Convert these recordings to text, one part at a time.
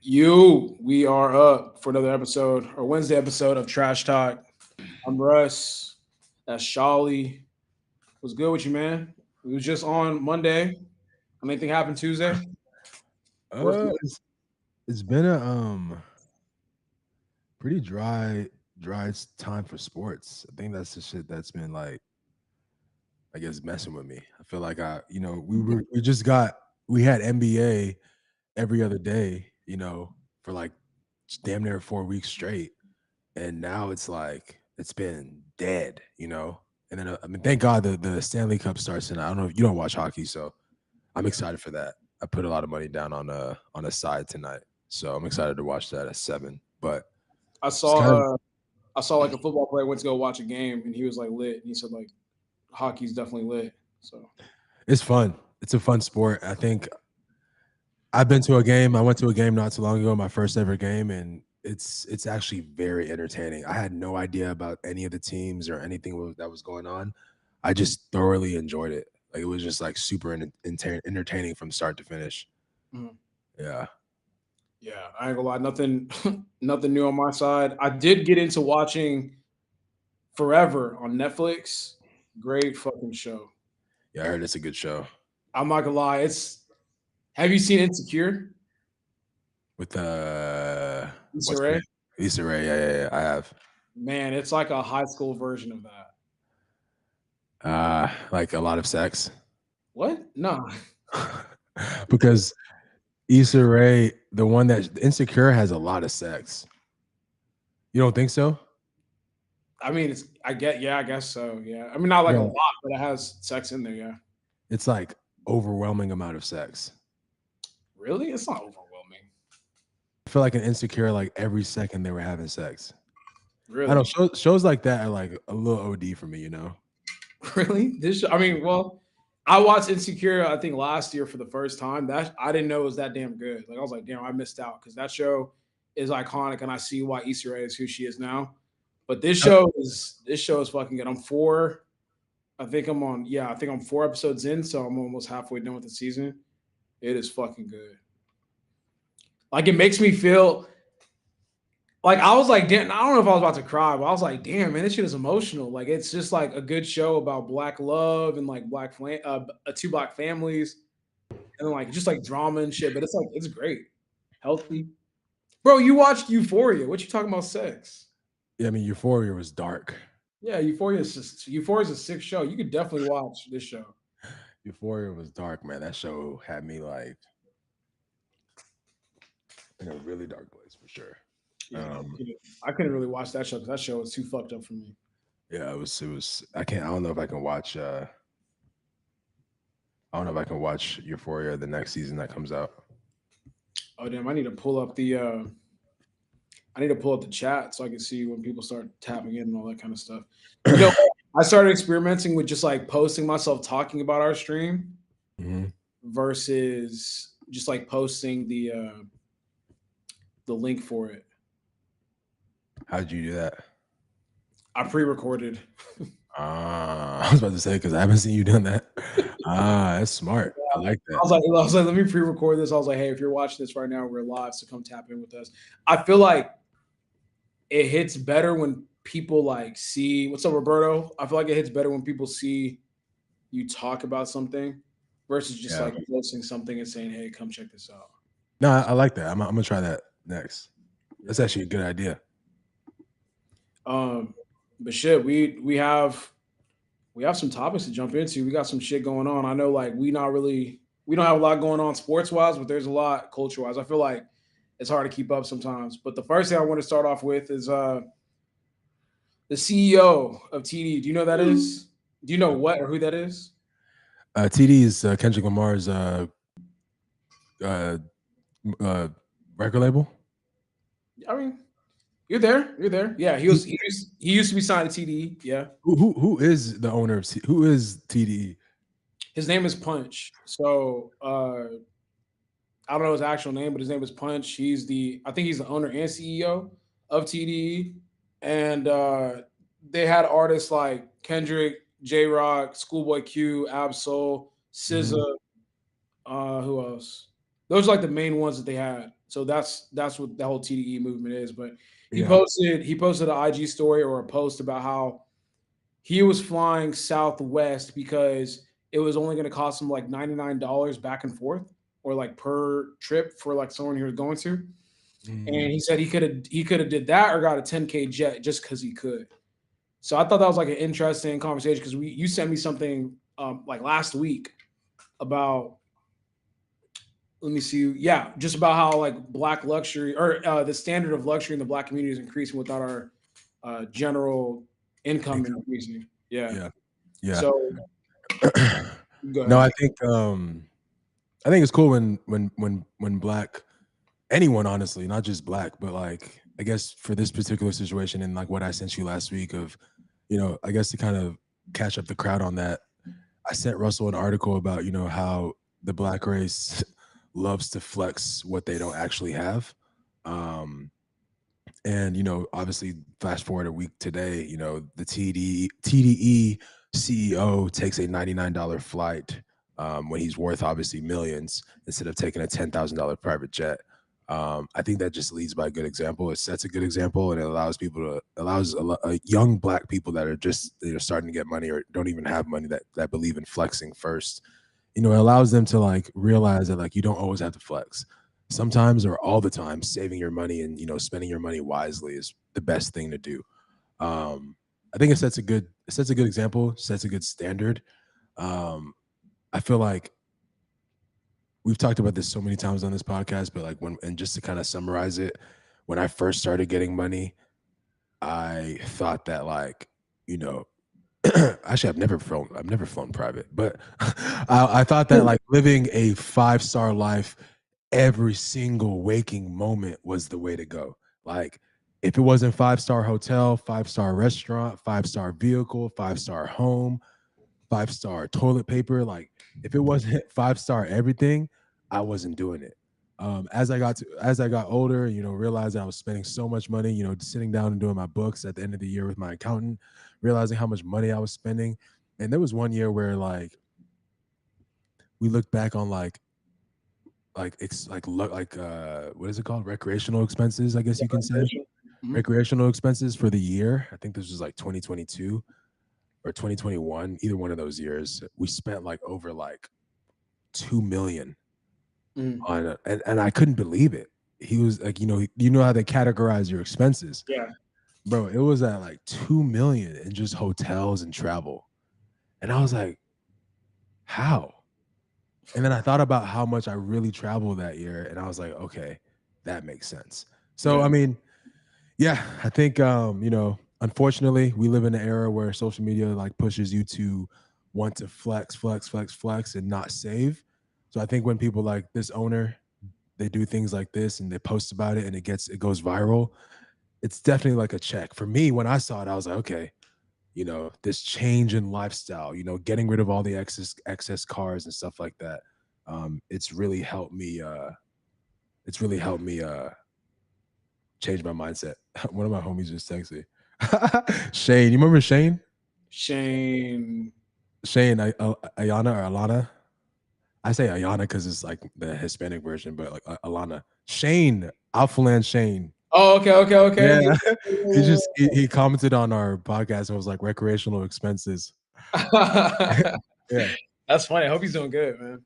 We are up for another episode or Wednesday episode of Trash Talk. I'm Russ. That's Shawley. What's good with you, man? We was just on Monday. Anything happened Tuesday? Worth Uh, it's, it's been a pretty dry time for sports. I think that's the shit that's been like, I guess, messing with me. I feel like we had NBA every other day, for like damn near 4 weeks straight, and now it's like it's been dead, And then I mean, thank God the Stanley Cup starts tonight. I don't know if you don't watch hockey, so I'm excited for that. I put a lot of money down on a side tonight, so I'm excited to watch that at 7. But I it's kind of saw I saw like a football player went to go watch a game and he was like lit. He said like hockey's definitely lit. So it's fun. It's a fun sport. I think I've been to a game. I went to a game not too long ago, my first ever game, and it's actually very entertaining. I had no idea about any of the teams or anything that was going on. I just thoroughly enjoyed it. Like it was just like super entertaining from start to finish. mhm. Yeah. Yeah, I ain't gonna lie, nothing nothing new on my side. I did get into watching Forever on Netflix. Great fucking show. Yeah, I heard it's a good show. I'm not gonna lie, it's have you seen Insecure? With Issa what's her Rae? name? Issa Rae. Yeah. I have. Man, it's like a high school version of that. Like a lot of sex. What? No. Because Issa Rae, the one that Insecure has a lot of sex. You don't think so? I mean, it's I get yeah, I guess so. Yeah. I mean, not like a Yeah. lot, but it has sex in there. Yeah. It's like overwhelming amount of sex. Really? It's not overwhelming. I feel like in Insecure, like every second they were having sex. I don't Really? know shows like that are like a little OD for me, Really? This? I mean, well, I watched Insecure. I think last year for the first time. That I didn't know it was that damn good. Like I was like, damn, I missed out because that show is iconic, and I see why Issa Rae is who she is now. But this show is fucking good. I'm four. I think I'm on. Yeah, I think I'm 4 episodes in, so I'm almost halfway done with the season. It is fucking good. Like it makes me feel like I was like, damn, I don't know if I was about to cry, but I was like, damn, man, this shit is emotional. Like it's just like a good show about black love and like two black families, and then like just like drama and shit. But it's like it's great, healthy, bro. You watched Euphoria? What you talking about sex? Yeah, I mean Euphoria was dark. Yeah, Euphoria is a sick show. You could definitely watch this show. Euphoria was dark, man. That show had me like in a really dark place for sure. Yeah, Um, I couldn't really watch that show because that show was too fucked up for me. yeah, it was I don't know if I can watch I don't know if I can watch Euphoria the next season that comes out. Oh damn, I need to pull up the chat so I can see when people start tapping in and all that kind of stuff. You know, I started experimenting with just like posting myself talking about our stream Mhm. versus just like posting the link for it. How did you do that? I pre-recorded. I was about to say because I haven't seen you done that. That's smart. I like that. Let me pre-record this. I was like, hey, if you're watching this right now, we're live, so come tap in with us. I feel like it hits better when people like see what's up, Roberto. I feel like it hits better when people see you talk about something versus just Yeah. like posting something and saying, "Hey, come check this out." No, I like that. I'm gonna try that next. That's Yeah. actually a good idea. Um, but shit, we have some topics to jump into. We got some shit going on. I know, like we don't have a lot going on sports wise, but there's a lot culture wise. I feel like it's hard to keep up sometimes. But the first thing I want to start off with is the CEO of TD. Do you know who that is? Do you know what or who that is? TD is Kendrick Lamar's uh, uh, record label. I mean, you're there. You're there. Yeah, he used to be signed to TDE. Yeah. Who is the owner of who is TDE? His name is Punch. So I don't know his actual name, but his name is Punch. I think he's the owner and CEO of TDE. And they had artists like Kendrick, J Rock, Schoolboy Q, Absol, Mhm. SZA. Who else? Those are like the main ones that they had. So that's what the whole TDE movement is. But Yeah. he posted an IG story or a post about how he was flying Southwest because it was only going to cost him like $99 back and forth or like per trip for like someone he was going to. And Mm. he said he could have did that or got a 10K jet just because he could. So I thought that was like an interesting conversation because you sent me something like last week about, let me see, yeah, just about how like black luxury or the standard of luxury in the black community is increasing without our general income Income. increasing. Yeah. Yeah. Yeah. So go No, ahead. I think it's cool when black anyone, honestly, not just black, but like I guess for this particular situation and like what I sent you last week of, I guess to kind of catch up the crowd on that, I sent Russell an article about, how the black race loves to flex what they don't actually have. Um, and obviously fast forward a week today, the TDE CEO takes a $99 flight when he's worth obviously millions instead of taking a $10,000 private jet. I think that just leads by a good example. It sets a good example, and it allows young black people that are just starting to get money or don't even have money that believe in flexing first. It allows them to like realize that like you don't always have to flex. Sometimes or all the time, saving your money and spending your money wisely is the best thing to do. I think it sets a good example, sets a good standard. I feel like we've talked about this so many times on this podcast, but like and just to kind of summarize it, when I first started getting money, I thought that like, you know, actually I've never flown private, but I thought that like living a 5-star life every single waking moment was the way to go. Like if it wasn't 5-star hotel, 5-star restaurant, 5-star vehicle, 5-star home, 5-star toilet paper. Like if it wasn't 5-star everything, I wasn't doing it. As I got older, realized I was spending so much money, sitting down and doing my books at the end of the year with my accountant, realizing how much money I was spending. And there was one year where like we looked back on what is it called? Recreational expenses, I guess you can say. Mhm. Recreational expenses for the year. I think this was like 2022 or 2021, either one of those years. We spent like over like 2 million Mm. on it, and I couldn't believe it. He was like, how they categorize your expenses. Yeah. Bro, it was at like 2 million in just hotels and travel. And I was like, how? And then I thought about how much I really traveled that year, and I was like, okay, that makes sense. So Yeah. I mean, yeah, I think unfortunately, we live in an era where social media like pushes you to want to flex, flex, flex, flex, and not save. So I think when people like this owner, they do things like this and they post about it and it goes viral, it's definitely like a check. For me, when I saw it, I was like, okay, this change in lifestyle, getting rid of all the excess cars and stuff like that. It's really helped me change my mindset. One of my homies just texted me. Shane, you remember Shane? Shane. Shane, Ayana or Alana? I say Ayana because it's like the Hispanic version, but like Alana. Shane, Alphalete Shane. Oh, okay, okay, okay. Yeah. he commented on our podcast and was like recreational expenses. Yeah. That's funny. I hope he's doing good, man.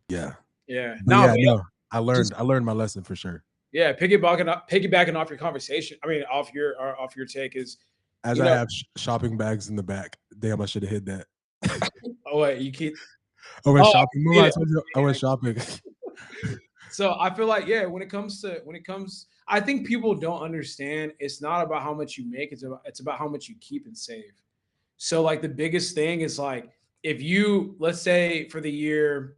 Yeah. Yeah. But Nah, yeah, but no, just I learned my lesson for sure. yeah, piggybacking off your conversation. I mean, off your take is, As you I know, have shopping bags in the back. Damn, I should have hit that. oh wait, you keep. I went Oh, I shopping. Remember see I it. told you I went shopping. So I feel like, yeah, I think people don't understand. It's not about how much you make. It's about how much you keep and save. So like the biggest thing is like if you, let's say for the year,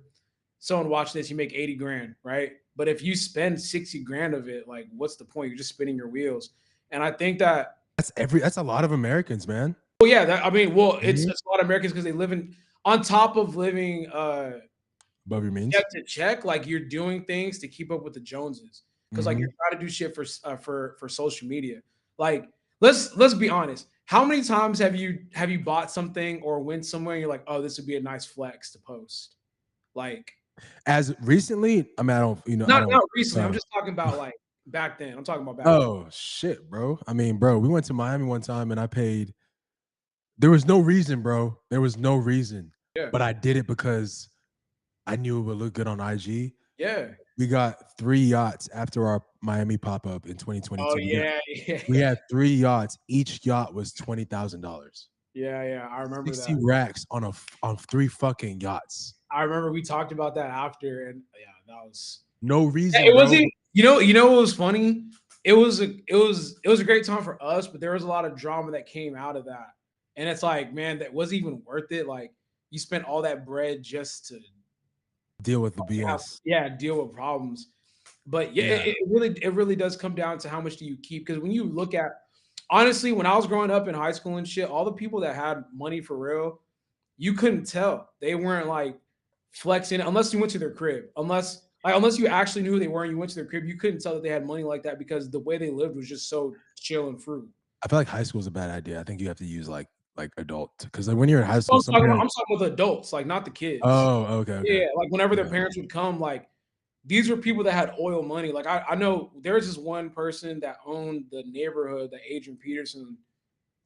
someone watched this, you make 80 grand, right? But if you spend 60 grand of it, like what's the point? You're just spinning your wheels. And I think that, That's a lot of Americans, man. well, yeah, that, I mean, well, it's Mhm. it's a lot of Americans because they live in, on top of living Above your means. check to check, like you're doing things to keep up with the Joneses. Because like Mhm. you're trying to do shit for social media. Like let's be honest. How many times have you bought something or went somewhere and you're like, oh, this would be a nice flex to post? Like As recently, I mean, I don't, I don't. Not recently. I'm just talking about like back then. I'm talking about back then. Oh shit, bro. I mean, bro, we went to Miami one time and I paid. There was no reason, bro. There was no reason. Yeah. But I did it because I knew it would look good on IG. Yeah. We got 3 yachts after our Miami pop-up in 2022. Oh yeah. We had 3 yachts. Each yacht was $20,000. Yeah. I remember 60 that. racks on 3 fucking yachts. I remember we talked about that after, and yeah, that was No reason, it bro. wasn't. You know what was funny? It was a great time for us, but there was a lot of drama that came out of that. And it's like, man, that wasn't even worth it. Like you spent all that bread just to Deal with the BS. deal with problems. But yeah, Yeah. it really does come down to how much do you keep. Because when you look at honestly, when I was growing up in high school and shit, all the people that had money for real, you couldn't tell. They weren't like flexing unless you went to their crib. Unless you actually knew who they were and you went to their crib, you couldn't tell that they had money like that because the way they lived was just so chill and frugal. I feel like high school is a bad idea. I think you have to use like adult because like when you're in high school, I'm talking about the adults, like not the kids. Oh, okay. Yeah, like whenever their Yeah. parents would come, like these were people that had oil money. Like I know there's this one person that owned the neighborhood that Adrian Peterson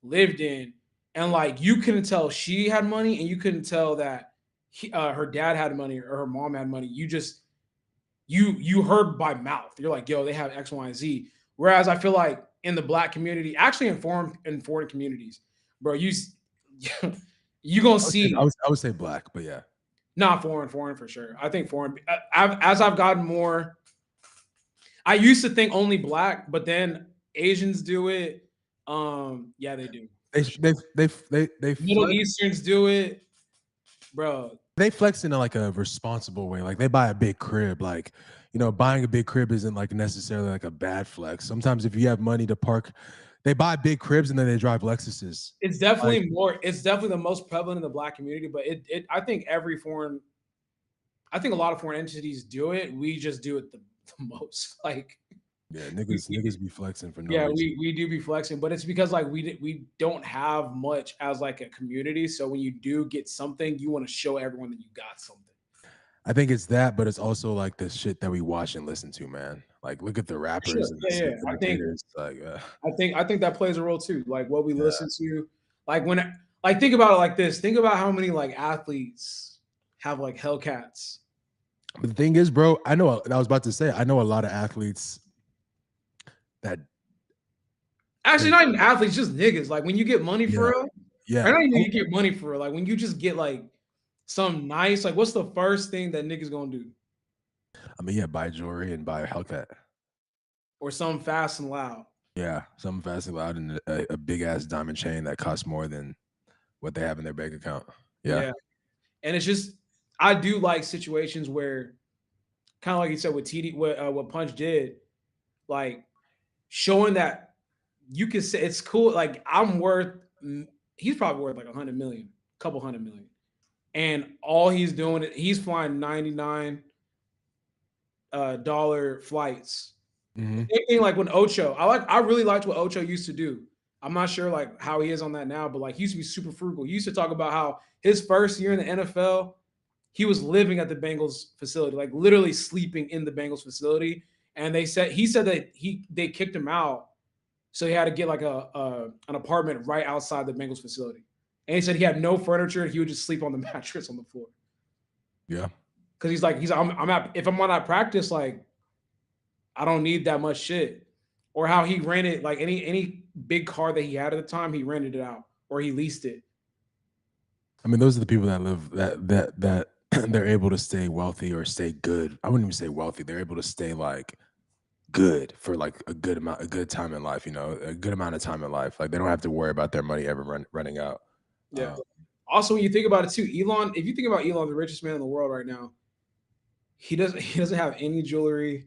lived in, and like you couldn't tell she had money, and you couldn't tell that her dad had money or her mom had money. You just you heard by mouth. You're like, yo, they have X, Y, and Z. Whereas I feel like in the black community, actually in foreign communities, bro, you gonna see I would say black, but yeah. not foreign for sure. I think foreign. As I've gotten more, I used to think only black, but then Asians do it. Yeah, they do. They Middle flex, Easterns do it, bro. they flex in like a responsible way. Like they buy a big crib. Like, buying a big crib isn't like necessarily like a bad flex. Sometimes if you have money to park, they buy big cribs and then they drive Lexuses. It's definitely more. It's definitely the most prevalent in the black community, but I think I think a lot of foreign entities do it. We just do it the most. Like, Yeah, niggas be flexing for no yeah, reason. we do be flexing, but it's because like we don't have much as like a community. So when you do get something, you want to show everyone that you got something. I think it's that, but it's also like the shit that we watch and listen to, man. Like, look at the Sure. rappers and Yeah, the yeah. entertainers. Like, I think that plays a role too. Like what we yeah. listen to. Like think about it like this. Think about how many like athletes have like Hellcats. But the thing is, bro, I was about to say, I know a lot of athletes that Actually, not even athletes, just niggas. Like when you get money for real, yeah, or not even you get money for real. Like when you just get like some nice, like what's the first thing that niggas gonna do? I mean, yeah, buy jewelry and buy a Hellcat. Or something fast and loud. Yeah, something fast and loud and a big ass diamond chain that costs more than what they have in their bank account. Yeah. And it's just I do like situations where kind of like you said with TD, what Punch did, like showing that you can say it's cool. Like he's probably worth like 100 million, couple 100 million, and all he's doing he's flying $99 dollar flights. Mm-hmm. Same thing like when Ocho. I really liked what Ocho used to do. I'm not sure like how he is on that now, but like he used to be super frugal. He used to talk about how his first year in the NFL, he was living at the Bengals facility, like literally sleeping in the Bengals facility. And he said that they kicked him out, so he had to get like an apartment right outside the Bengals facility. And he said he had no furniture; he would just sleep on the mattress on the floor. Yeah, because if I'm on at practice, like I don't need that much shit. Or how he rented like any big car that he had at the time, he rented it out or he leased it. I mean, those are the people that live that they're able to stay wealthy or stay good. I wouldn't even say wealthy. They're able to stay like good for like a good time in life, a good amount of time in life. Like they don't have to worry about their money ever running out. Yeah. Also, when you think about it too, Elon, if you think about Elon, the richest man in the world right now, he doesn't have any jewelry.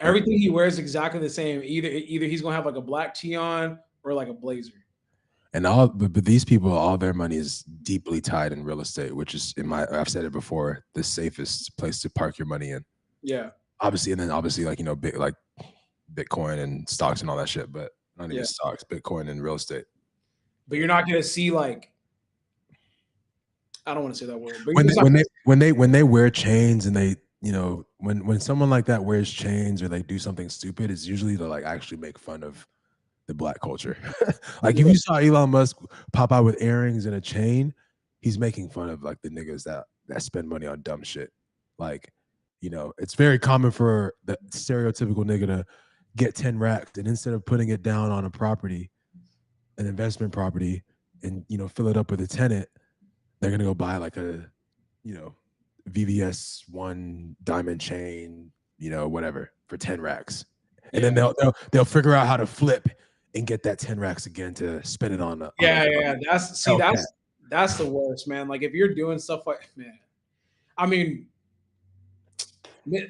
Everything he wears is exactly the same. Either he's gonna have like a black tee on or like a blazer. And but these people, all their money is deeply tied in real estate, which is I've said it before, the safest place to park your money in. Yeah. Obviously, and then obviously like big like Bitcoin and stocks and all that shit, but not even stocks, Bitcoin and real estate. But you're not gonna see like I don't want to say that word, but when he's they, not. when they wear chains and they, you know, when someone like that wears chains or they do something stupid, it's usually to like actually make fun of the black culture. Like if you saw Elon Musk pop out with earrings and a chain, he's making fun of like the niggas that spend money on dumb shit. Like, you know, it's very common for the stereotypical nigga to get 10 racks and instead of putting it down on a property, an investment property, and you know, fill it up with a tenant, they're gonna go buy like a, you know, VVS one diamond chain, you know, whatever for 10 racks. And then they'll figure out how to flip and get that 10 racks again to spend it on a Yeah. Hellcat. That's the worst, man. Like if you're doing stuff like, man, I mean,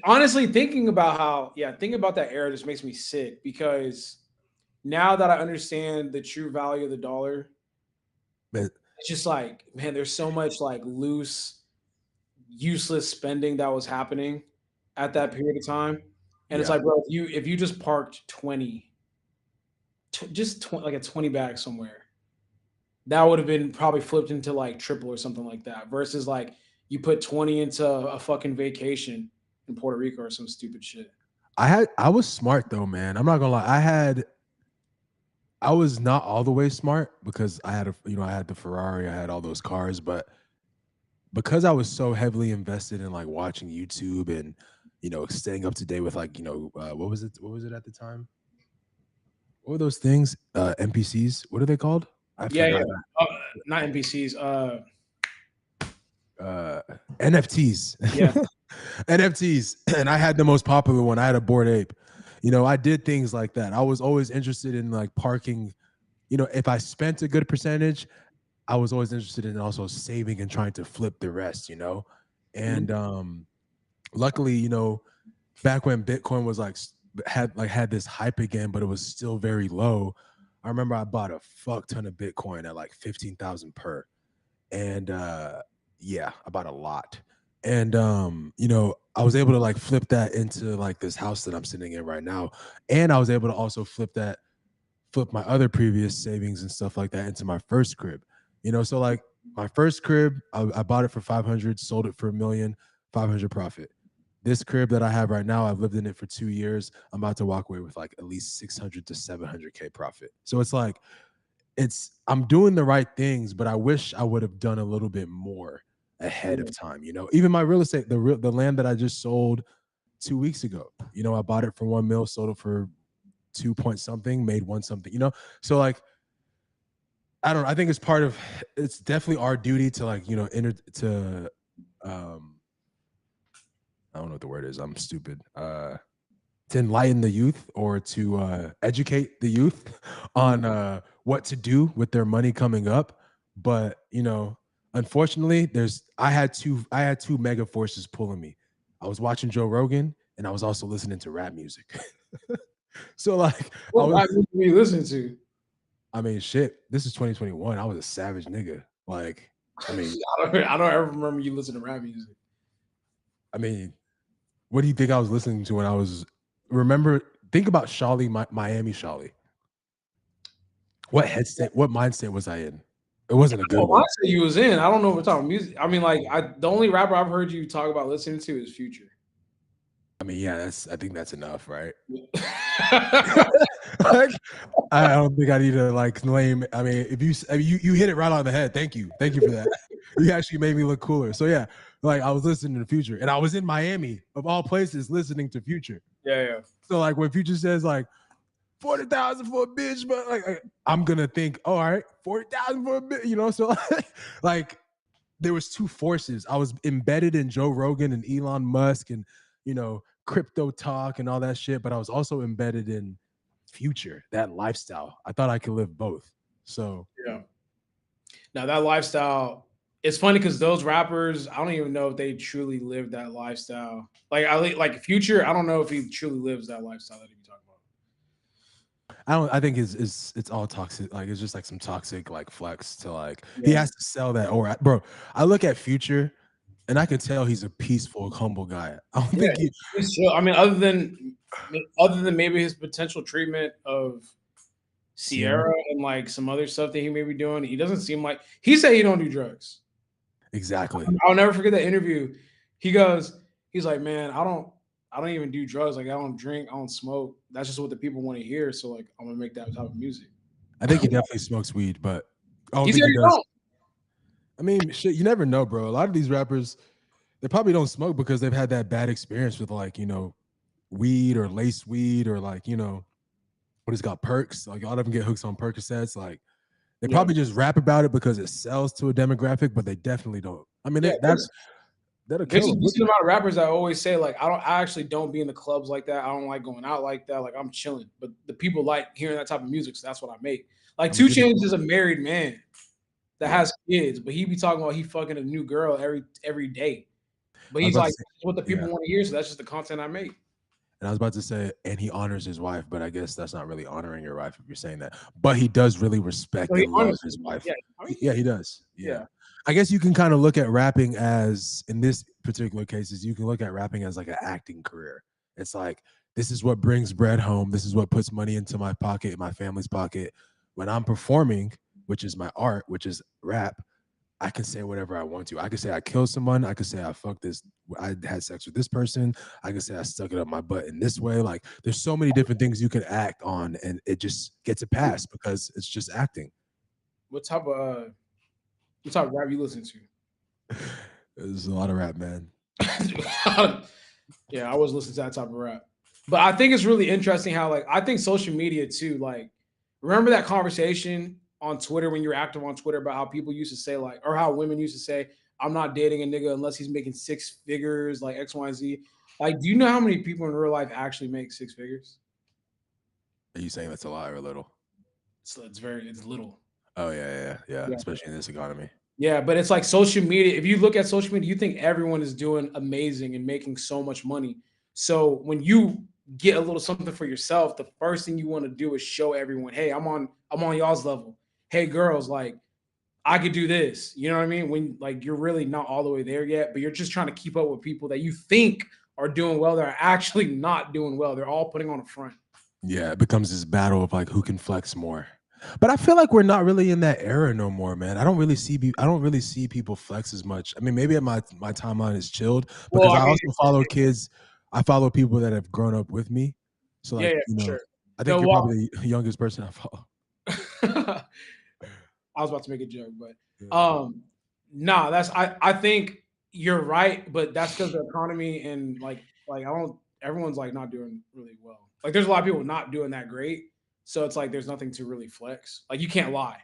honestly, thinking about that era just makes me sick because now that I understand the true value of the dollar, But it's just like, man, there's so much like loose, useless spending that was happening at that period of time. And it's yeah, like, bro, if you just parked 20, like a 20 bag somewhere, that would have been probably flipped into like triple or something like that. Versus like you put 20 into a fucking vacation in Puerto Rico or some stupid shit. I was smart though, man. I'm not gonna lie. I was not all the way smart because I had I had the Ferrari, I had all those cars, but because I was so heavily invested in like watching YouTube and you know staying up to date with like what was it? What was it at the time? What were those things? NPCs. What are they called? I Yeah, forgot. yeah. Not NPCs. NFTs. Yeah. NFTs. And I had the most popular one. I had a Bored Ape. You know, I did things like that. I was always interested in like parking. You know, if I spent a good percentage, I was always interested in also saving and trying to flip the rest, you know? And luckily, you know, back when Bitcoin was like had this hype again, but it was still very low. I remember I bought a fuck ton of Bitcoin at like 15,000 per. And yeah, I bought a lot. And you know, I was able to like flip that into like this house that I'm sitting in right now. And I was able to also flip my other previous savings and stuff like that into my first crib. You know, so like my first crib, I bought it for 500, sold it for 1,000,000, 500 profit. This crib that I have right now, I've lived in it for 2 years. I'm about to walk away with like at least 600 to 700K profit. So it's like, I'm doing the right things, but I wish I would have done a little bit more ahead of time. You know, even my real estate, the land that I just sold 2 weeks ago, you know, I bought it for 1 mil, sold it for 2 point something, made one something, you know? So like, I don't know. I think it's definitely our duty to like, you know, I don't know what the word is. I'm stupid. To enlighten the youth or to educate the youth on what to do with their money coming up. But, you know, unfortunately, I had two mega forces pulling me. I was watching Joe Rogan and I was also listening to rap music. So like I What was rap music were you listening to? I mean, shit, this is 2021. I was a savage nigga. Like, I mean, I don't ever remember you listening to rap music. I mean, what do you think I was listening to when I was? Remember, think about Shawley, Miami Shawley. What headset? What mindset was I in? It wasn't a good Oh, one. I say you was in. I don't know if we're talking music. I mean, like, the only rapper I've heard you talk about listening to is Future. I mean, yeah, I think that's enough, right? Yeah. Like, I don't think I need to like name. I mean, you hit it right on the head. Thank you for that. You actually made me look cooler. So yeah, like I was listening to Future, and I was in Miami of all places listening to Future. Yeah. So like when Future says like 40,000 for a bitch, but like I'm gonna think, oh, all right, 40,000 for a bitch, you know. So like there was two forces. I was embedded in Joe Rogan and Elon Musk and you know crypto talk and all that shit, but I was also embedded in Future, that lifestyle. I thought I could live both. So Yeah. Now that lifestyle, it's funny because those rappers, I don't even know if they truly live that lifestyle. Like Future, I don't know if he truly lives that lifestyle that he talking about. I think it's all toxic. Like it's just like some toxic like flex to like he Yeah. has to sell that. Or bro, I look at Future and I can tell he's a peaceful, humble guy. I don't Yeah, think he. he's chill. I mean, other than maybe his potential treatment of Sierra. Sierra and like some other stuff that he may be doing, he doesn't seem like he said he don't do drugs. Exactly. I'll never forget that interview. He's like, man, I don't even do drugs. Like I don't drink, I don't smoke. That's just what the people want to hear. So like I'm gonna make that type of music. I think he definitely smokes weed, but I don't He think said he he does. don't. I mean, shit, you never know, bro. A lot of these rappers, they probably don't smoke because they've had that bad experience with like, weed or lace weed or like, what is it called, perks. Like a lot of them get hooks on Percocets. Like they Yeah, probably just rap about it because it sells to a demographic, but they definitely don't. I mean, yeah. that'll There's kill a them. decent amount of rappers that always say like I actually don't be in the clubs like that. I don't like going out like that. Like I'm chilling, but the people like hearing that type of music, so that's what I make. Like I'm gonna Two give it. Chainz is a married man that Yeah, has kids, but he be talking about he fucking a new girl every day. But I was he's about to like, say, that's what the people yeah, want to hear, so that's just the content I make. and I was about to say, and he honors his wife, but I guess that's not really honoring your wife if you're saying that. But he does really So respect he and love honors, his wife. yeah, I mean, Yeah, he does. yeah. Yeah, I guess you can kind of look at rapping as, in this particular cases, you can look at rapping as like an acting career. It's like this is what brings bread home. This is what puts money into my pocket, my family's pocket. When I'm performing, which is my art, which is rap, I can say whatever I want to. I can say I killed someone. I can say I fucked this. I had sex with this person. I can say I stuck it up my butt in this way. Like there's so many different things you can act on, and it just gets a pass because it's just acting. What type of what type of rap you listen There's a lot of rap, man. to? Yeah, I was listening to that type of rap. But I think it's really interesting how like I think social media too, like remember that conversation on Twitter when you were active on Twitter about how people used to say like or how women used to say, I'm not dating a nigga unless he's making six figures, like X, Y, and Z. Like, do you know how many people in real life actually make six figures? Are you saying that's a lot or a little? So it's little. Oh yeah. Yeah. Especially in this economy. Yeah, but it's like social media. If you look at social media, you think everyone is doing amazing and making so much money. So when you get a little something for yourself, the first thing you want to do is show everyone, "Hey, I'm on y'all's level. Hey, girls, like I could do this." You know what I mean? When like you're really not all the way there yet, but you're just trying to keep up with people that you think are doing well. They're actually not doing well. They're all putting on a front. Yeah, it becomes this battle of like who can flex more. But I feel like we're not really in that era no more, man. I don't really see people flex as much. I mean, maybe at my timeline is chilled Well, because I I mean, also follow kids. I follow people that have grown up with me. So yeah, like, yeah, for sure. I think No, you're well, probably the youngest person I follow. I was about to make a joke, but Yeah. nah, I think you're right, but that's because the economy and like I don't everyone's like not doing really well. Like there's a lot of people not doing that great. So it's like there's nothing to really flex. Like you can't lie.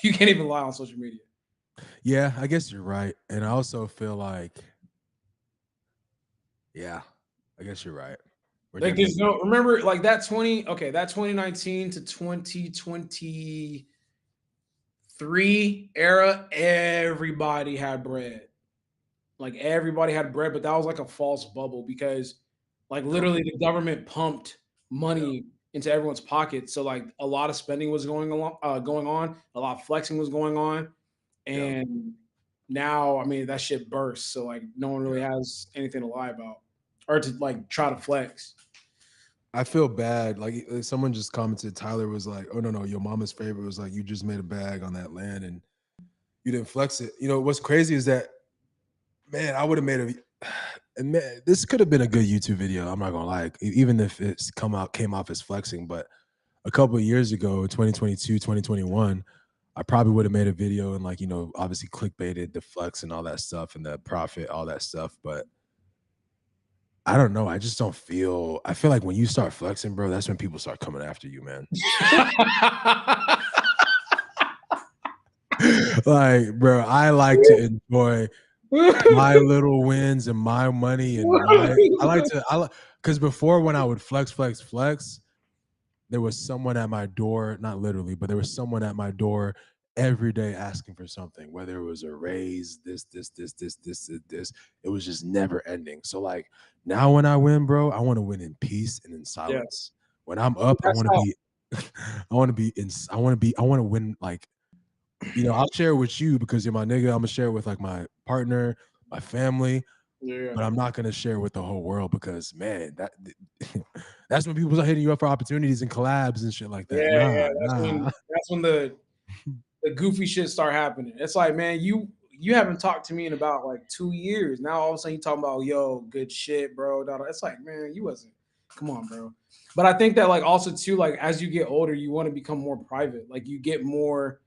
You can't even lie on social media. Yeah, I guess you're right. And I also feel like, yeah, I guess you're right. We're Like definitely there's no remember like that 2019 to 2023 era, everybody had bread. Like everybody had bread, but that was like a false bubble because like Yep, literally the government pumped yep, money into everyone's pockets. So like a lot of spending was going on, a lot of flexing was going on, yep, and now I mean that shit burst. So like no one really yep. has anything to lie about or to like try to flex. I feel bad. Like someone just commented, Tyler was like, "Oh no, your mama's favorite was like you just made a bag on that land and you didn't flex it." What's crazy is that, man, I would have made a and man, this could have been a good YouTube video. I'm not gonna lie, even if it's came off as flexing. But a couple of years ago, 2022, 2021, I probably would have made a video and like obviously clickbaited the flex and all that stuff and the profit, all that stuff. But I don't know. I just don't feel. I feel like when you start flexing, bro, that's when people start coming after you, man. Like, bro, I like to enjoy my little wins and my money and I like because before when I would flex, there was someone at my door, not literally, but there was someone at my door every day asking for something, whether it was a raise, this. It was just never ending. So like now when I win, bro, I want to win in peace and in Yeah, silence. When I'm up, I that's want to how. be I want to win like I'll share it with you because you're my nigga. I'm gonna share it with like my partner, my family, Yeah, but I'm not gonna share it with the whole world because man, that's when people start hitting you up for opportunities and collabs and shit like that. yeah. Nah, That's nah. when the goofy shit start happening. It's like, man, you haven't talked to me in about like 2 years. Now all of a sudden you talking about yo, good shit, bro. It's like, man, you wasn't. Come on, bro. But I think that like also too, like as you get older, you want to become more private. Like you get more,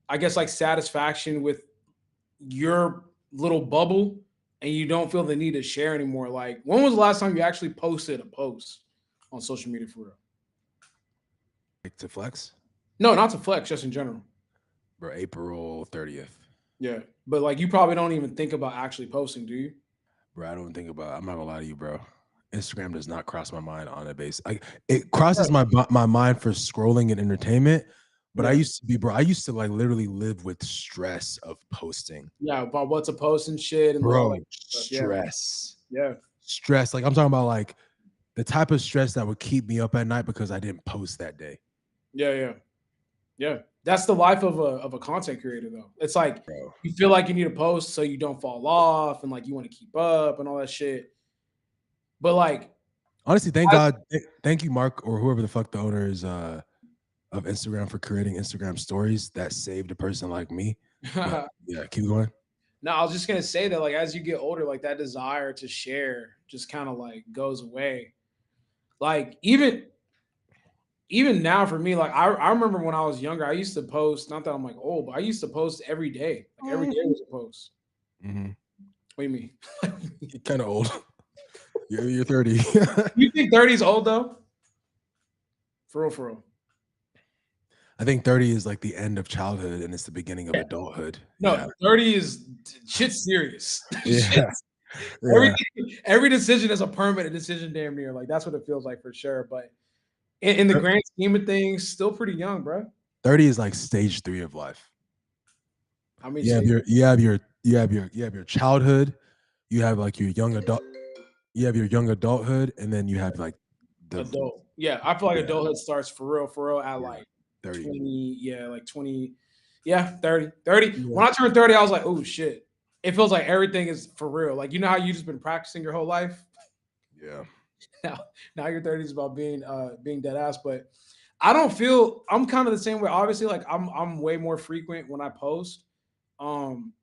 I guess, like satisfaction with your little bubble, and you don't feel the need to share anymore. Like, when was the last time you actually posted a post on social media for real? Like to flex, No, not to flex, just in general. bro. April 30th. Yeah, but like you probably don't even think about actually posting, do you? Bro, I don't think about. I'm not gonna lie to you, bro. Instagram does not cross my mind on a base. Like it crosses my mind for scrolling and entertainment. But I Yeah, used to be, bro. I used to like literally live with stress of posting, yeah, about what to post and shit and all that bro. stuff. Yeah, Stress, yeah, stress. Like I'm talking about, like the type of stress that would keep me up at night because I didn't post that day, yeah, yeah, yeah. That's the life of a content creator, though. It's like bro. you feel like you need to post so you don't fall off, and like you want to keep up and all that shit. But like, Honestly, thank God, thank you, Mark, or whoever the fuck the owner is of Instagram, for creating Instagram stories that saved a person like me. But I, yeah, keep going. no, I was just gonna say that like as you get older, like that desire to share just kind of like goes away. Like even now for me, like I remember when I was younger, I used to post, not that I'm like old, but I used to post every day. Like every day was a post. Mm-hmm. What do you mean? You're kind of old. You're 30. You think 30 is old though? For real, for real. I think 30 is like the end of childhood and it's the beginning of adulthood. Yeah. No, 30 is shit serious. Yeah. Shit's, Yeah. every decision is a permanent decision, damn near. Like that's what it feels like for sure. But in the grand scheme of things, still pretty young, bro. 30 is like stage 3 of life. I mean, You have your childhood, you have like your young adult, you have your young adulthood, and then you have like the adult. Yeah, I feel like yeah, adulthood starts for real at yeah, like 30. 20, yeah, like 20, yeah, 30. 30. Yeah. When I turned 30, I was like, oh shit. It feels like everything is for real. Like, you know how you just been practicing your whole life? Yeah. Now, now your 30s is about being dead ass. But I don't feel I'm kind of the same way. Obviously, like I'm way more frequent when I post. Um,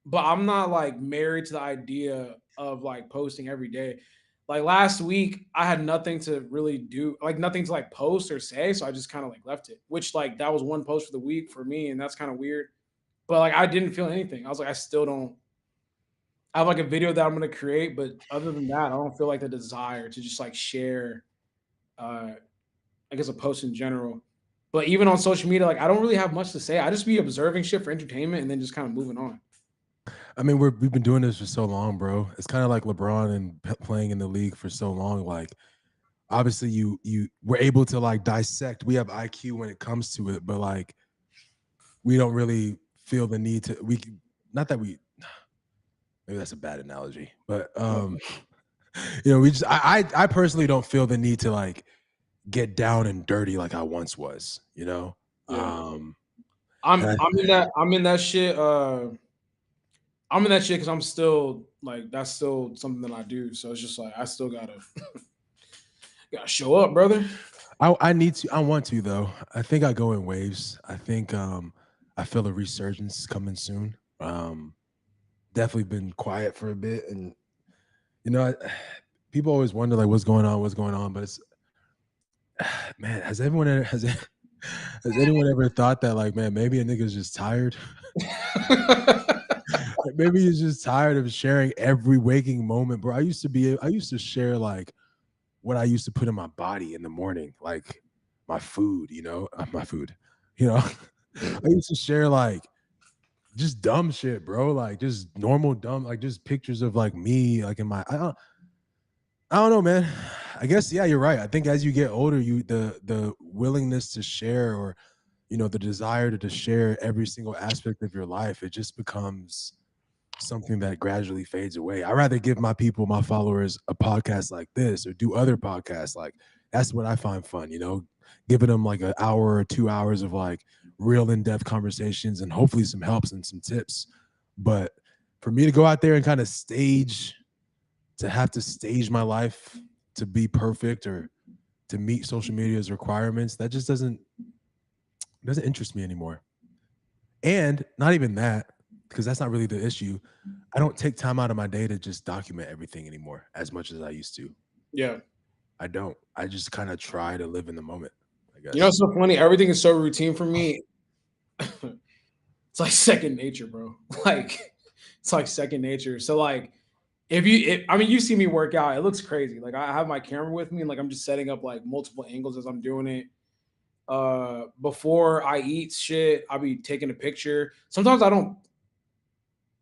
but I'm not like married to the idea of like posting every day. Like last week, I had nothing to really do, like nothing to like post or say, so I just kind of like left it. Which like that was one post for the week for me, and that's kind of weird. But like I didn't feel anything. I was like, I still don't. I have like a video that I'm gonna create, but other than that, I don't feel like the desire to just like share. I guess a post in general. But even on social media, like I don't really have much to say. I just be observing shit for entertainment and then just kind of moving on. I mean, we've been doing this for so long, bro. It's kind of like LeBron and playing in the league for so long. Like, obviously, you we're able to like dissect. We have IQ when it comes to it, but like, we don't really feel the need to. Not that we. Maybe that's a bad analogy, but we just. I personally don't feel the need to like get down and dirty like I once was. Yeah. Um, and I'm in that shit. I'm in that shit because I'm still like that's still something that I do. So it's just like I still gotta show up, brother. I need to. I want to though. I think I go in waves. I think I feel a resurgence coming soon. Definitely been quiet for a bit, and people always wonder like what's going on, but it's man, has anyone ever thought that like, man, maybe a nigga's just tired? Like, maybe he's just tired of sharing every waking moment, bro. I used to share like what I used to put in my body in the morning, like my food, my food, you know. I used to share like just dumb shit, bro. Like just normal dumb, like just pictures of like me, like in my. I don't know, man. I guess yeah, you're right. I think as you get older, the willingness to share, or the desire to share every single aspect of your life, it just becomes something that gradually fades away. I rather give my followers a podcast like this or do other podcasts. Like that's what I find fun, giving them like an hour or 2 hours of like real in-depth conversations and hopefully some helps and some tips. But for me to go out there and kind of have to stage my life to be perfect or to meet social media's requirements, that just doesn't interest me anymore. And not even that. because that's not really the issue. I don't take time out of my day to just document everything anymore as much as I used to. Yeah. I don't. I just kind of try to live in the moment, I You know, guess. it's so funny. Everything is so routine for me. It's like second nature, bro. Like it's like second nature. So like I mean, you see me work out, it looks crazy. Like I have my camera with me and like I'm just setting up like multiple angles as I'm doing it. Before I eat shit, I'll be taking a picture. Sometimes I don't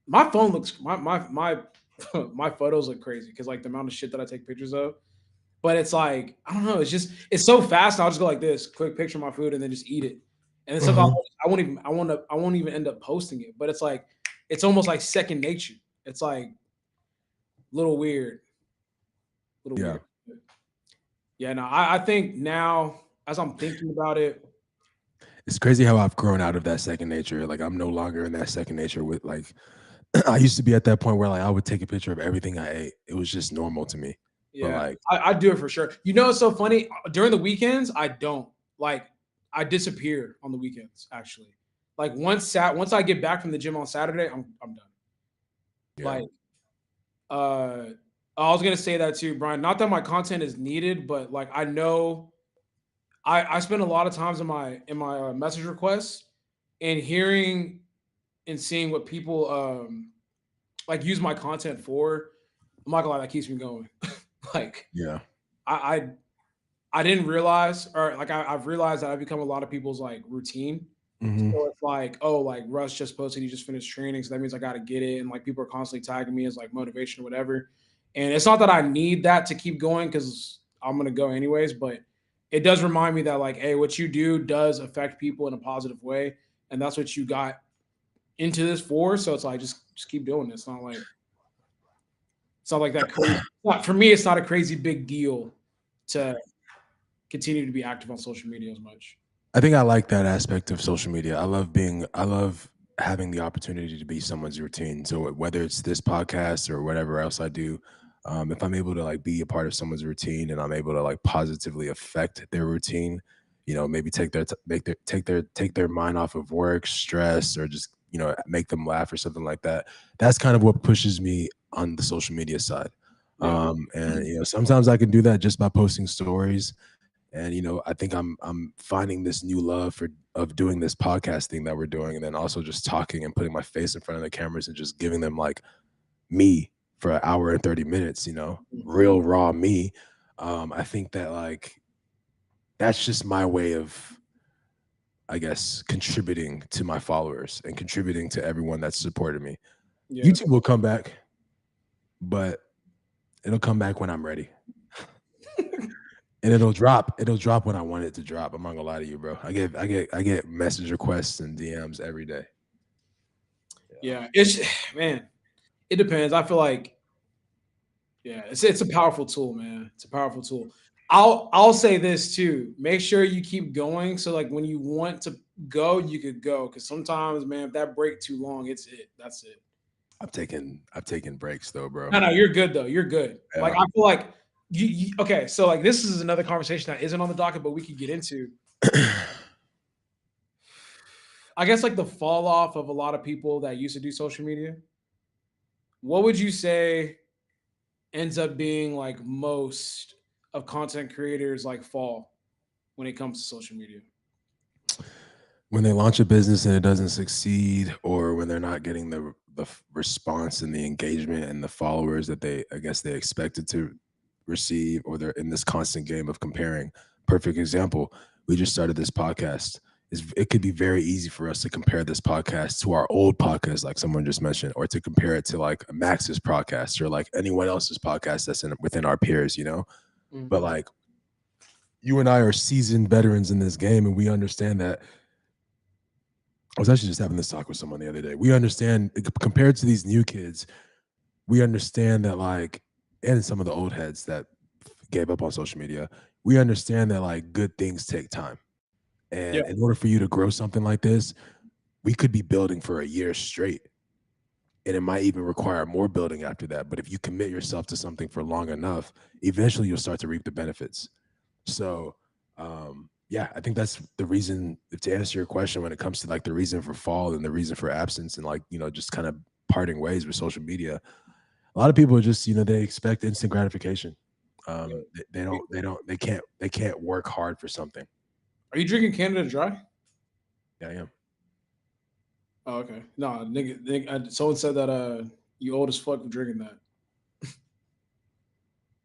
my phone looks my my photos look crazy because like the amount of shit that I take pictures of. But it's like, I don't know, it's so fast. I'll just go like this, quick picture of my food and then just eat it. And then sometimes Uh-huh. I won't even end up posting it. But it's like it's almost like second nature. It's like little weird, little Yeah. weird. Yeah, no, I think now as I'm thinking about it, It's crazy how I've grown out of that second nature. Like I'm no longer in that second nature with like I used to be at that point where like I would take a picture of everything I ate. It was just normal to me. But yeah, like, I do it for sure. You know, it's so funny. During the weekends, I don't like. I disappear on the weekends. Actually, like once I get back from the gym on Saturday, I'm done. yeah. Like, uh, I was gonna say that too, Brian. Not that my content is needed, but like I know I spend a lot of times in my message requests and hearing and seeing what people like use my content for. I'm not gonna lie, that keeps me going. Like Yeah. I I didn't realize, or like I've realized that I've become a lot of people's like routine. Hmm. So it's like, oh, like Russ just posted, he just finished training, so that means I got to get it, and like people are constantly tagging me as like motivation or whatever. And it's not that I need that to keep going because I'm gonna go anyways, but it does remind me that like, hey, what you do does affect people in a positive way, and that's what you got into this for. So it's like just keep doing it. It's not like that crazy. For me, it's not a crazy big deal to continue to be active on social media as much. I think I like that aspect of social media. I love having the opportunity to be someone's routine. So whether it's this podcast or whatever else I do, if I'm able to like be a part of someone's routine and I'm able to like positively affect their routine, you know, maybe take their mind off of work, stress, or just, you know, make them laugh or something like that. That's kind of what pushes me on the social media side. Yeah. And you know, sometimes I can do that just by posting stories, and you know, I think I'm finding this new love for of doing this podcast thing that we're doing, and then also just talking and putting my face in front of the cameras and just giving them like me for an hour and 30 minutes, you know, real raw me. I think that like that's just my way of, I guess, contributing to my followers and contributing to everyone that's supported me. Yeah. YouTube will come back, but it'll come back when I'm ready. And it'll drop when I want it to drop. I'm not gonna lie to you, bro. I get message requests and DMs every day. Yeah. Yeah. It's man, it depends. I feel like yeah, it's a powerful tool, man. It's a powerful tool. I'll say this too. Make sure you keep going. So like when you want to go, you could go. Cause sometimes, man, if that break too long, it's it. That's it. I've taken breaks though, bro. No, no, you're good though. You're good. Like Yeah. I feel like okay, so like this is another conversation that isn't on the docket, but we could get into. I guess like the fall off of a lot of people that used to do social media. What would you say ends up being like most of content creators like fall when it comes to social media? When they launch a business and it doesn't succeed, or when they're not getting the response and the engagement and the followers that they, I guess, they expected to receive, or they're in this constant game of comparing. Perfect example. We just started this podcast. It could be very easy for us to compare this podcast to our old podcast, like someone just mentioned, or to compare it to like Max's podcast or like anyone else's podcast that's within our peers, you know. Mm. But like you and I are seasoned veterans in this game, and we understand that. I was actually just having this talk with someone the other day. We understand, compared to these new kids, we understand that like, and some of the old heads that gave up on social media, we understand that like good things take time. Yeah. And in order for you to grow something like this, we could be building for a year straight. And it might even require more building after that. But if you commit yourself to something for long enough, eventually you'll start to reap the benefits. So, yeah, I think that's the reason. To answer your question, when it comes to like the reason for fall and the reason for absence, and like just kind of parting ways with social media, a lot of people are just they expect instant gratification. They can't work hard for something. Are you drinking Canada Dry? Yeah, I am. Oh, okay. No, nigga, someone said that you old as fuck for drinking that.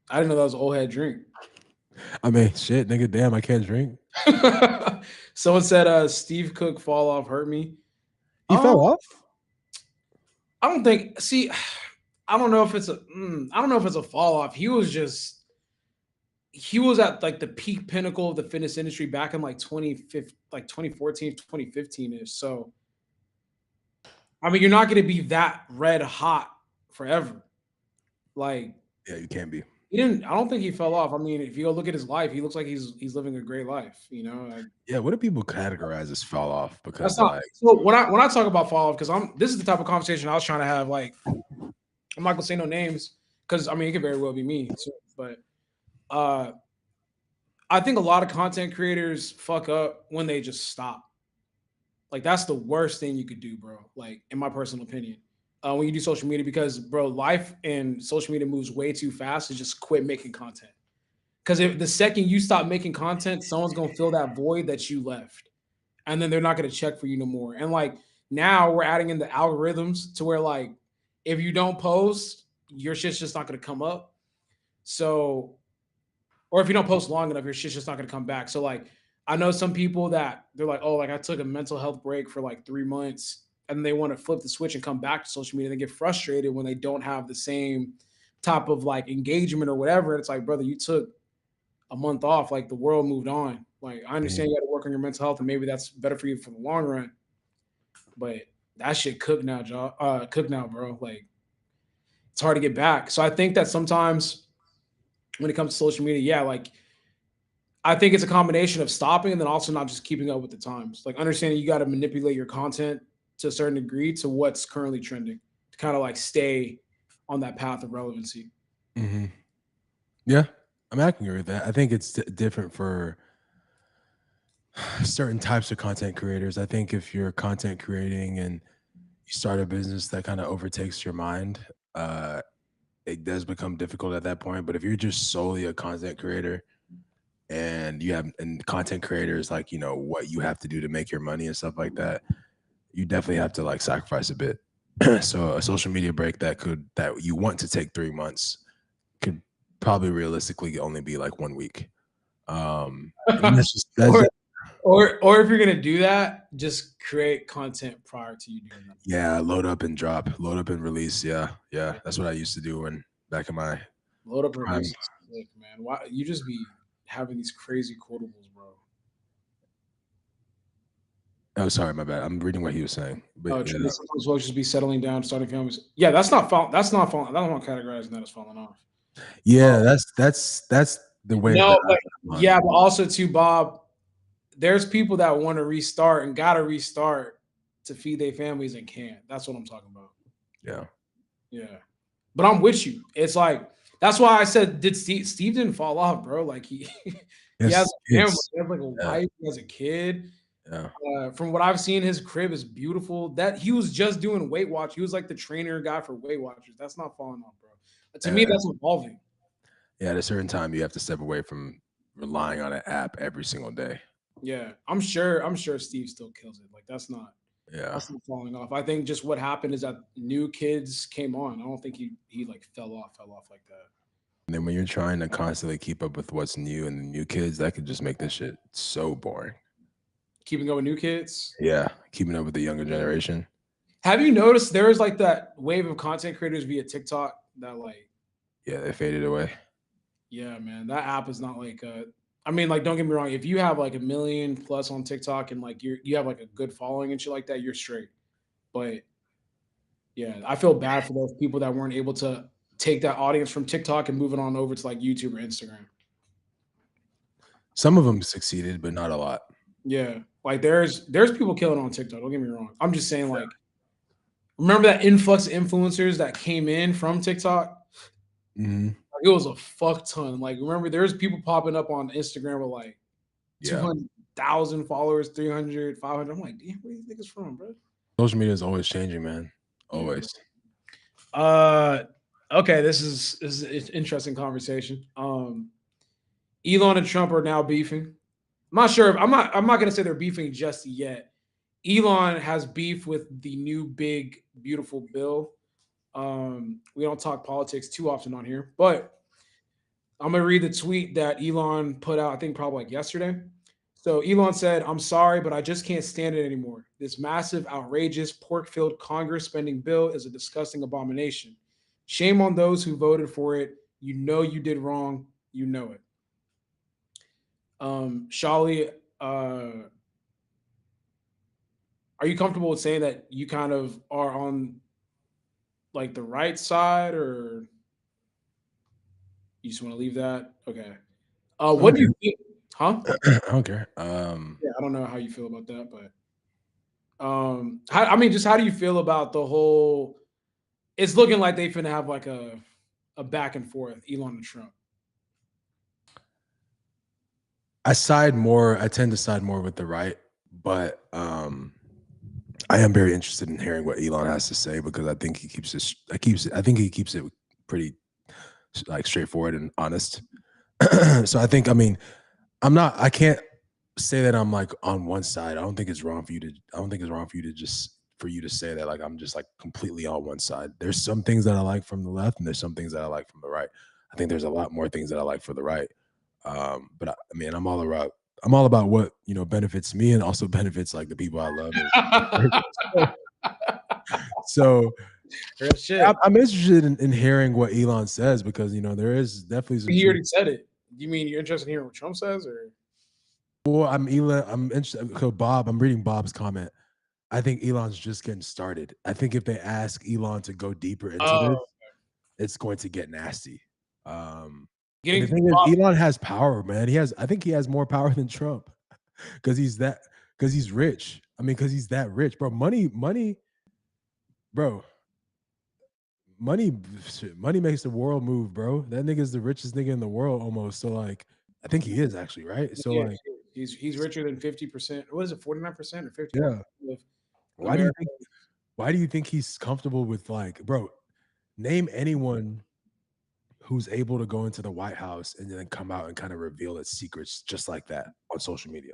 I didn't know that was an old head drink. I mean, shit, nigga, damn, I can't drink. Someone said Steve Cook fall off hurt me. He fell Um, off. I don't think. See, I don't know if it's a. I don't know if it's a fall off. He was at like the peak pinnacle of the fitness industry back in like 2015, like 2014, 2015 ish. So I mean, you're not going to be that red hot forever. Like Yeah, you can't be. he didn't. I don't think he fell off. I mean, if you go look at his life, he looks like he's living a great life. Yeah, what do people categorize as fall off? That's Because not. like, So when I talk about fall off, because this is the type of conversation I was trying to have. Like I'm not gonna say no names because I mean it could very well be me too. But uh, I think a lot of content creators fuck up when they just stop. Like that's the worst thing you could do, bro. Like in my personal opinion, when you do social media, because bro, life and social media moves way too fast to just quit making content. Because if the second you stop making content, someone's gonna fill that void that you left, and then they're not gonna check for you no more. And like now we're adding in the algorithms to where like if you don't post, your shit's just not gonna come up. So or if you don't post long enough, your shit's just not gonna come back. So like I know some people that they're like, oh, like I took a mental health break for like 3 months and they want to flip the switch and come back to social media. They get frustrated when they don't have the same type of like engagement or whatever. It's like, brother, you took a month off, like the world moved on. Like I understand mm, you got to work on your mental health and maybe that's better for you for the long run, but that shit cooked now, cooked now, bro. Like it's hard to get back. So I think that sometimes when it comes to social media, yeah, like I think it's a combination of stopping and then also not just keeping up with the times. Like understanding you got to manipulate your content to a certain degree to what's currently trending to kind of like stay on that path of relevancy. hmm yeah, I can agree with that. I think it's different for certain types of content creators. I think if you're content creating and you start a business that kind of overtakes your mind, uh, it does become difficult at that point. But if you're just solely a content creator and content creators like what you have to do to make your money and stuff like that, you definitely have to like sacrifice a bit. So a social media break that you want to take 3 months could probably realistically only be like 1 week. And that's or or if you're gonna do that, just create content prior to you doing that. yeah, load up and drop, load up and release. Yeah, yeah, that's what I used to do when back in my Load up prime. release is sick, man. Why you just be having these crazy quotables, bro? Oh, sorry, my bad. I'm reading what he was saying, but Oh, yeah, true. Sometimes folks just be settling down, starting families. Yeah, that's not fall. That's not falling. I don't want to categorize that as falling off. yeah, that's the way that No, I but on. yeah, but also too, Bob. There's people that want to restart and got to restart to feed their families and can't. That's what I'm talking about. Yeah, Yeah, but I'm with you. It's like that's why I said did Steve didn't fall off, bro. Like he he has yes, a family, kids. he has like a Yeah, wife, he has a kid. yeah, From what I've seen, his crib is beautiful. That he was just doing Weight Watch. He was like the trainer guy for Weight Watchers. That's not falling off, bro. To me, yeah. that's evolving. Yeah, at a certain time, you have to step away from relying on an app every single day. Yeah, I'm sure. I'm sure Steve still kills it. Like Yeah, that's not falling off. I think just what happened is that new kids came on. I don't think he like fell off like that. and then when you're trying to constantly keep up with what's new and the new kids, that could just make this shit so boring. Keeping up with new kids. Yeah, keeping up with the younger generation. Have you noticed there is like that wave of content creators via TikTok that like, Yeah, they faded away. yeah, man, that app is not like I mean, like, don't get me wrong. If you have like a million plus on TikTok and like you have like a good following and shit like that, you're straight. But yeah, I feel bad for those people that weren't able to take that audience from TikTok and move it on over to like YouTube or Instagram. Some of them succeeded, but not a lot. Yeah, like there's people killing on TikTok. Don't get me wrong. I'm just saying, like, remember that influx of influencers that came in from TikTok? Hmm Like, it was a fuck ton. Like, remember there's people popping up on Instagram with like Yeah, 200 1,000 followers, 300, 500. I'm like, damn, where do you think it's from, bro? Social media is always changing, man. Yeah. Always. Okay, this is an interesting conversation. Elon and Trump are now beefing. I'm not sure if I'm not gonna say they're beefing just yet. Elon has beef with the new big beautiful bill. We don't talk politics too often on here, but I'm gonna read the tweet that Elon put out, I think probably like yesterday. So Elon said, "I'm sorry, but I just can't stand it anymore. This massive, outrageous, pork-filled Congress spending bill is a disgusting abomination. Shame on those who voted for it. You know you did wrong. You know it." Shawley, are you comfortable with saying that you kind of are on like the right side, or you just want to leave that? Okay. I don't What do care. you think? Huh? I don't care. Yeah, I don't know how you feel about that, but I mean, just how do you feel about the whole? It's looking like they finna have like a back and forth, Elon and Trump. I tend to side more with the right, but I am very interested in hearing what Elon has to say because I think he keeps it pretty like straightforward and honest. So I mean, I can't say that I'm like on one side. I don't think it's wrong for you to just for you to say that like I'm just like completely on one side. There's some things that I like from the left and there's some things that I like from the right. I think there's a lot more things that I like for the right. But I mean, I'm all about what, you know, benefits me and also benefits like the people I love. So Real shit. I'm interested in hearing what Elon says because, you know, there is definitely some He truth. already said it. You mean you're interested in hearing what Trump says, or Well, I'm interested. So I'm reading Bob's comment. I think Elon's just getting started. I think if they ask Elon to go deeper into this, oh, it's going to get nasty. Um, and the getting thing is, Elon has power, man. I think he has more power than Trump because because he's rich. I mean, because he's that rich, bro. Bro. Money, money makes the world move, bro. That nigga's the richest nigga in the world almost. So like, I think he is actually right. So yeah, like, he's richer than 50%. What is it, 49% or 51% yeah. of Why do you America? think? Why do you think he's comfortable with like, bro? Name anyone who's able to go into the White House and then come out and kind of reveal its secrets just like that on social media,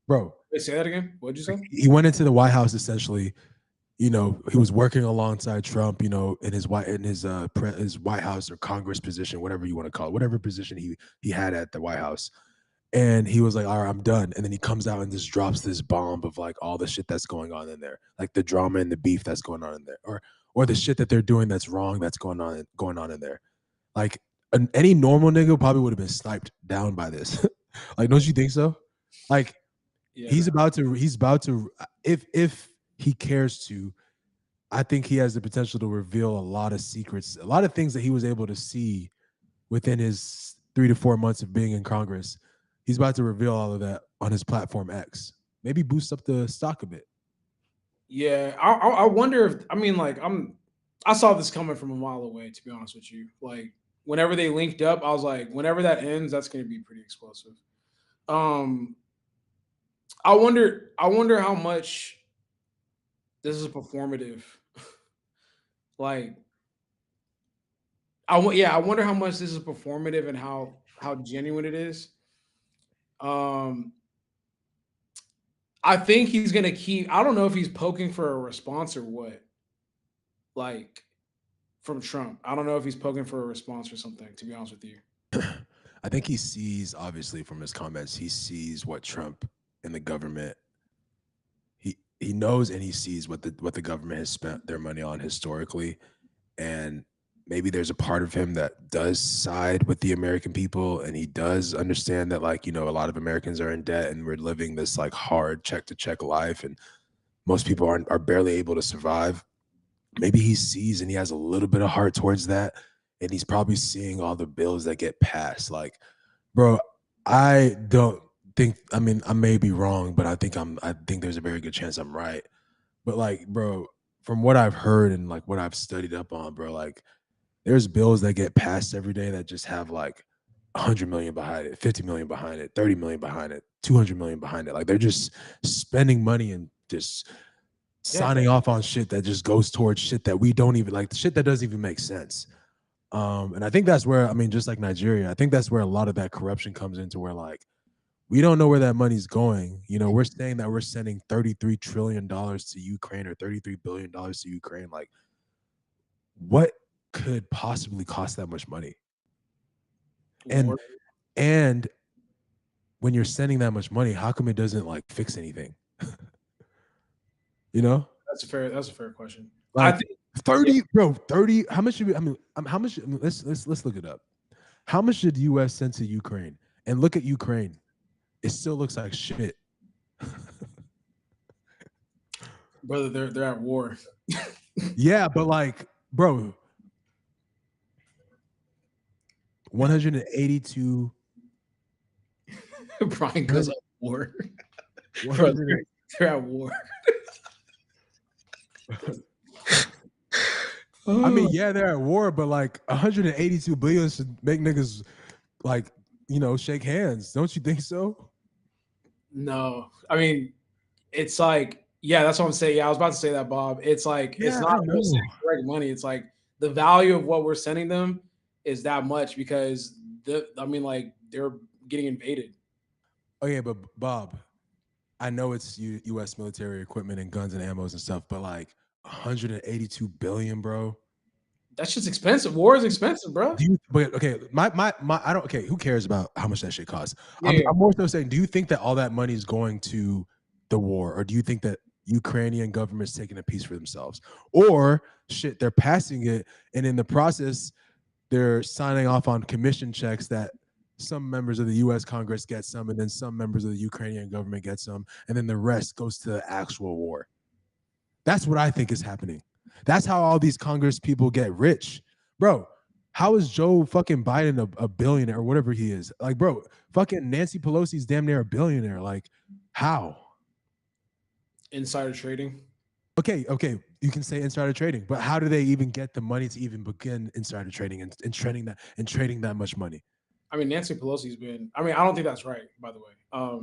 bro. Wait, say that again. What'd you say? He went into the White House essentially. You know, he was working alongside Trump. You know, in his White House or Congress position, whatever you want to call it, whatever position he had at the White House. And he was like, all right, I'm done. And then he comes out and just drops this bomb of like all the shit that's going on in there, like the drama and the beef that's going on in there, or the shit that they're doing that's wrong that's going on in there. Like any normal nigga probably would have been sniped down by this. Like, don't you think so? Like Yeah. he's about to if he cares to, I think he has the potential to reveal a lot of secrets, a lot of things that he was able to see within his 3 to 4 months of being in Congress. He's about to reveal all of that on his platform X. Maybe boost up the stock a bit. Yeah. I wonder if, I mean, like, I saw this coming from a mile away, to be honest with you. Like, whenever they linked up, I was like, whenever that ends, that's going to be pretty explosive. Um, I wonder how much this is performative. Like, yeah, I wonder how much this is performative and how genuine it is. Um, I think he's gonna keep. I don't know if he's poking for a response or what. Like from Trump, I don't know if he's poking for a response or something. To be honest with you, I think he sees, obviously, from his comments, he sees what Trump and the government he knows and he sees what the government has spent their money on historically, and maybe there's a part of him that does side with the American people, and he does understand that like, you know, a lot of Americans are in debt and we're living this like hard check to check life, and most people are barely able to survive. Maybe he sees and he has a little bit of heart towards that, and he's probably seeing all the bills that get passed. Like, bro, I don't think. I mean, I may be wrong, but I think there's a very good chance I'm right. But like, bro, from what I've heard and like what I've studied up on, bro, like there's bills that get passed every day that just have like 100 million behind it, 50 million behind it, 30 million behind it, 200 million behind it. Like they're just spending money and just Yeah, signing off on shit that just goes towards shit that we don't even like, shit that doesn't even make sense. And I think that's where, I mean, just like Nigeria, I think that's where a lot of that corruption comes into, where like we don't know where that money's going. You know, we're saying that we're sending $33 trillion to Ukraine or $33 billion to Ukraine. Like, what could possibly cost that much money? And war. and when you're sending that much money, how come it doesn't like fix anything? You know, That's a fair question. I like think. Yeah, 30, bro, 30. How much should we? I mean, how much? I mean, let's look it up. How much did the U.S. send to Ukraine? And look at Ukraine. It still looks like shit. brother, they're at war. Yeah, but like, bro, 182. Brian goes at war. Bro, 100. they're at war. I mean, yeah, they're at war, but like 182 billion should make niggas like, you know, shake hands. Don't you think so? No, I mean, it's like, yeah, that's what I'm saying. Yeah, I was about to say that, Bob. It's like, it's Yeah, not I we're know. sending direct money. It's like the value of what we're sending them is that much because I mean, like they're getting invaded. Okay, but Bob, I know it's U.S. military equipment and guns and ammos and stuff, but like 182 billion, bro. That's just expensive. War is expensive, bro. Do you? But okay, my I don't. Okay, who cares about how much that shit costs? Yeah, yeah. I'm more so saying, do you think that all that money is going to the war, or do you think that Ukrainian government's taking a piece for themselves, or shit, they're passing it, and in the process, they're signing off on commission checks that some members of the U.S. Congress get some, and then some members of the Ukrainian government get some, and then the rest goes to the actual war. That's what I think is happening. That's how all these Congress people get rich, bro. How is Joe fucking Biden a billionaire or whatever he is? Like, bro, fucking Nancy Pelosi's damn near a billionaire. Like, how? Insider trading. Okay, you can say insider trading, but how do they even get the money to even begin insider trading and trading that much money? I mean, Nancy Pelosi's been. I mean, I don't think that's right, by the way.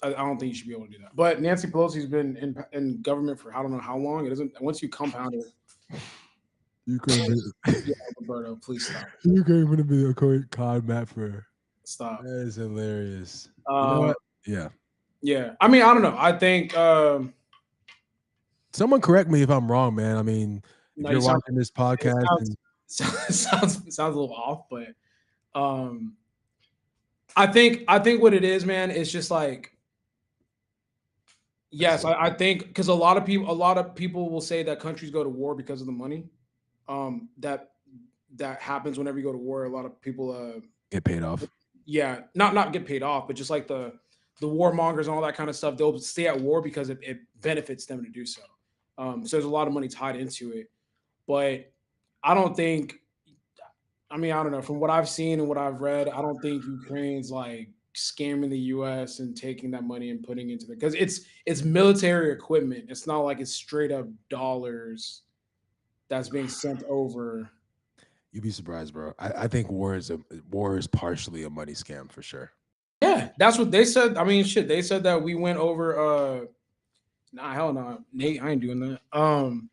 I don't think you should be able to do that. But Nancy Pelosi's been in government for I don't know how long. It doesn't. Once you compound it, Ukraine, yeah, Roberto, please stop. Ukraine gonna be a card map for. Stop. That is hilarious. You know Um, what? Yeah. yeah. I mean, I don't know. I think. Someone correct me if I'm wrong, man. I mean, if No, you you're sound. watching this It podcast and sounds a little off, but um, I think what it is, man, is just like yes, I think because a lot of people will say that countries go to war because of the money. That happens whenever you go to war. A lot of people, get paid off. yeah, not get paid off, but just like the warmongers and all that kind of stuff, they'll stay at war because it benefits them to do so. So there's a lot of money tied into it, but I don't think. I mean, I don't know. From what I've seen and what I've read, I don't think Ukraine's like scamming the U.S. and taking that money and putting it into the because it's military equipment. It's not like it's straight up dollars that's being sent over. You'd be surprised, bro. I think war is partially a money scam for sure. Yeah, that's what they said. I mean, shit, they said that we went over. Nah, hell no, Nate, I ain't doing that. I'm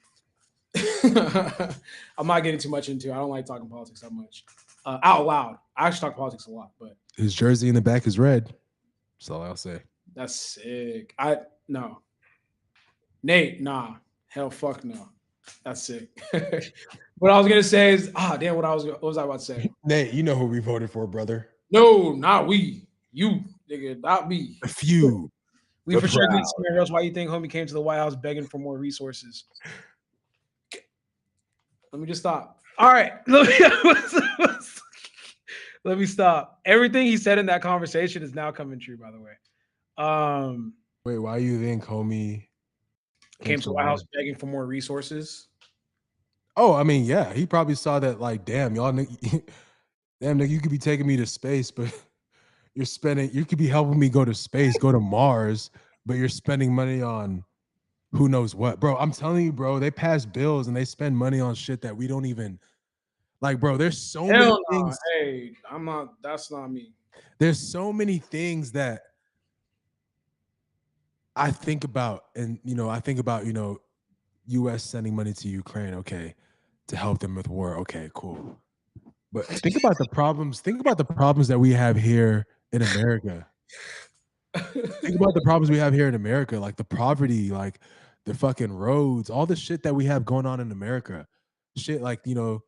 not getting too much into it. I don't like talking politics that much out loud. I actually talk politics a lot, but His jersey in the back is red. That's all I'll say. that's sick. I no, Nate, nah, hell, fuck no, that's sick. What I was gonna say is, damn, what was I about to say? Nate, you know who we voted for, brother. No, not we, you, nigga, not me. A few. We The for sure proud. did scenario else. Why you think homie came to the White House begging for more resources? Let me just stop. All right. Let me stop. Everything he said in that conversation is now coming true, by the way. Wait, why you think homie Came to the White House begging for more resources. Oh, I mean, yeah, he probably saw that like, damn, y'all damn nigga, you could be taking me to space, but you could be helping me go to space, go to Mars, but you're spending money on who knows what. Bro, I'm telling you, bro, they pass bills and they spend money on shit that we don't even Like, bro, there's so many Hell no. things. Hey, I'm not. That's not me. There's so many things that I think about, and I think about, U.S. sending money to Ukraine, okay, to help them with war, okay, cool. But think about the problems. Think about the problems that we have here in America. Think about the problems we have here in America, like the poverty, like the fucking roads, all the shit that we have going on in America. Shit like, the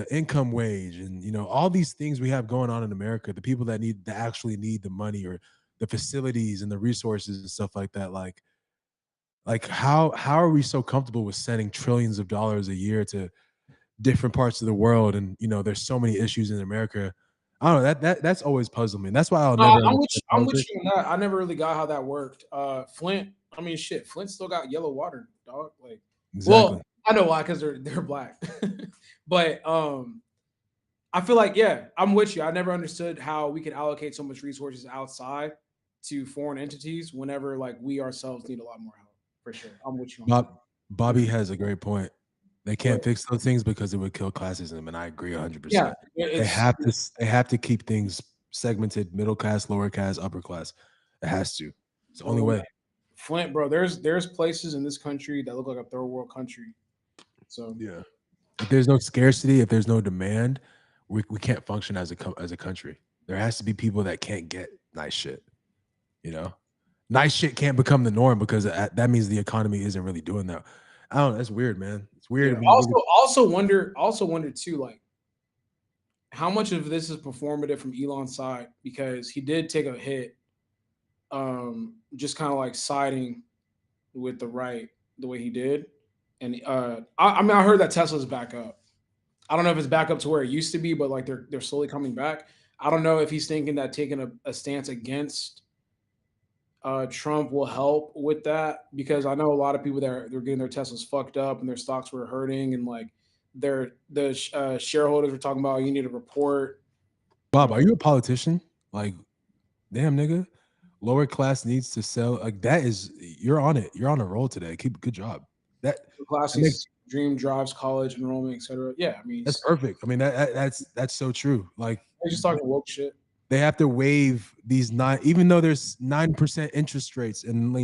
income wage and all these things we have going on in America, the people that actually need the money or the facilities and the resources and stuff like that. Like how are we so comfortable with sending trillions of dollars a year to different parts of the world? And there's so many issues in America. I don't know, that's always puzzled me. And that's why I'll No, never I'm understand with politics. you on that. I never really got how that worked. Flint. I mean, shit. Flint still got yellow water, dog. Like, Exactly. well, I know why, because they're black. But I feel like, yeah, I'm with you. I never understood how we could allocate so much resources outside to foreign entities whenever like we ourselves need a lot more help. For sure, I'm with you on that. Bobby Mhm. has a great point. They But can't fix those things because it would kill classism, and I agree yeah, 100%. They it's have to they have to keep things segmented: middle class, lower class, upper class. It has to. It's the only bro, way. Flint, bro. There's places in this country that look like a third world country. So Yeah. If there's no scarcity, if there's no demand, we can't function as a country. There has to be people that can't get nice shit. You know, nice shit can't become the norm because that means the economy isn't really doing that. I don't know. That's weird, man. It's yeah. weird when you look at. Also wonder too, like how much of this is performative from Elon's side because he did take a hit, just kind of like siding with the right the way he did. And I mean, I heard that Tesla's back up. I don't know if it's back up to where it used to be, but like they're slowly coming back. I don't know if he's thinking that taking a stance against Trump will help with that because I know a lot of people they're getting their Teslas fucked up and their stocks were hurting and like the shareholders were talking about you need to report. Bob, are Uh, you a politician? Like, damn, nigga. Lower class needs to sell. Like that is you're on it. You're on a roll today. Keep good job. That makes classes, dream drives, college enrollment, etc. Yeah, I mean, that's perfect. I mean that's so true. Like they're just talking woke shit. they have to waive these nine, even though there's 9% interest rates, and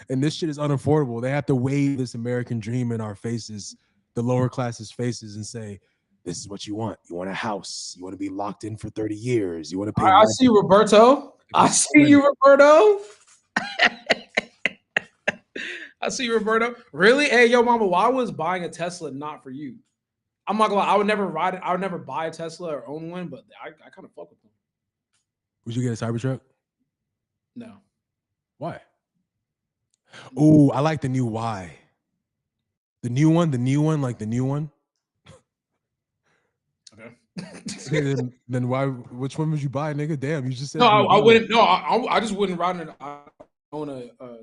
and this shit is unaffordable. They have to waive this American dream in our faces, the lower classes' faces, and say, "This is what you want. You want a house. You want to be locked in for 30 years. You want to pay I see 9% you, Roberto. I see rent." you, Roberto. I see you, Roberto. Really? Hey, yo, mama, why was buying a Tesla not for you? I'm not gonna lie, I would never ride it. I would never buy a Tesla or own one, but I kind of fuck with them. Would you get a Cybertruck? No. Why? Oh, I like the new Y. The new one, like the new one. Okay. Okay, then why? Which one would you buy, nigga? Damn, you just No, said you I would buy. wouldn't. No, I just wouldn't ride it. I own a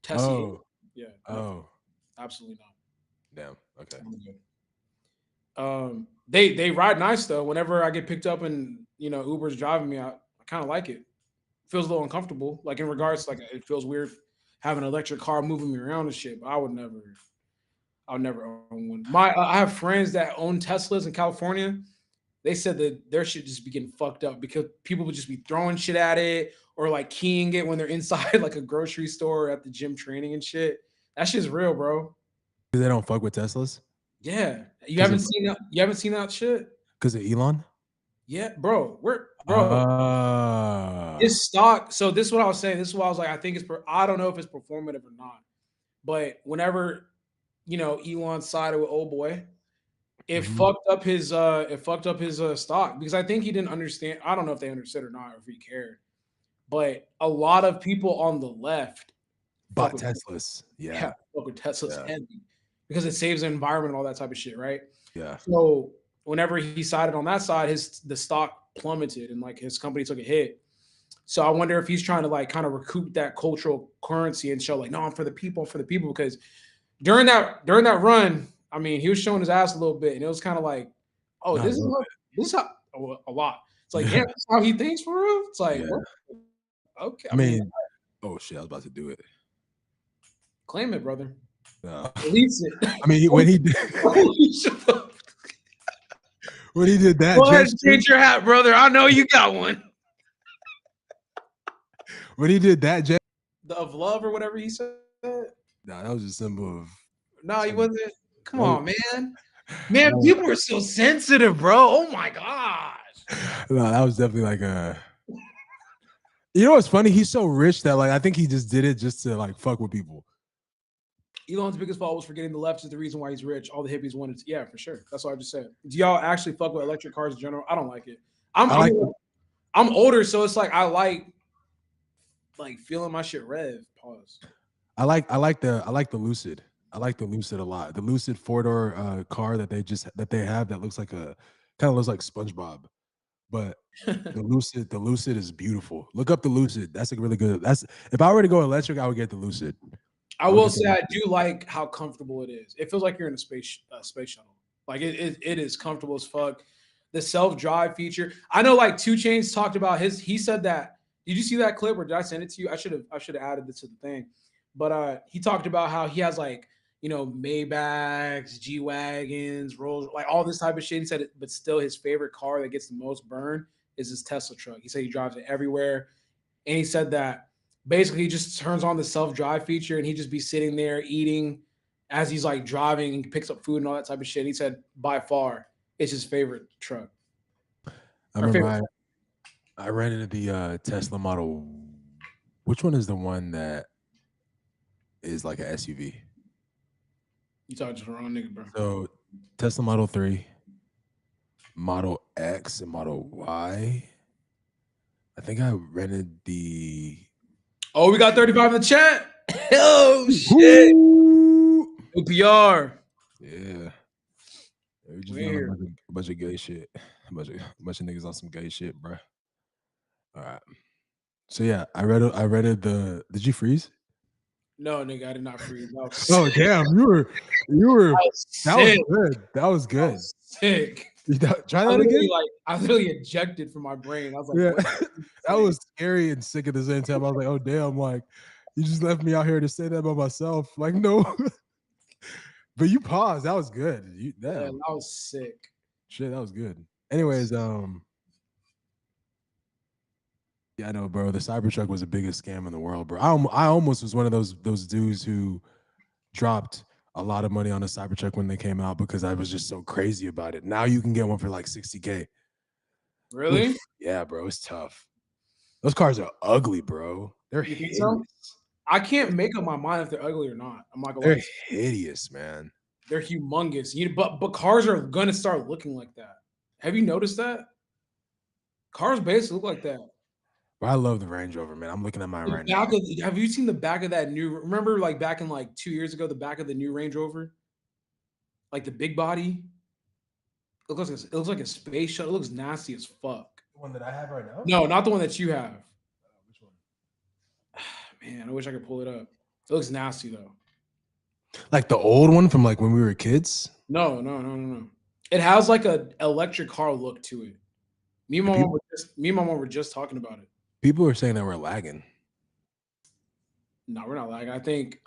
Tessie. Oh, Yeah, no, oh, absolutely not. damn. Okay. I'm good. They ride nice though. Whenever I get picked up and Uber's driving me, I kind of like it. Feels a little uncomfortable. Like in regards, like it feels weird having an electric car moving me around and shit. But I would never own one. I have friends that own Teslas in California. They said that their shit just be getting fucked up because people would just be throwing shit at it or like keying it when they're inside like a grocery store or at the gym training and shit. That shit's real, bro. They don't fuck with Teslas Yeah. You because haven't of seen that? You haven't seen that shit? Elon. Yeah, bro. Bro. Ah, This stock. So this is what I was saying. This is why I was like, I think I don't know if it's performative or not. But whenever Elon sided with old boy, mhm. it fucked up his stock because I think he didn't understand. I don't know if they understood or not or if he cared. But a lot of people on the left fuck Bought with Teslas. yeah, Yeah, fuck with Tesla's yeah, heavy because it saves the environment and all that type of shit, right? yeah. So whenever he sided on that side, the stock plummeted and like his company took a hit. So I wonder if he's trying to like kind of recoup that cultural currency and show like, no, I'm for the people, I'm for the people. Because during that run, I mean, he was showing his ass a little bit, and it was kind of like, oh, Not a this is little how this is how a lot. It's like, bit. damn, that's how he thinks for real. It's like, Yeah. what? Okay, I I mean, mean, oh shit, I was about to do it. claim it, brother. No. Release it. I mean, when he did, Holy shit. when he did that Go ahead and gesture, change your hat, brother. I know you got one. when he did that gesture, The of love or whatever he said. nah, that was a symbol of. No, he wasn't. Come That was, on, man. Man, no, people are so sensitive, bro. Oh my gosh. no, that was definitely like a. You know what's funny? He's so rich that like I think he just did it just to like fuck with people. Elon's biggest fault was forgetting the left is the reason why he's rich. All the hippies wanted to, yeah, for sure. That's what I just said. Do y'all actually fuck with electric cars in general? I don't like it. I like. I'm older, so it's like I like feeling my shit rev. Pause. I like the Lucid. I like the Lucid a lot. The Lucid 4-door car that they have that looks like a kind of looks like SpongeBob. But the Lucid is beautiful. Look up the Lucid. That's a really good. That's if I were to go electric, I would get the Lucid. I will say I do like how comfortable it is. It feels like you're in a space shuttle. Like it is comfortable as fuck. The self-drive feature. I know like 2 Chainz talked about his. He said that. Did you see that clip or did I send it to you? I should have added this to the thing. But he talked about how he has like, Maybachs, G-Wagons, Rolls, like all this type of shit. He said it, but still his favorite car that gets the most burn is his Tesla truck. He said he drives it everywhere. And he said that basically he just turns on the self-drive feature and he just be sitting there eating as he's like driving and picks up food and all that type of shit. He said by far it's his favorite truck. I remember I ran into the Tesla Model. Which one is the one that is like an SUV? You talking to the wrong nigga, bro. So Tesla Model 3, Model X, and Model Y. I think I rented the. Oh, we got 35 in the chat. Oh shit. OPR. Yeah. We just doing a bunch of gay shit. A bunch of niggas on some gay shit, bro. All right. So yeah, I read the. Did you freeze? No, nigga, I did not freeze. Oh damn, you were. That was good. That was good. That was sick. Try that again. I literally ejected from my brain. I was like, yeah, that was scary and sick at the same time. I was like, oh damn, like you just left me out here to say that by myself. Like no, but you paused. That was good. Yeah, that was sick. Shit, that was good. Anyways, yeah, I know, bro. The Cybertruck was the biggest scam in the world, bro. I almost was one of those dudes who dropped a lot of money on a Cybertruck when they came out because I was just so crazy about it. Now you can get one for like $60K. Really? Oof. Yeah, bro. It's tough. Those cars are ugly, bro. They're hideous. So? I can't make up my mind if they're ugly or not. I'm not gonna lie. They're hideous, man. They're humongous. But cars are gonna start looking like that. Have you noticed that? Cars basically look like that. Bro, I love the Range Rover, man. I'm looking at mine right now. Have you seen the back of that new? Remember, like back in like 2 years ago, the back of the new Range Rover, like the big body. It looks like a space shuttle. It looks nasty as fuck. The one that I have right now? No, not the one that you have. Which one? Man, I wish I could pull it up. It looks nasty though. Like the old one from like when we were kids? No. It has like a electric car look to it. Me and my mom were just talking about it. People are saying that we're lagging. No, we're not lagging. I think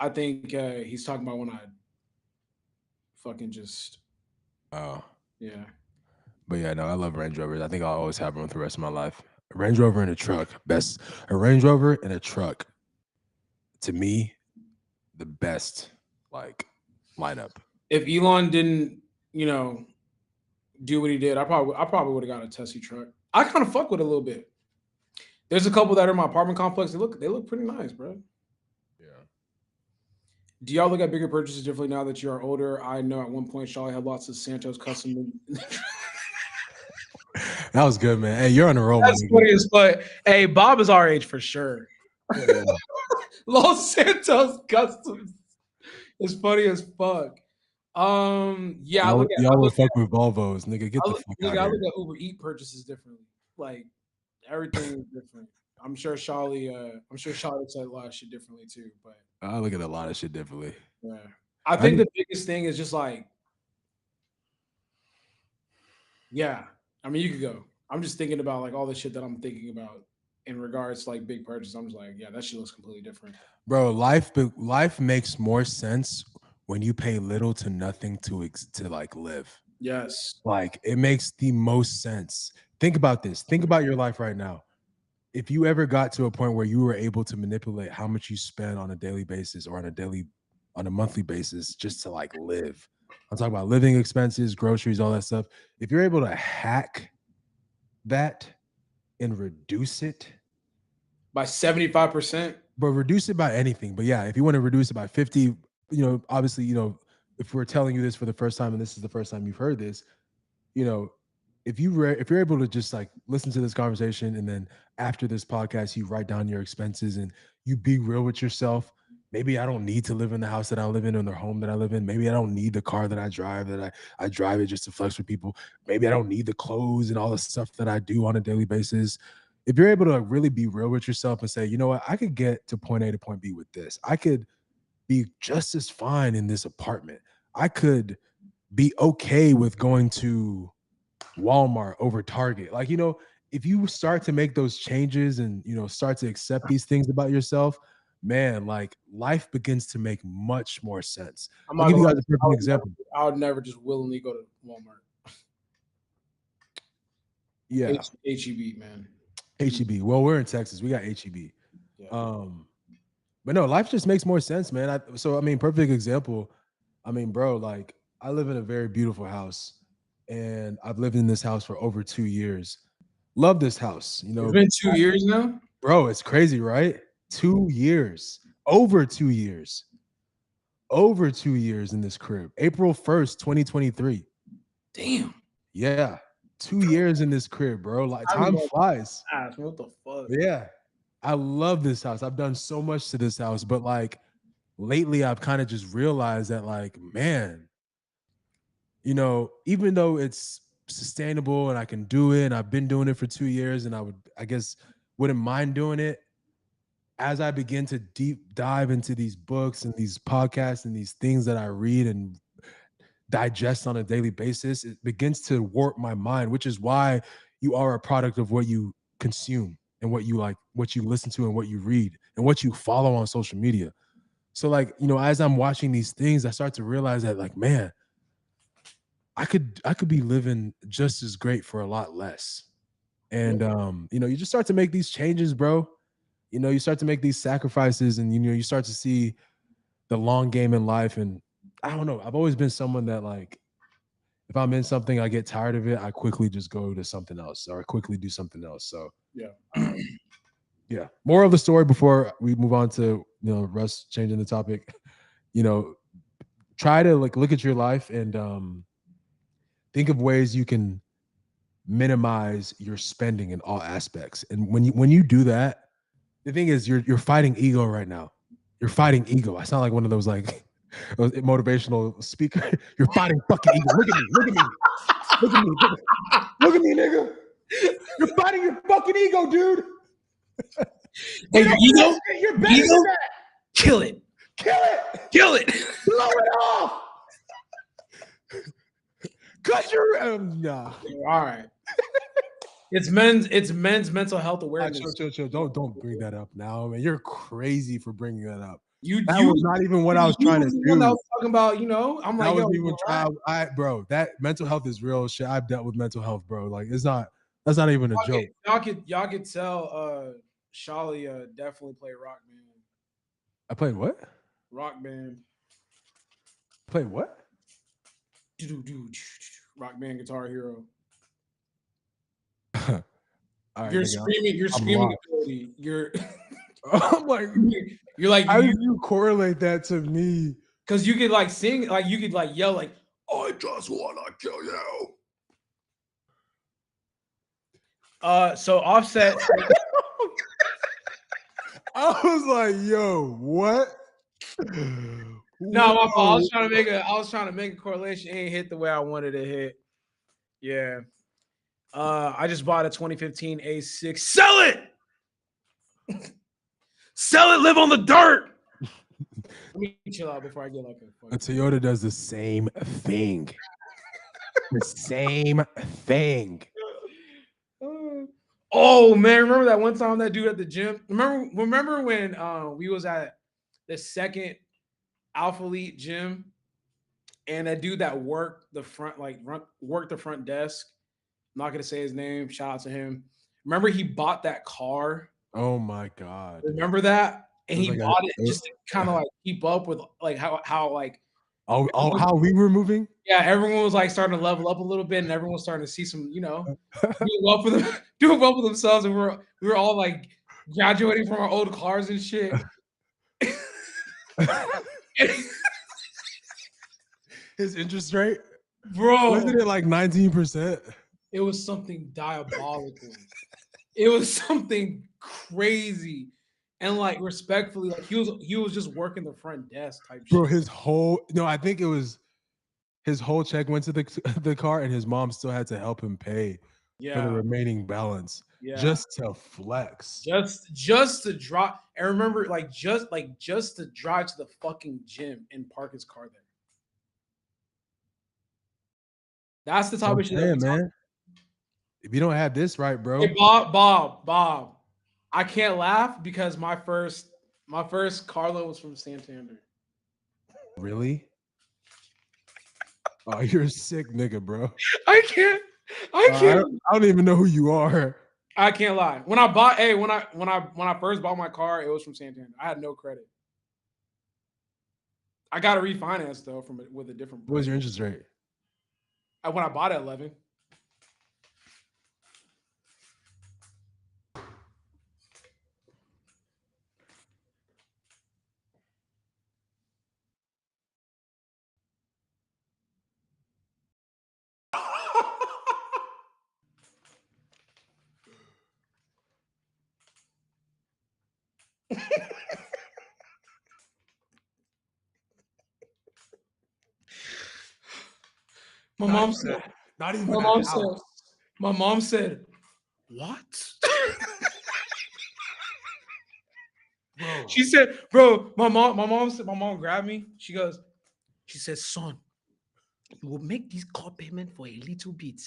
he's talking about when I fucking just. Oh. Yeah. But yeah, no, I love Range Rovers. I think I'll always have one for the rest of my life. A Range Rover and a truck. A Range Rover and a truck. To me, the best like lineup. If Elon didn't, do what he did, I probably would have got a Tesla truck. I kind of fuck with it a little bit. There's a couple that are in my apartment complex. They look pretty nice, bro. Yeah. Do y'all look at bigger purchases differently now that you are older? I know at one point Shawley had lots of Santos custom. That was good, man. Hey, you're on the roll. That's funny as fuck. Hey, Bob is our age for sure. Yeah. Los Santos customs is funny as fuck. Yeah, y'all will fuck with Volvos, nigga. Get the fuck out here. I look at Uber Eat purchases differently. Like everything is different. I'm sure Shawley said a lot of shit differently too. But I look at a lot of shit differently. Yeah, I think the biggest thing is just like, yeah. I mean, you could go. I'm just thinking about like all the shit that I'm thinking about in regards to like big purchase. I'm just like, yeah, that shit looks completely different. Bro, life makes more sense when you pay little to nothing to like live. Yes. Like, it makes the most sense. Think about this. Think about your life right now. If you ever got to a point where you were able to manipulate how much you spend on a daily basis or on a monthly basis just to like live. I'm talking about living expenses, groceries, all that stuff. If you're able to hack that and reduce it By 75%. but reduce it by anything. But yeah, if you want to reduce it by 50, obviously, if we're telling you this for the first time and this is the first time you've heard this, you know, if you're able to just like listen to this conversation and then after this podcast, you write down your expenses and you be real with yourself. Maybe I don't need to live in the house that I live in or the home that I live in. Maybe I don't need the car that I drive, that I drive it just to flex with people. Maybe I don't need the clothes and all the stuff that I do on a daily basis. If you're able to really be real with yourself and say, you know what, I could get to point A to point B with this. I could be just as fine in this apartment. I could be okay with going to Walmart over Target. Like, if you start to make those changes and, start to accept these things about yourself, man, like life begins to make much more sense. I'm I'll not give you gonna guys a perfect example. I would never just willingly go to Walmart. Yeah. HEB, man. HEB. Well, we're in Texas. We got HEB. Yeah. But no, life just makes more sense, man. Perfect example. Bro, like I live in a very beautiful house and I've lived in this house for over 2 years. Love this house. It's been 2 years now. Bro, it's crazy, right? 2 years. Over 2 years. Over 2 years in this crib. April 1st, 2023. Damn. Yeah. 2 years in this crib, bro. Like time flies. What the fuck? Yeah. I love this house. I've done so much to this house, but like lately I've kind of just realized that like, man, even though it's sustainable and I can do it and I've been doing it for 2 years and I guess wouldn't mind doing it, as I begin to deep dive into these books and these podcasts and these things that I read and digest on a daily basis, it begins to warp my mind, which is why you are a product of what you consume and what you like, what you listen to and what you read and what you follow on social media. So like, as I'm watching these things, I start to realize that like, man, I could be living just as great for a lot less. And you just start to make these changes, bro. You start to make these sacrifices and you start to see the long game in life. And I don't know, I've always been someone that like if I'm in something, I get tired of it, I quickly just go to something else or I quickly do something else. So yeah. Yeah. Moral of the story before we move on to Russ changing the topic, try to like look at your life and think of ways you can minimize your spending in all aspects. And when you do that, the thing is you're fighting ego right now. You're fighting ego. I sound like one of those like motivational speaker. You're fighting fucking ego. Look at me. Look at me. Look at me. Look at me, nigga. You're fighting your fucking ego, dude. Hey, your ego? You're better than that. Kill it. Kill it. Kill it. Blow it off. Cause you're nah. All right. It's men's mental health awareness. Chill. Don't bring that up now, man. You're crazy for bringing that up. That was not even what I was trying to do. I was talking about, I'm like, bro, that mental health is real shit. I've dealt with mental health, bro. Like that's not even a joke. Y'all could tell Shawley definitely played rock band. I played what? Rock band. Played what? Rock band, Guitar Hero. Right, you're screaming ability. I'm like, you're like, how did you correlate that to me? Because you could like sing, like you could like yell, like, I just wanna kill you. So Offset. I was like, yo, what? No, I was trying to make a correlation. It ain't hit the way I wanted to hit. Yeah. I just bought a 2015 A6. Sell it! Sell it, live on the dirt. Let me chill out before I get like a Toyota does the same thing. The same thing. Oh man, remember that one time that dude at the gym? Remember when we was at the second Alphalete gym and a dude that worked the front, worked the front desk. I'm not gonna say his name. Shout out to him. Remember, he bought that car. Oh my god. Remember that? It And was he like bought it a just to kind of like keep up with like how like oh how we were moving? yeah, everyone was like starting to level up a little bit, and everyone was starting to see some, doing well for them, doing well for themselves, and we were all like graduating from our old cars and shit. His interest rate? Bro, Wasn't it like 19%? it was something diabolical. It was something crazy. And like respectfully, like he was just working the front desk type Bro, shit. I think it was his whole check went to the car, and his mom still had to help him pay for the Yeah, remaining balance yeah. just to flex. Just to drive. And remember, just to drive to the fucking gym and park his car there. That's the type I'm of shit that we saying, talk. man, if you don't have this right, Hey, bro, Bob. I can't laugh because my first car loan was from Santander. really? Oh, you're a sick nigga, bro. I can't. I I can't. don't, I don't even know who you are. I can't lie. When I bought, hey, when I first bought my car, it was from Santander. I had no credit. I got a refinance though with a different What was bank. your interest rate? When I bought it at 11. My Not mom even said. not My even a mom said. house, My mom said, "What?" bro. She said, "Bro, my mom grabbed me. She said, son, you will make this car payment for a little bit,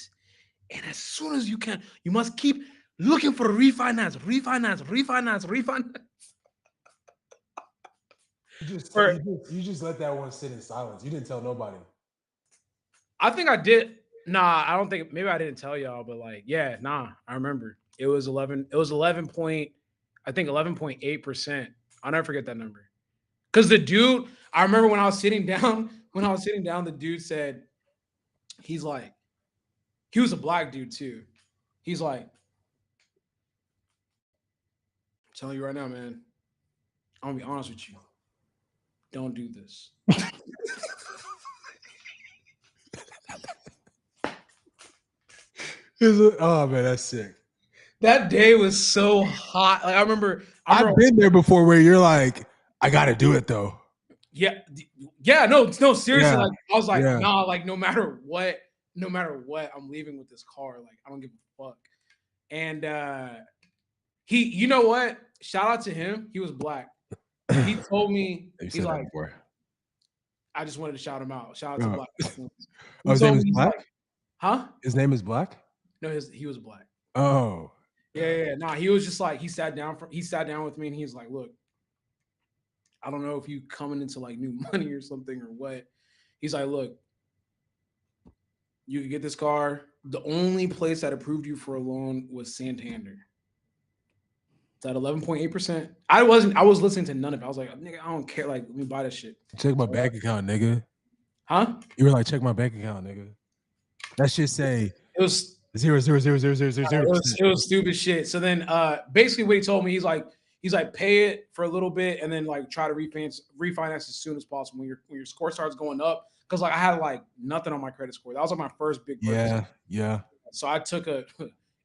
and as soon as you can, you must keep looking for refinance." Or You just let that one sit in silence. You didn't tell nobody. I think I did. Nah, I don't think. Maybe I didn't tell y'all, but like, yeah, nah, I remember. It was 11. It was 11 point. I think 11.8%. I'll never forget that number. Because the dude, I remember when I was sitting down. When I was sitting down, the dude said, he's like, he was a black dude too. He's like, I'm telling you right now, man. I'm gonna be honest with you. Don't do this. Oh man, that's sick. That day was so hot. Like I remember. I I've remember. been there before where you're like, I gotta do it though. Yeah, yeah. No. Seriously. Yeah, Like I was like, yeah. nah. Like no matter what, I'm leaving with this car. Like I don't give a fuck. And you know what? Shout out to him. He was black. He told me You he's said that like, before. I just wanted to shout him out. Shout out to Oh. Black Influence. Oh, He his name told is me he's Black? like, huh? His name is Black? No, he was black. Oh. Yeah. Nah, he was just like he sat down with me and he's like, look, I don't know if you coming into like new money or something or what. He's like, look, you could get this car. The only place that approved you for a loan was Santander. It's at 11.8%. I was listening to none of it. I was like, nigga, I don't care. Like, let me buy this shit. Check my So, bank account, nigga. huh? You were like, check my bank account, nigga. That shit say It was 0.0000000%. it was stupid shit. So then basically what he told me, he's like pay it for a little bit and then like try to refinance as soon as possible when your score starts going up. Cause like I had like nothing on my credit score. That was like my first big purchase. Yeah. So I took it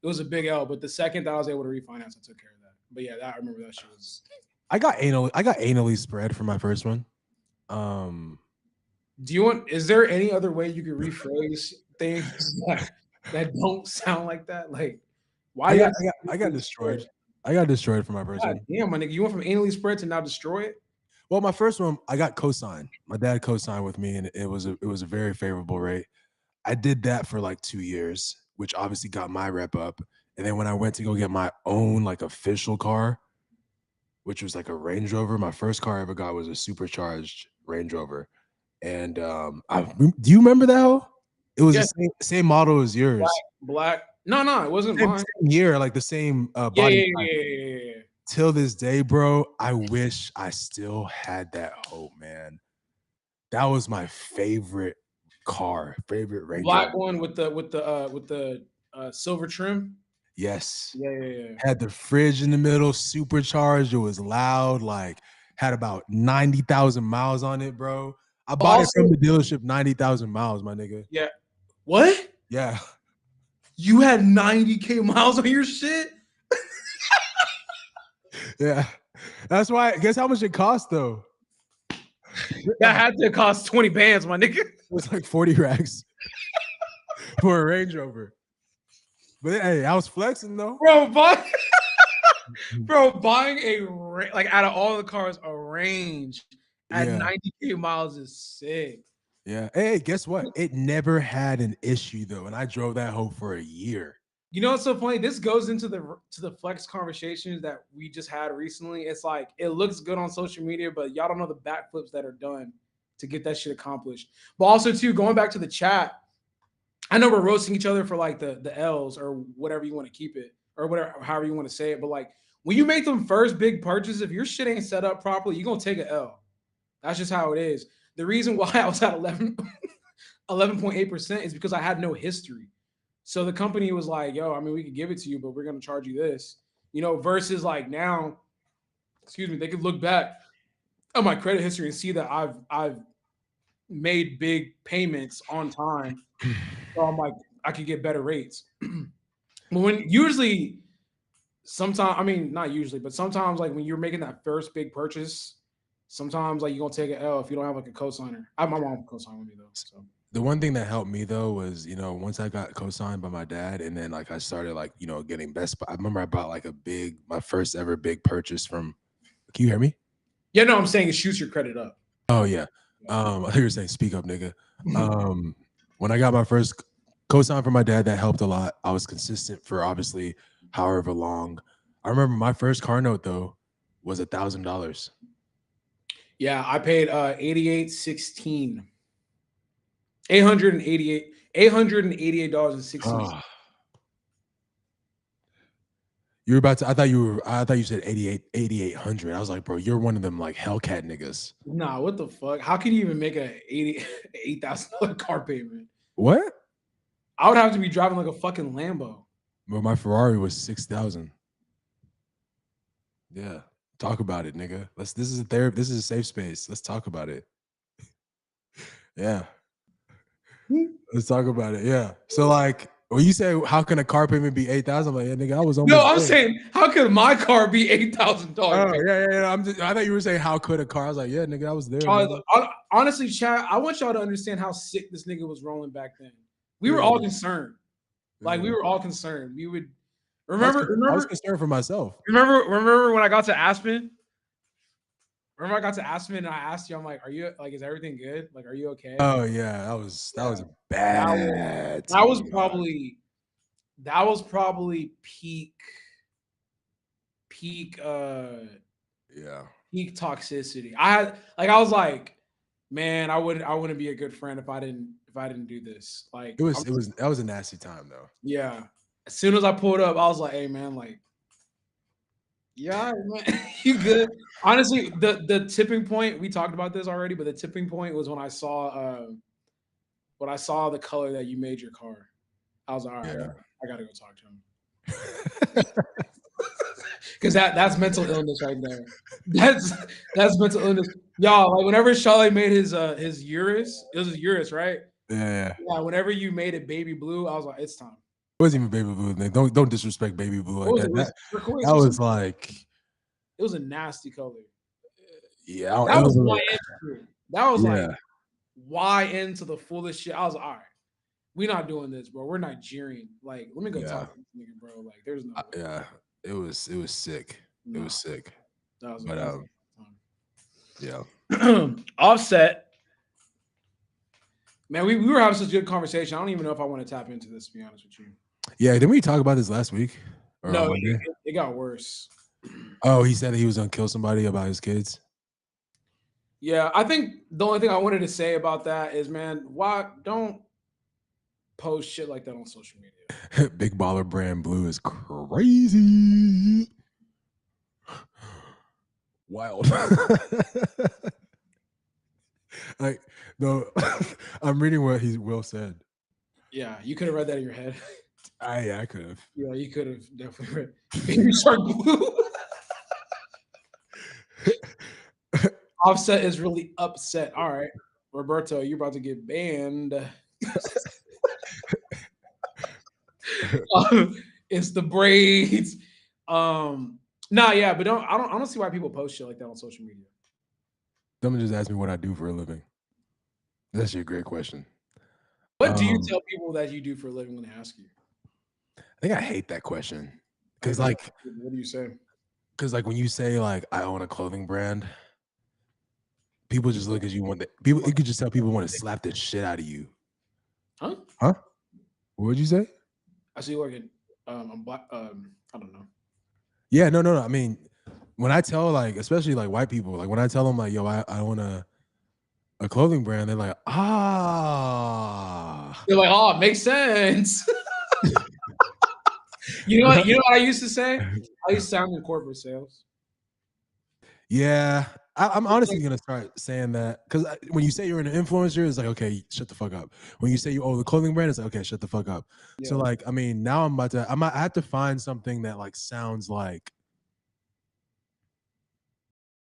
was a big L, but the second that I was able to refinance, I took care of that. But yeah, I remember that shit was. I got anally spread for my first one. Is there any other way you could rephrase things that don't sound like that? Like, why I do you got have I got I got to spread? destroyed. I got destroyed for my first God one. damn, my nigga, you went from anally spread to now destroy it? Well, my first one, I got co-signed. My dad co-signed with me, and it was a very favorable rate. I did that for like 2 years, which obviously got my rep up. And then when I went to go get my own like official car, which was like a Range Rover, my first car I ever got was a supercharged Range Rover. And do you remember that? Hoe? It was Yeah, the same model as yours. black. No, it wasn't Same, mine. same year, like the same Yeah, body yeah, type. yeah, yeah, yeah, yeah. Till this day, bro, I wish I still had that hope, man. That was my favorite car, favorite The Range Rover. black one with the silver trim. Yes. Yeah, yeah, yeah. Had the fridge in the middle, supercharged. It was loud, like had about 90,000 miles on it, bro. I But bought it also, from the dealership, 90,000 miles, my nigga. yeah. What? Yeah. You had 90K miles on your shit? Yeah. That's why, guess how much it cost though? That had to cost 20 bands, my nigga. It was like 40 racks for a Range Rover. But hey, I was flexing though. Bro, buying like out of all the cars, a Range at Yeah. 90K miles is sick. Yeah. Hey, guess what? It never had an issue though, and I drove that hoe for a year. You know what's so funny? This goes into the flex conversations that we just had recently. It's like it looks good on social media, but y'all don't know the backflips that are done to get that shit accomplished. But also too, going back to the chat, I know we're roasting each other for like the L's or whatever you want to keep it or whatever however you want to say it. But like when you make them first big purchase, if your shit ain't set up properly, you're gonna take an L. That's just how it is. The reason why I was at 11.8% is because I had no history. So the company was like, yo, I mean, we could give it to you, but we're going to charge you this, versus like now, excuse me, they could look back at my credit history and see that I've made big payments on time. So I'm like, I could get better rates. But when usually sometimes, I mean, not usually, but sometimes like when you're making that first big purchase, sometimes like you're going to take an L if you don't have like a cosigner. I have my mom co-sign with me though. So The one thing that helped me though was, once I got co-signed by my dad, and then like I started like, getting Best Buy. I remember I bought like my first ever big purchase from. Can you hear me? yeah, no, I'm saying it shoots your credit up. Oh yeah. I thought you were saying speak up, nigga. When I got my first co-sign from my dad, that helped a lot. I was consistent for obviously however long. I remember my first car note though was $1,000. Yeah, I paid $88.16. $888.16. Oh. You were about to. I thought you said 8,800. I was like, bro, you're one of them like Hellcat niggas. Nah, what the fuck? How can you even make a $88,000 car payment? What? I would have to be driving like a fucking Lambo. Well, my Ferrari was 6,000. Yeah, talk about it, nigga. This is a therapy. This is a safe space. Let's talk about it. Yeah, let's talk about it. Yeah. So like, when you say how can a car payment be 8,000? Like, yeah, nigga, I was almost. No, I'm saying how could my car be $8,000? Oh yeah. I thought you were saying how could a car? I was like, yeah, nigga, I was there. Honestly, Chad, I want y'all to understand how sick this nigga was rolling back then. We were all concerned. Like we were all concerned. We would remember. I was concerned for myself. Remember when I got to Aspen? Remember I got to Aspen and I asked you, I'm like, are you like, is everything good? Like, are you okay? Oh yeah, that was bad. That was probably peak peak toxicity. I was like, man, I wouldn't be a good friend if I didn't do this. Like that was a nasty time though. Yeah. As soon as I pulled up, I was like, hey man, like, yeah, man, you good? Honestly, the tipping point, we talked about this already, but the tipping point was when I saw the color that you made your car. I was like, all right, yeah. I gotta go talk to him. Because that's mental illness right there. That's mental illness. Y'all, like whenever Shawley made his Urus, it was his Urus, right? Yeah. Whenever you made it baby blue, I was like, it's time. It wasn't even baby blue. Man. Don't disrespect baby blue like that. That was like, it was a nasty color. Yeah, that was YN. That was like YN to the fullest shit. I was like, all right, we're not doing this, bro. We're Nigerian. Like, let me go talk to this nigga, bro. Like, there's no. Yeah, it was sick. No. It was sick. That was yeah. Offset. Man, we were having such a good conversation. I don't even know if I want to tap into this, to be honest with you. Yeah, didn't we talk about this last week? No, it got worse. Oh, he said that he was gonna kill somebody about his kids. Yeah, I think the only thing I wanted to say about that is, man, why don't post shit like that on social media? Big baller brand blue is crazy. Wild. Like, no, I'm reading what Will said. Yeah, you could have read that in your head. I could have. Yeah, you could have definitely read Baby Shark Blue. Offset is really upset. All right, Roberto, you're about to get banned. It's the braids. Nah, yeah, but I don't see why people post shit like that on social media. Someone just asked me what I do for a living. That's actually a great question. What do you tell people that you do for a living when they ask you? I think I hate that question I because, do. like, What do you say? when you say like I own a clothing brand, people just look at you. People, you could just tell people want to slap the shit out of you. Huh? Huh? What would you say? I see you working. I don't know. Yeah, no. I mean, when I tell like, especially like white people, like when I tell them like, yo, I own a clothing brand, they're like, ah. You're like, oh, it makes sense. You know what? You know what I used to say? I used to sound in corporate sales. Yeah, I'm honestly gonna start saying that because when you say you're an influencer, it's like, okay, shut the fuck up. When you say you own the clothing brand, it's like, okay, shut the fuck up. Yeah. So like, I mean, now I have to find something that like sounds like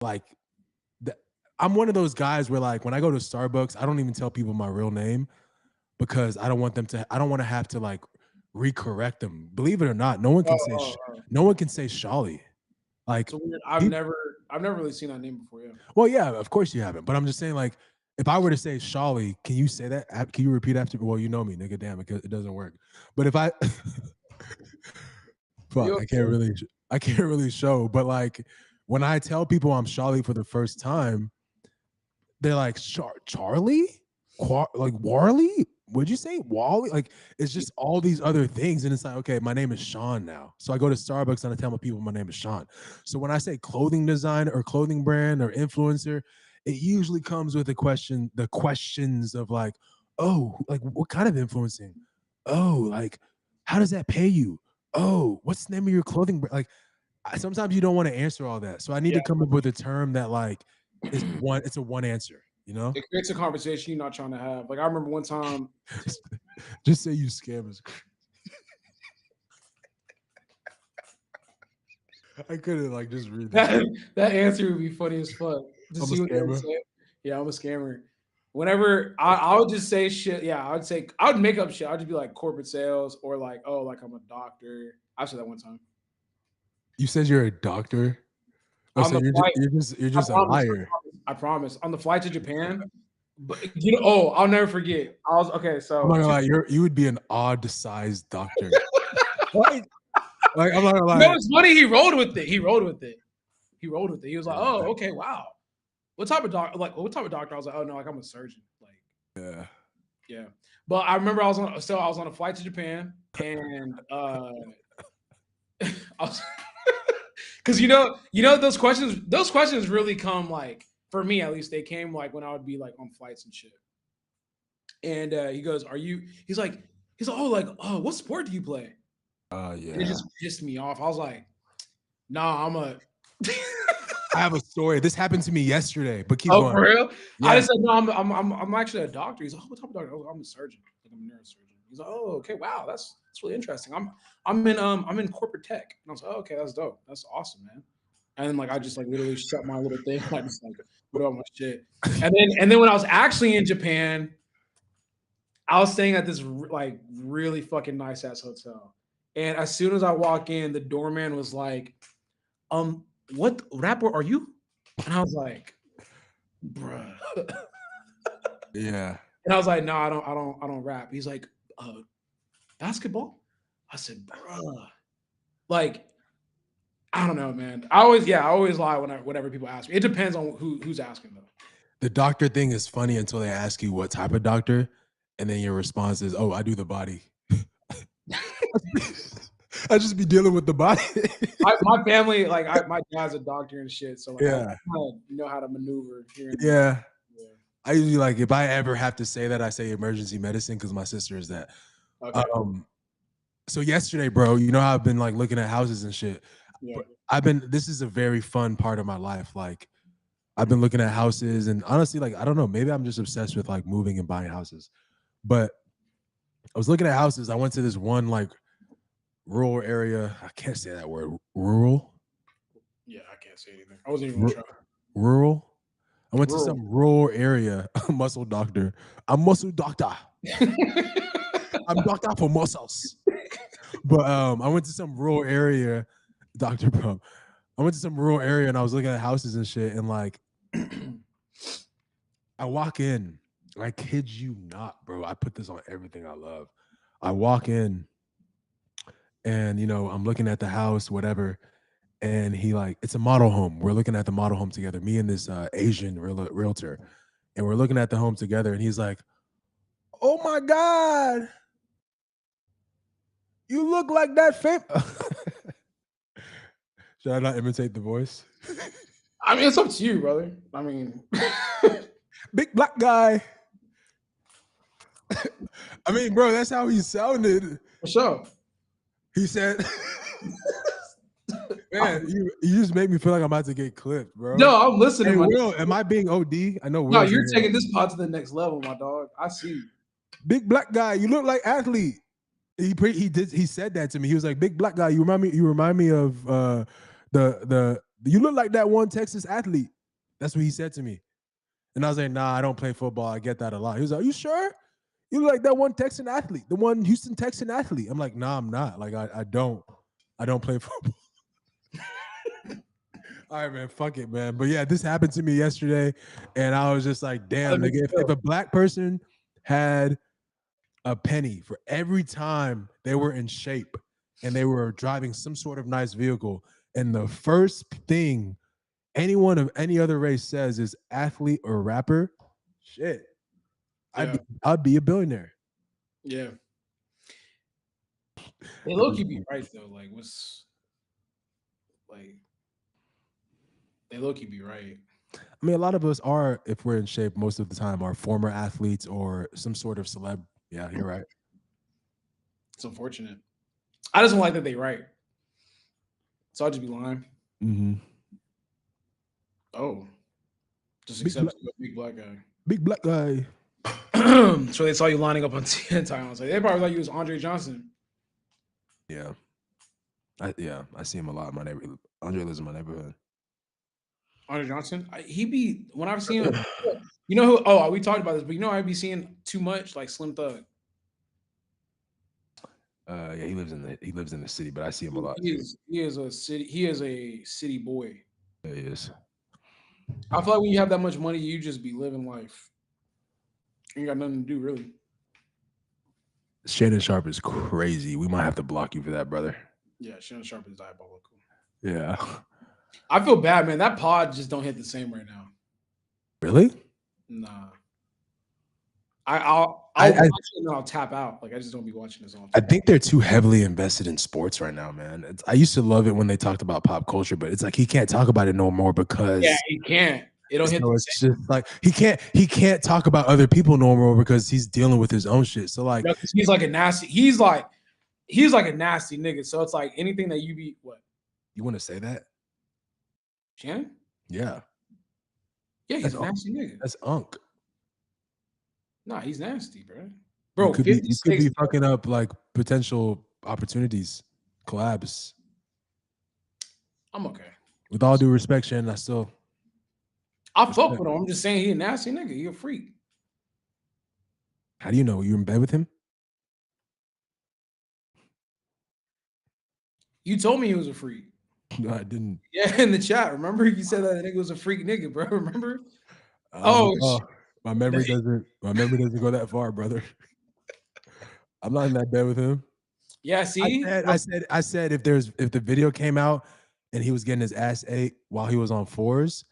that. I'm one of those guys where like when I go to Starbucks, I don't even tell people my real name because I don't want to have to like recorrect them. Believe it or not, no one can say Shawley. Like, so weird. I've never really seen that name before. Yeah. well, yeah, of course you haven't. But I'm just saying, like, if I were to say Shawley, can you say that? Can you repeat after? Well, you know me, nigga. Damn, it doesn't work. But if I, fuck, I can't really show. But like, when I tell people I'm Shawley for the first time, they're like, Charlie, like Warley. Would you say Wally? Like, it's just all these other things, and it's like, okay, my name is Sean now. So I go to Starbucks and I tell my people my name is Sean. So when I say clothing design or clothing brand or influencer, it usually comes with the questions of like, oh, like what kind of influencing? Oh, like how does that pay you? Oh, what's the name of your clothing brand? Like, sometimes you don't want to answer all that, so I need to come up with a term that like is one. It's a one answer. You know, it creates a conversation you're not trying to have. Like I remember one time. Just say you scammers. I couldn't like just read that. That answer would be funny as fuck. To I'm see a what they would scammer. say. Yeah, I'm a scammer. Whenever I would just say shit. Yeah, I would make up shit. I'd just be like corporate sales or like, oh, like I'm a doctor. I said that one time. You said you're a doctor. Oh, On so the flight, you're just a liar. I promise. On the flight to Japan, but you know, oh, I'll never forget. I was okay. I'm not So gonna lie, you would be an odd sized doctor. Like, I'm not gonna you know, lie. it's funny. He rolled with it. He rolled with it. He was like, oh, okay, wow. What type of doctor? Like, what type of doctor? I was like, oh no, like I'm a surgeon. Like, Yeah. yeah. But I remember I was on a flight to Japan, and I was because those questions really come like for me at least they came like when I would be like on flights and shit. And he goes, "Are you?" He's like, oh, what sport do you play?" Yeah. And it just pissed me off. I was like, "Nah, I'm a." I have a story. This happened to me yesterday, but keep Oh, going. for real? Yeah. I just said, "No, I'm actually a doctor." He's like, "Oh, what type of doctor?" I was like, "I'm a surgeon. Like I'm a neurosurgeon." He's like, "Oh, okay, wow, that's really interesting. I'm in corporate tech." And I was like, "Oh, okay, that's dope. That's awesome, man." And then like I just like literally shut my little thing. I just like put on my shit. And then when I was actually in Japan, I was staying at this like really fucking nice ass hotel. And as soon as I walk in, the doorman was like, what rapper are you?" And I was like, bruh. Yeah. And I was like, no, I don't rap. He's like, basketball? I said, bruh. Like, I don't know, man. I always lie whenever people ask me. It depends on who's asking though. The doctor thing is funny until they ask you what type of doctor, and then your response is, "Oh, I do the body." I just be dealing with the body. My family, like my dad's a doctor and shit, so like I Yeah. kind of know how to maneuver here and there. Yeah. Yeah. I usually like if I ever have to say that, I say emergency medicine because my sister is that. Okay. So yesterday, bro, you know how I've been like looking at houses and shit. Yeah. This is a very fun part of my life. Like I've been looking at houses and honestly, like I don't know, maybe I'm just obsessed with like moving and buying houses. But I was looking at houses. I went to this one like rural area. I can't say that word. Rural. Yeah, I can't say anything. I wasn't even gonna try. Rural. I went to Rural. some rural area. Muscle doctor. I'm muscle doctor. I'm doctor for muscles. But I went to some rural area, Dr. Bro. I went to some rural area and I was looking at houses and shit. And like, I walk in, I kid you not, bro. I put this on everything I love. I walk in and, you know, I'm looking at the house, whatever. And he like, it's a model home. We're looking at the model home together, me and this Asian realtor. And we're looking at the home together. And he's like, oh my God, you look like that Should I not imitate the voice? I mean, it's up to you, brother. I mean, big black guy. I mean, bro, that's how he sounded. for sure. He said, man, you just make me feel like I'm about to get clipped, bro. No, I'm listening. Hey, Will, am I being OD? I know Will. No, you're taking this pod to the next level, my dog. I see. Big black guy, you look like athlete. He said that to me. He was like, big black guy, you remind me of you look like that one Texas athlete. That's what he said to me. And I was like, nah, I don't play football. I get that a lot. He was like, are you sure? You look like that one Texan athlete, the one Houston Texan athlete. I'm like, nah, I'm not. Like, I don't play football. All right, man, fuck it, man. But yeah, this happened to me yesterday, and I was just like, damn, nigga, if a black person had a penny for every time they were in shape and they were driving some sort of nice vehicle, and the first thing anyone of any other race says is athlete or rapper, shit, Yeah. I'd be a billionaire. Yeah. They low-key be right though. Like, what's like? They low-key be right. I mean, a lot of us are, if we're in shape, most of the time, are former athletes or some sort of celeb. Yeah, you're right. It's unfortunate. I just don't like that they right. So I'll just be lying. Mm-hmm. Oh, just accept big black guy. Big black guy. So they saw you lining up on TNT. I was like, they probably thought you was Andre Johnson. Yeah. I see him a lot in my neighborhood. Andre lives in my neighborhood. Andre Johnson? He be, when I've seen him, you know who, oh, we talked about this, but you know I'd be seeing too much, like Slim Thug. Yeah, he lives in the city, but I see him a lot. He is a city boy. Yeah, he is. I feel like when you have that much money, you just be living life. You ain't got nothing to do, really. Shannon Sharp is crazy. We might have to block you for that, brother. Yeah, Shannon Sharp is diabolical. Yeah. I feel bad, man. That pod just don't hit the same right now. Really? Nah. I'll watch it and I'll tap out. Like, I just don't be watching this all. I think they're too heavily invested in sports right now, man. I used to love it when they talked about pop culture, but it's like he can't talk about it no more because he can't. It don't hit. So it's just like he can't talk about other people no more because he's dealing with his own shit. So like he's like a nasty. He's like a nasty nigga. So it's like anything that you be what? You want to say that? Shannon? Yeah. Yeah, he's a nasty nigga. That's Unk. Nah, he's nasty, bro. Bro, you could be fucking up like potential opportunities, collabs. I'm okay. With all due respect, Shannon, I fuck with him. I'm just saying he a nasty nigga. He a freak. How do you know? You in bed with him? You told me he was a freak. No, I didn't. Yeah, in the chat. Remember? You said that nigga was a freak nigga, bro. Remember? My memory doesn't go that far, brother. I'm not in that bed with him. Yeah, see? I said if the video came out and he was getting his ass ate while he was on fours,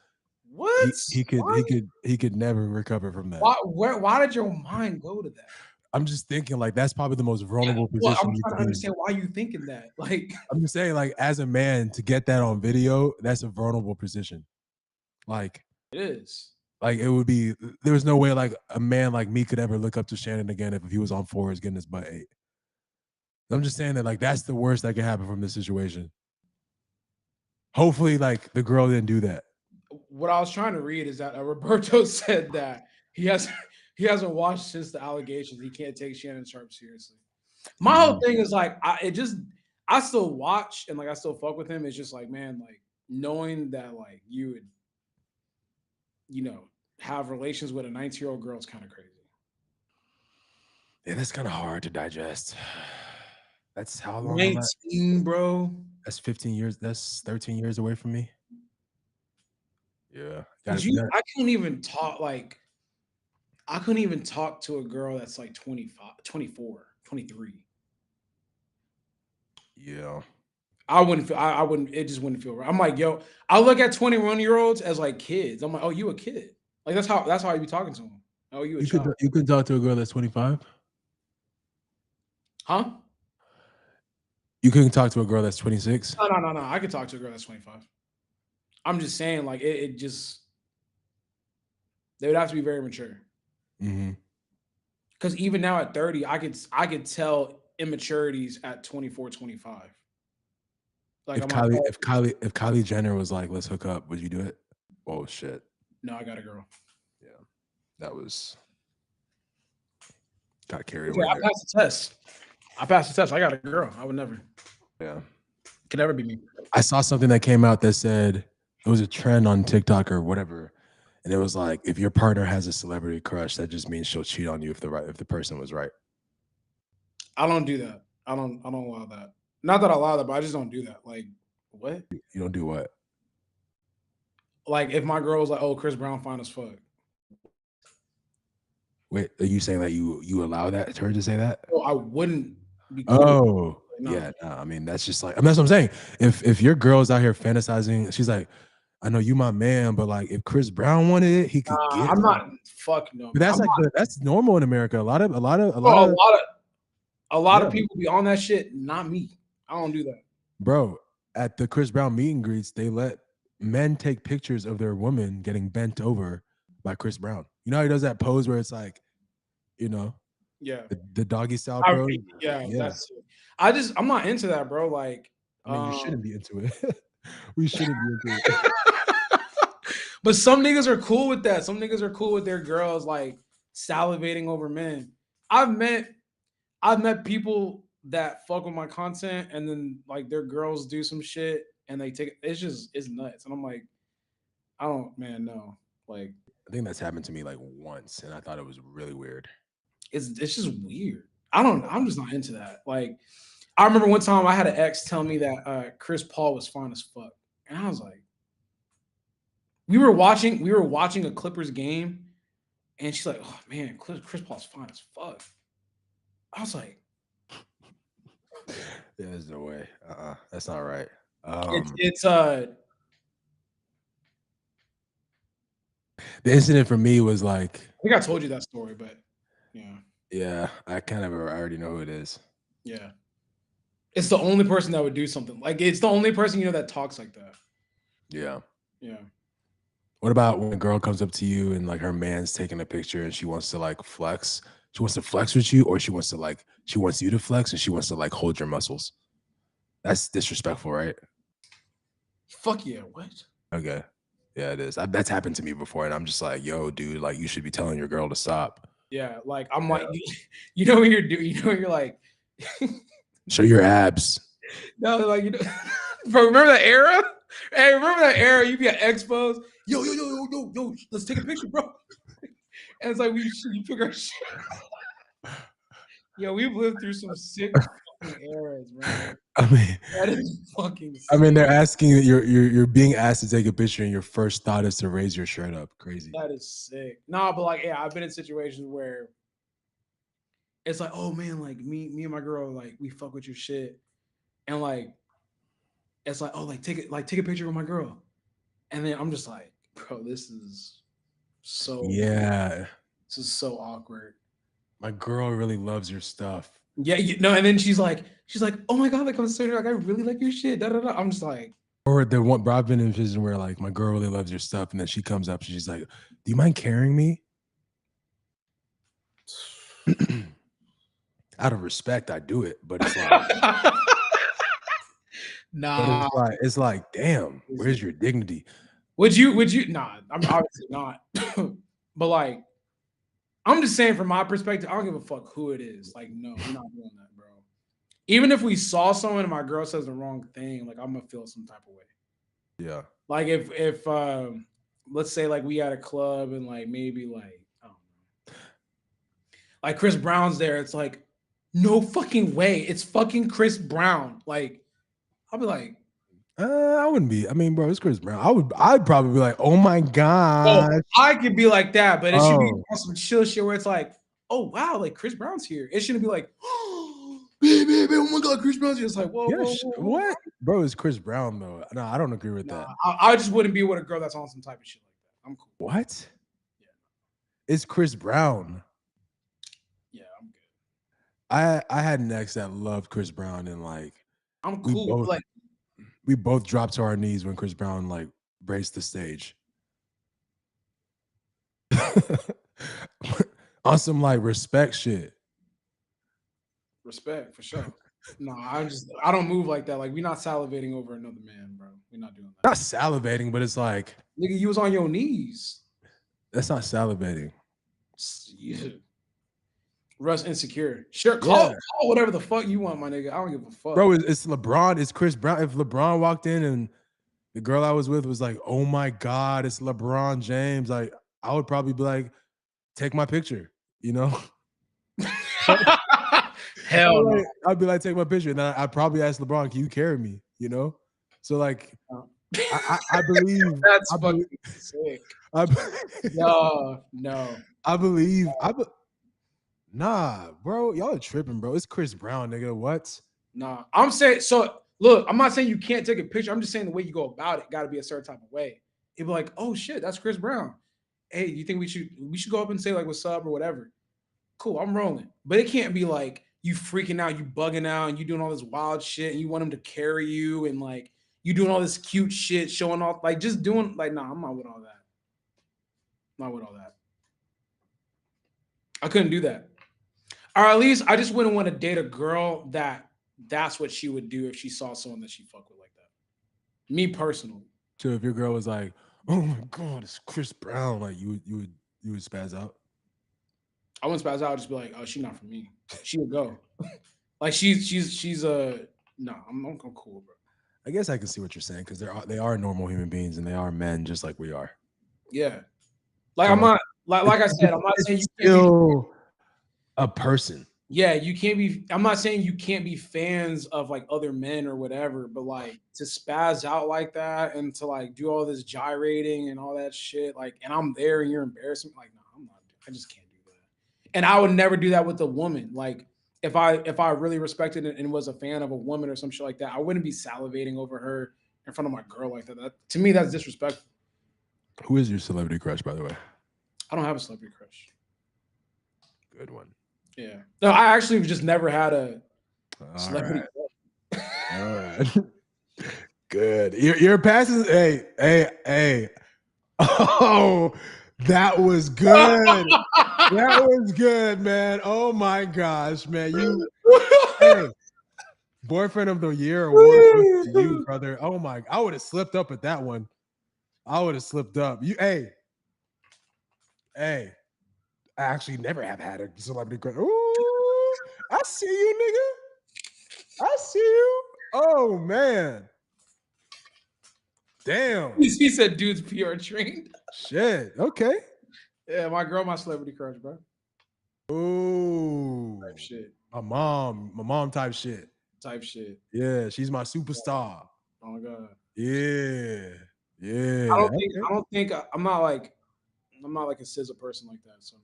what? He could never recover from that. Why did your mind go to that? I'm just thinking like that's probably the most Yeah, vulnerable well, position I'm you trying could to be in. understand why you thinking that. Like, I'm just saying, like, as a man, to get that on video, that's a vulnerable position. Like, it is. it would be. There's no way like a man like me could ever look up to Shannon again if he was on fours getting his butt ate. I'm just saying that like that's the worst that can happen from this situation. Hopefully, like the girl didn't do that. What I was trying to read is that Roberto said that he hasn't watched since the allegations. He can't take Shannon Sharp seriously. My whole thing is like I still watch and like I still fuck with him. It's just like, man, like knowing that like you would, you know, have relations with a 19-year-old girl is kind of crazy. Yeah, that's kind of hard to digest. That's how long am I? 19, bro. That's 15 years. That's 13 years away from me. Yeah, Did you? I couldn't even talk like I couldn't even talk to a girl that's like 25, 24, 23. Yeah. I wouldn't feel I wouldn't it just wouldn't feel right. I'm like, yo, I look at 21-year-olds as like kids. I'm like, oh, you a kid. Like that's how I be talking to them. Oh, you a child. You could talk to a girl that's 25. Huh? You couldn't talk to a girl that's 26. No. I could talk to a girl that's 25. I'm just saying, like, it just they would have to be very mature. Mm-hmm. Because even now at 30, I could tell immaturities at 24, 25. Like I'm like, oh, If Kylie Jenner was like, let's hook up, would you do it? Oh shit. no, I got a girl. Yeah. That was got carried Okay, away I there. passed the test. I got a girl. I would never. Yeah. Could never be me. I saw something that came out that said it was a trend on TikTok or whatever. And it was like, if your partner has a celebrity crush, that just means she'll cheat on you if the person was right. I don't do that. I don't allow that. Not that I allow that, but I just don't do that. Like, what? You don't do what? Like if my girl was like, oh, Chris Brown fine as fuck. Wait, are you saying that you allow that her to say that? Oh, I wouldn't be cool. Oh, Like, no. yeah. No, I mean, that's just like, I mean, that's what I'm saying. If your girl's out here fantasizing, she's like, I know you my man, but like if Chris Brown wanted it, he could get I'm it. not. Fuck no. But that's I'm like not, that's normal in America. A lot of a lot yeah, of people be on that shit. Not me. I don't do that. bro. At the Chris Brown meet and greets, they let men take pictures of their woman getting bent over by Chris Brown. You know how he does that pose where it's like, you know, Yeah. the doggy style pose. Yeah. Yeah, I'm not into that, bro. Like, I mean, you shouldn't be into it. We shouldn't be into it. but some niggas are cool with that. Some niggas are cool with their girls like salivating over men. I've met I've met people that fuck with my content and then like their girls do some shit and they take it's nuts. And I'm like, I don't man, no. Like I think that's happened to me like once, and I thought it was really weird. it's just weird. I'm just not into that. Like I remember one time I had an ex tell me that Chris Paul was fine as fuck. And I was like, we were watching a Clippers game and she's like, oh man, Chris Paul's fine as fuck. I was like, Yeah, there's no way. That's not right. it's The incident for me was like, I think I told you that story, but yeah. yeah, I already know who it is. Yeah. It's the only person that would do something. Like it's the only person you know that talks like that. Yeah. Yeah. What about when a girl comes up to you and like her man's taking a picture and she wants to like flex? She wants to flex with you, or she wants you to flex and she wants to like hold your muscles. That's disrespectful, right? Fuck yeah. What? Okay. Yeah, it is. That's happened to me before, and I'm just like, yo, dude, like you should be telling your girl to stop. Yeah. Like I'm like, you know what you're doing. You know what you're like. Show your abs. No, like you know, bro. Remember that era? Hey, remember that era? You be at expos. Yo. Let's take a picture, bro. And it's like you pick our shit. Yo, we've lived through some sick fucking eras, man. I mean, That is fucking sick. I mean, they're asking you're being asked to take a picture, and your first thought is to raise your shirt up. Crazy. That is sick. Nah, but like, yeah, I've been in situations where it's like, oh man, like me and my girl, like we fuck with your shit, and like it's like, oh, take a picture with my girl, and then I'm just like, bro, Yeah. this is so awkward. My girl really loves your stuff. Yeah, no, and then she's like, oh my god, like I'm so like I really like your shit. Da, da, da. I'm just like, or the one, bro, I've been in a position where like my girl really loves your stuff, and then she comes up and she's like, "Do you mind carrying me?" Out of respect, I do it, but it's like, nah. it's like, damn, where's your dignity? Would you? Nah, I'm obviously not. But like, I'm just saying from my perspective, I don't give a fuck who it is. Like, no, we're not doing that, bro. Even if we saw someone and my girl says the wrong thing, like I'm gonna feel some type of way. Yeah. Like if let's say like we at a club and like maybe like I don't know, like Chris Brown's there, it's like no fucking way, it's fucking Chris Brown. Like I'll be like, I wouldn't be. I mean, bro, it's Chris Brown. I'd probably be like, oh my oh, gosh. I could be like that, but it should be Oh, on some chill shit where it's like, oh wow, like Chris Brown's here. It shouldn't be like, oh, baby, oh my god, Chris Brown's here. It's like, whoa, yeah. whoa, whoa, whoa. What, bro? It's Chris Brown though. No, I don't agree with that. Nah, I just wouldn't be with a girl that's on some type of shit like that. I'm cool. What? Yeah. It's Chris Brown. Yeah, I'm good. I had an ex that loved Chris Brown, and like I'm cool. we both dropped to our knees when Chris Brown like braced the stage. On some like respect shit. Respect for sure. No, I don't move like that. Like we're not salivating over another man, bro. We're not doing that. Not salivating, but it's like, nigga, you was on your knees. That's not salivating. Yeah. Russ insecure. Sure, call whatever the fuck you want, my nigga. I don't give a fuck. Bro, it's LeBron, it's Chris Brown. If LeBron walked in and the girl I was with was like, oh my God, it's LeBron James, like I would probably be like, take my picture, you know? Hell no. I'd be like, take my picture. And then I'd probably ask LeBron, can you carry me? You know? So like I believe that's fucking sick. No. I believe nah, bro. Y'all are tripping, bro. It's Chris Brown, nigga. What? Nah. I'm saying, so look, I'm not saying you can't take a picture. I'm just saying the way you go about it gotta be a certain type of way. It'd be like, oh shit, that's Chris Brown. Hey, you think we should go up and say like what's up or whatever? Cool, I'm rolling. But it can't be like you freaking out, you bugging out, and you doing all this wild shit, and you want him to carry you, and like you doing all this cute shit, showing off, like just doing like, nah, I'm not with all that. Not with all that. I couldn't do that. Or at least I just wouldn't want to date a girl that's what she would do if she saw someone that she fuck with like that. Me personally. So if your girl was like, oh my God, it's Chris Brown, like you would spaz out? I wouldn't spaz out. I'd just be like, oh, she's not for me. She would go. Like she's no, I'm cool, bro. I guess I can see what you're saying because they are normal human beings and they are men just like we are. Yeah. Like I'm not like I said, I'm not saying you can't be a person. Yeah, you can't be. I'm not saying you can't be fans of like other men or whatever, but like to spaz out like that and to like do all this gyrating and all that shit, like, and I'm there and you're embarrassing, like, no, I'm not. I just can't do that. And I would never do that with a woman. Like, if I really respected it and was a fan of a woman or some shit like that, I wouldn't be salivating over her in front of my girl like that. To me, that's disrespectful. Who is your celebrity crush, by the way? I don't have a celebrity crush. Good one. Yeah. No, I actually just never had a celebrity crush. All right. Good. You're passing. Hey. Oh, that was good. That was good, man. Oh my gosh, man. Hey, boyfriend of the year award to you, brother. Oh my, I would have slipped up at that one. I would have slipped up. Hey. I actually never have had a celebrity crush. Ooh, I see you, nigga. I see you. Oh man. Damn. He said dude's PR trained. Shit. Okay. Yeah, my girl, my celebrity crush, bro. Ooh. Type shit. My mom type shit. Type shit. Yeah, she's my superstar. Oh my God. Yeah. I'm not like a SZA person like that. So no.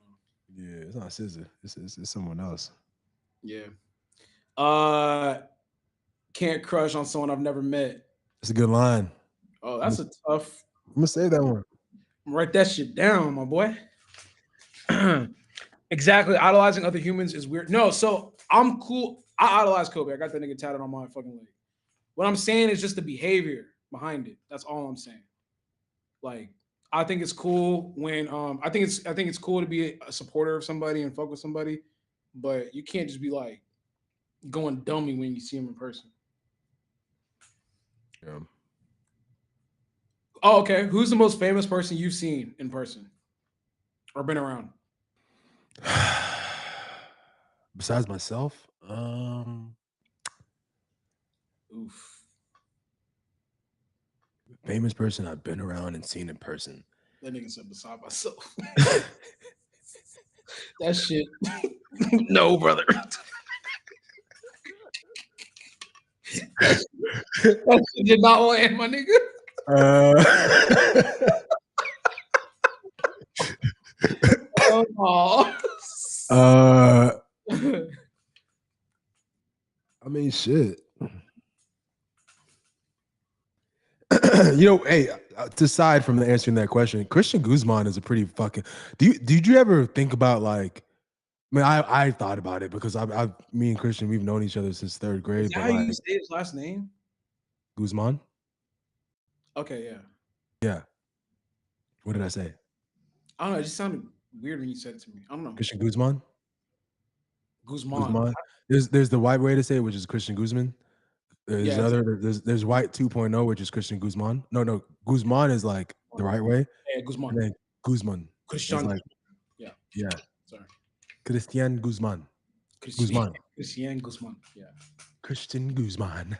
Yeah, it's not SZA. It's someone else. Yeah. Can't crush on someone I've never met. That's a good line. Oh, that's a tough. I'm gonna say that one. Write that shit down, my boy. Exactly. Idolizing other humans is weird. No, so I'm cool. I idolize Kobe. I got that nigga tatted on my fucking leg. What I'm saying is just the behavior behind it. That's all I'm saying. Like, I think it's cool when I think it's cool to be a supporter of somebody and fuck with somebody, but you can't just be like going dummy when you see him in person. Yeah. Oh, okay. Who's the most famous person you've seen in person or been around? Besides myself, Oof. famous person I've been around and seen in person. That nigga said beside myself. That shit. No, brother. That shit did not land, my nigga. Oh. I mean, shit. Hey, aside from answering that question, Christian Guzman is a pretty fucking. Did you ever think about like? I mean, I thought about it because me and Christian, we've known each other since third Is grade. that But how like you say his last name? Guzman, Okay, yeah. yeah. What did I say? I don't know. It just sounded weird when you said it to me. I don't know. Christian Guzman. Guzman. Guzman. There's the white way to say it, which is Christian Guzman. There's Yeah, there's white 2.0, which is Christian Guzman. No, Guzman is like the right way, yeah, Guzman. and then Guzman is Christian. like Yeah. yeah, Sorry. Christian Guzman. Guzman. Christian Guzman. Yeah. Christian Guzman.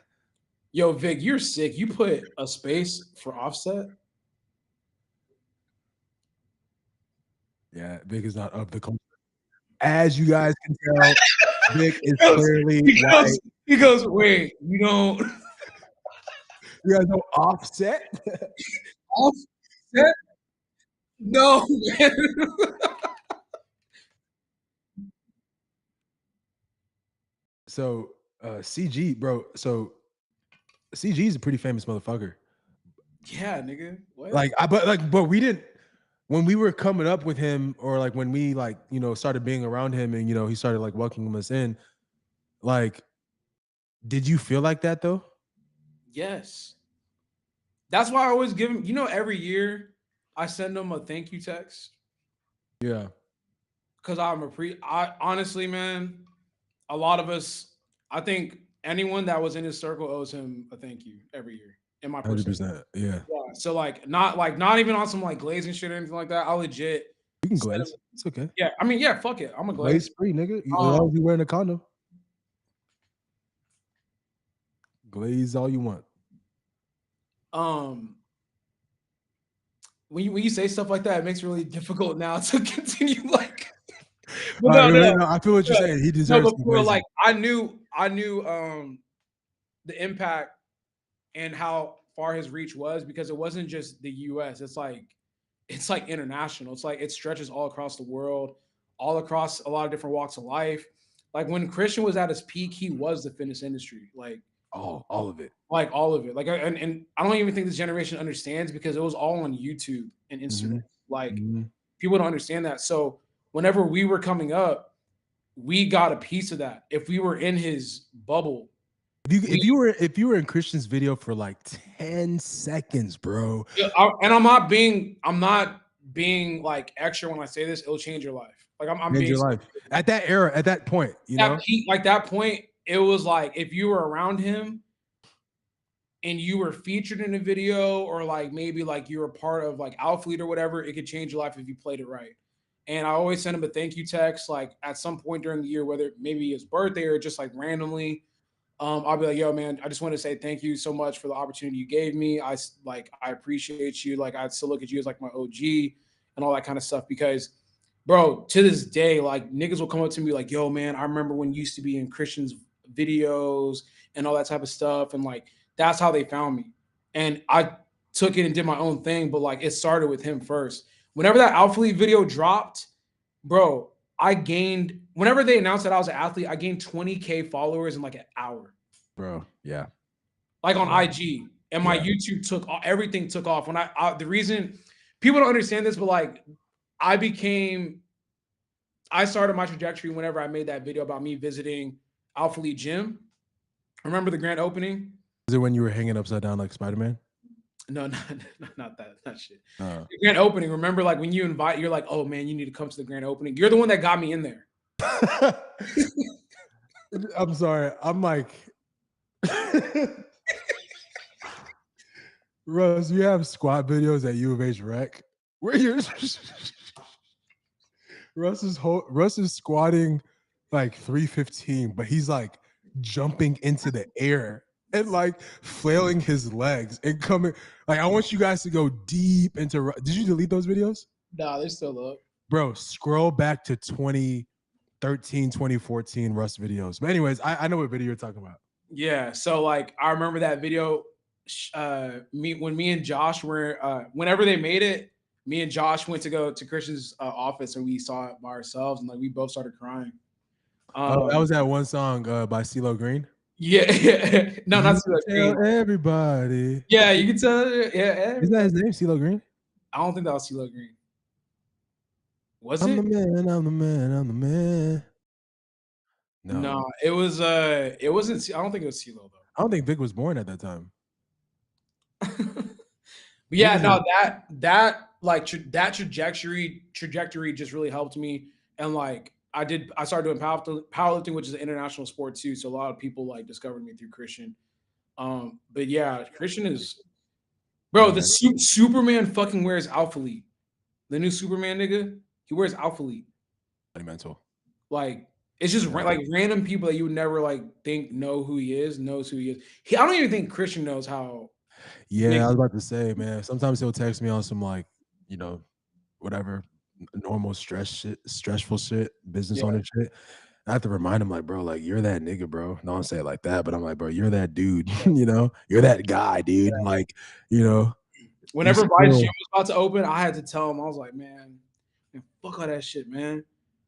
Yo, Vic, you're sick. You put a space for Offset. Yeah, Vic is not of the culture. As you guys can tell, Vic is He goes, clearly he white. goes, he goes, wait, you don't You guys know Offset? Offset? No, man. So CG, bro. So CG is a pretty famous motherfucker. Yeah, nigga. What? But we didn't when we were coming up with him, or like when we like started being around him, and he started like welcoming us in. Like, did you feel like that though? Yes. That's why I always give him, every year I send him a thank you text. Yeah. Because I honestly, man, a lot of us, I think anyone that was in his circle owes him a thank you every year. In my personal 100%. Yeah. Yeah. So not even on some like glazing shit or anything like that. I legit You can send him, glaze. It's okay. yeah. I mean, yeah, fuck it. I'm a glaze. Glaze free, nigga. As long as you wearing a condom. Glaze all you want. When you say stuff like that, it makes it really difficult now to continue like. But no, I feel what you're saying. He deserves to be before, glazing. like I knew the impact and how far his reach was, because it wasn't just the US. It's like international. It's like it stretches all across the world, all across a lot of different walks of life. Like when Christian was at his peak, he was the fitness industry. Like all of it. Like all of it. Like and I don't even think this generation understands, because it was all on YouTube and Instagram. Like people don't understand that. So whenever we were coming up, we got a piece of that. If we were in his bubble. If you were in Christian's video for like 10 seconds, bro. And I'm not being like extra when I say this, it'll change your life. Like I'm being your life. At that era, at that point, that point, it was like if you were around him and you were featured in a video, or like maybe like you were part of like Alphalete or whatever, it could change your life if you played it right. And I always send him a thank you text, like at some point during the year, whether maybe his birthday or just like randomly. I'll be like, yo, man, I just want to say thank you so much for the opportunity you gave me. I appreciate you. Like, I still look at you as like my OG and all that kind of stuff, because bro, to this day, like niggas will come up to me like, yo, man, I remember when you used to be in Christian's videos and all that type of stuff. And like, that's how they found me. And I took it and did my own thing, but like it started with him first. Whenever that Alphalete video dropped, bro, whenever they announced that I was an athlete, I gained 20K followers in like an hour. Bro, yeah. Like on IG. And my YouTube everything took off. When the reason people don't understand this, but like I I started my trajectory whenever I made that video about me visiting Alphalete Gym. Remember the grand opening? Is it when you were hanging upside down like Spider-Man? No, not that shit. Uh. The grand opening. Remember, like when you invite, you're like, oh man, you need to come to the grand opening. You're the one that got me in there. I'm sorry. I'm like, Russ, you have squat videos at U of H Rec where you're Russ is squatting like 315, but he's like jumping into the air and like flailing his legs and coming. Like, I want you guys to go deep into. Did you delete those videos? Nah, they're still up. Bro, scroll back to 2013, 2014 Russ videos. But anyways, I know what video you're talking about. Yeah. So like I remember that video. Me and Josh were whenever they made it, me and Josh went to go to Christian's office and we saw it by ourselves and like we both started crying. That was that one song by CeeLo Green. Yeah. No, not CeeLo Green. Everybody. Yeah, you can tell. Yeah. Isn't that his name, CeeLo Green? I don't think that was CeeLo Green. Was I'm it? the man, I'm the man, I'm the man. No, it was it wasn't. I don't think it was CeeLo though. I don't think Vic was born at that time. But yeah, no, that like that trajectory just really helped me. And like I started doing powerlifting, which is an international sport too. So a lot of people like discovered me through Christian. But yeah, Christian is bro. The Superman fucking wears Alphalete. The new Superman nigga, he wears Alphalete. Monumental. Like it's just like random people that you would never like think know who he is, knows who he is. I don't even think Christian knows how. Yeah, I was about to say, man. Sometimes he'll text me on some like, you know, whatever normal stressful shit, business owner shit. I have to remind him, like, bro, like you're that nigga, bro. No, I'm saying it like that, but I'm like, bro, you're that dude. You know, you're that guy, dude. Yeah. Like, you know. Whenever Vice Gym was about to open, I had to tell him, I was like, man, fuck all that shit, man.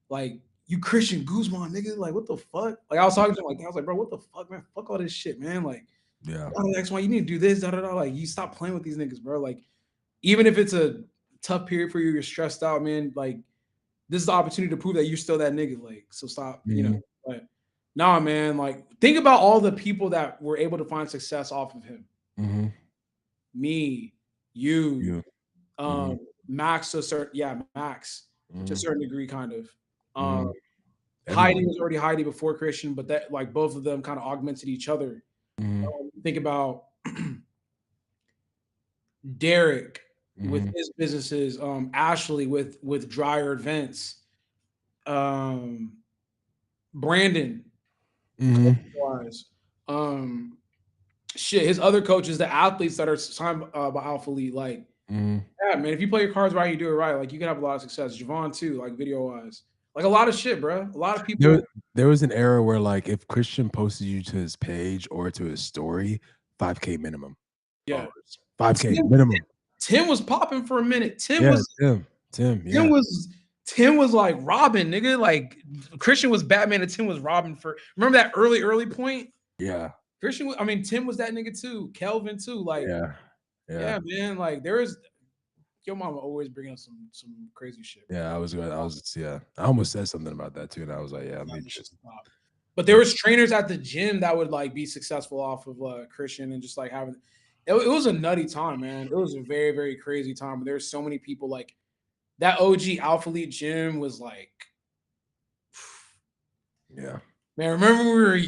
Like, you Christian Guzman, nigga. Like, what the fuck? Like, I was talking to him like that. I was like, bro, what the fuck, man? Fuck all this shit, man. Like, yeah. X, Y, you need to do this, da da da. Like, you stop playing with these niggas, bro. Like, even if it's a tough period for you, you're stressed out, man. Like, this is the opportunity to prove that you're still that nigga. Like, so stop, you know. But nah, man. Like, think about all the people that were able to find success off of him. Me, you, Max to a certain, Max to a certain degree, kind of. Heidi was already Heidi before Christian, but that like both of them kind of augmented each other. Think about Derek with his businesses, Ashley with Dryer Events, Brandon, wise, shit, his other coaches, the athletes that are signed by Alphalete, like, yeah, man, if you play your cards right, you do it right, like you can have a lot of success. Javon too, like video wise, like a lot of shit, bro. A lot of people. There was an era where like if Christian posted you to his page or to his story, 5K minimum. Yeah, 5K minimum. Tim was popping for a minute. Tim was like Robin, nigga. Like Christian was Batman and Tim was Robin for. Remember that early point? Yeah. Christian, I mean Tim was that nigga too. Kelvin too. Like, yeah, man. Like there is. Your mama always bringing up some crazy shit. Bro. Yeah, I almost said something about that too, and I was like, yeah, but there was trainers at the gym that would like be successful off of Christian and just like having. It was a nutty time, man. It was a very, very crazy time. But there's so many people like that. OG Alphalete gym was like, yeah, man. Remember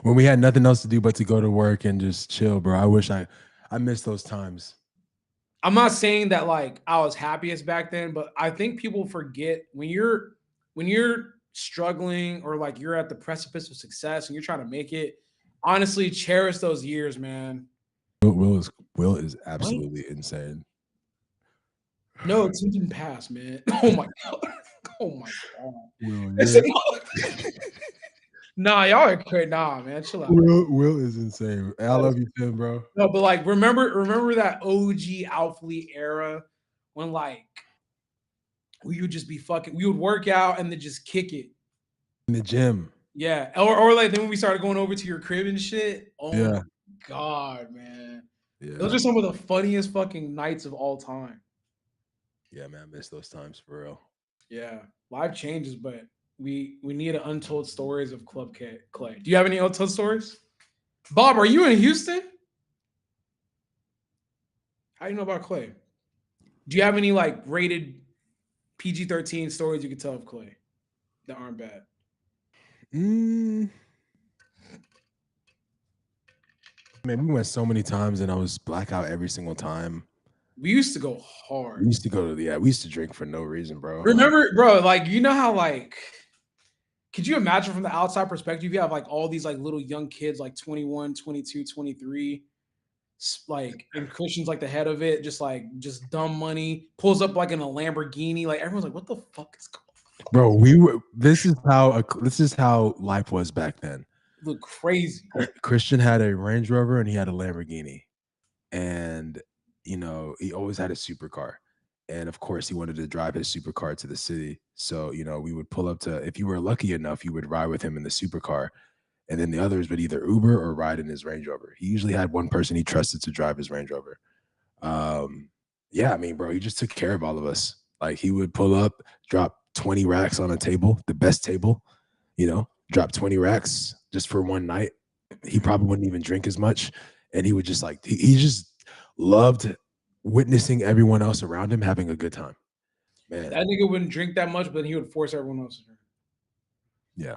when we had nothing else to do but to go to work and just chill, bro. I wish I missed those times. I'm not saying that like I was happiest back then, but I think people forget when you're struggling or like you're at the precipice of success and you're trying to make it. Honestly, cherish those years, man. Will is absolutely insane. No, it didn't pass, man. Oh my god. Oh my god. Nah, y'all are crazy. Nah, man, chill out. Will is insane. I love you, Tim, bro. No, but like remember that OG Alphalete era when like we would just be we would work out and then just kick it in the gym. Yeah, or like then when we started going over to your crib and shit. Oh my god, man. Yeah. Those are some of the funniest fucking nights of all time. Yeah, man, I miss those times for real. Yeah, life changes, but we need an untold stories of Clay. Do you have any untold stories? Bob, are you in Houston? How do you know about Clay? Do you have any like rated PG-13 stories you could tell of Clay that aren't bad? Mm, man, we went so many times, and I was blackout every single time. We used to go We hard. used to go to we used to drink for no reason, bro. Remember, bro, like you know how like could you imagine from the outside perspective you have like all these like little young kids like 21, 22, 23, like and Christian's like the head of it, just dumb money, pulls up like in a Lamborghini, like everyone's like, what the fuck is going Bro, we were. This is how life was back then. on? Look crazy. Christian had a Range Rover and he had a Lamborghini, and he always had a supercar, and of course he wanted to drive his supercar to the city. So we would pull up to. If you were lucky enough, you would ride with him in the supercar, and then the others would either Uber or ride in his Range Rover. He usually had one person he trusted to drive his Range Rover. Yeah, I mean, bro, he just took care of all of us. Like he would pull up, drop 20 racks on a table, the best table, drop 20 racks just for one night. He probably wouldn't even drink as much. And he would just like he just loved witnessing everyone else around him having a good time. Man. That nigga wouldn't drink that much, but he would force everyone else to drink. Yeah.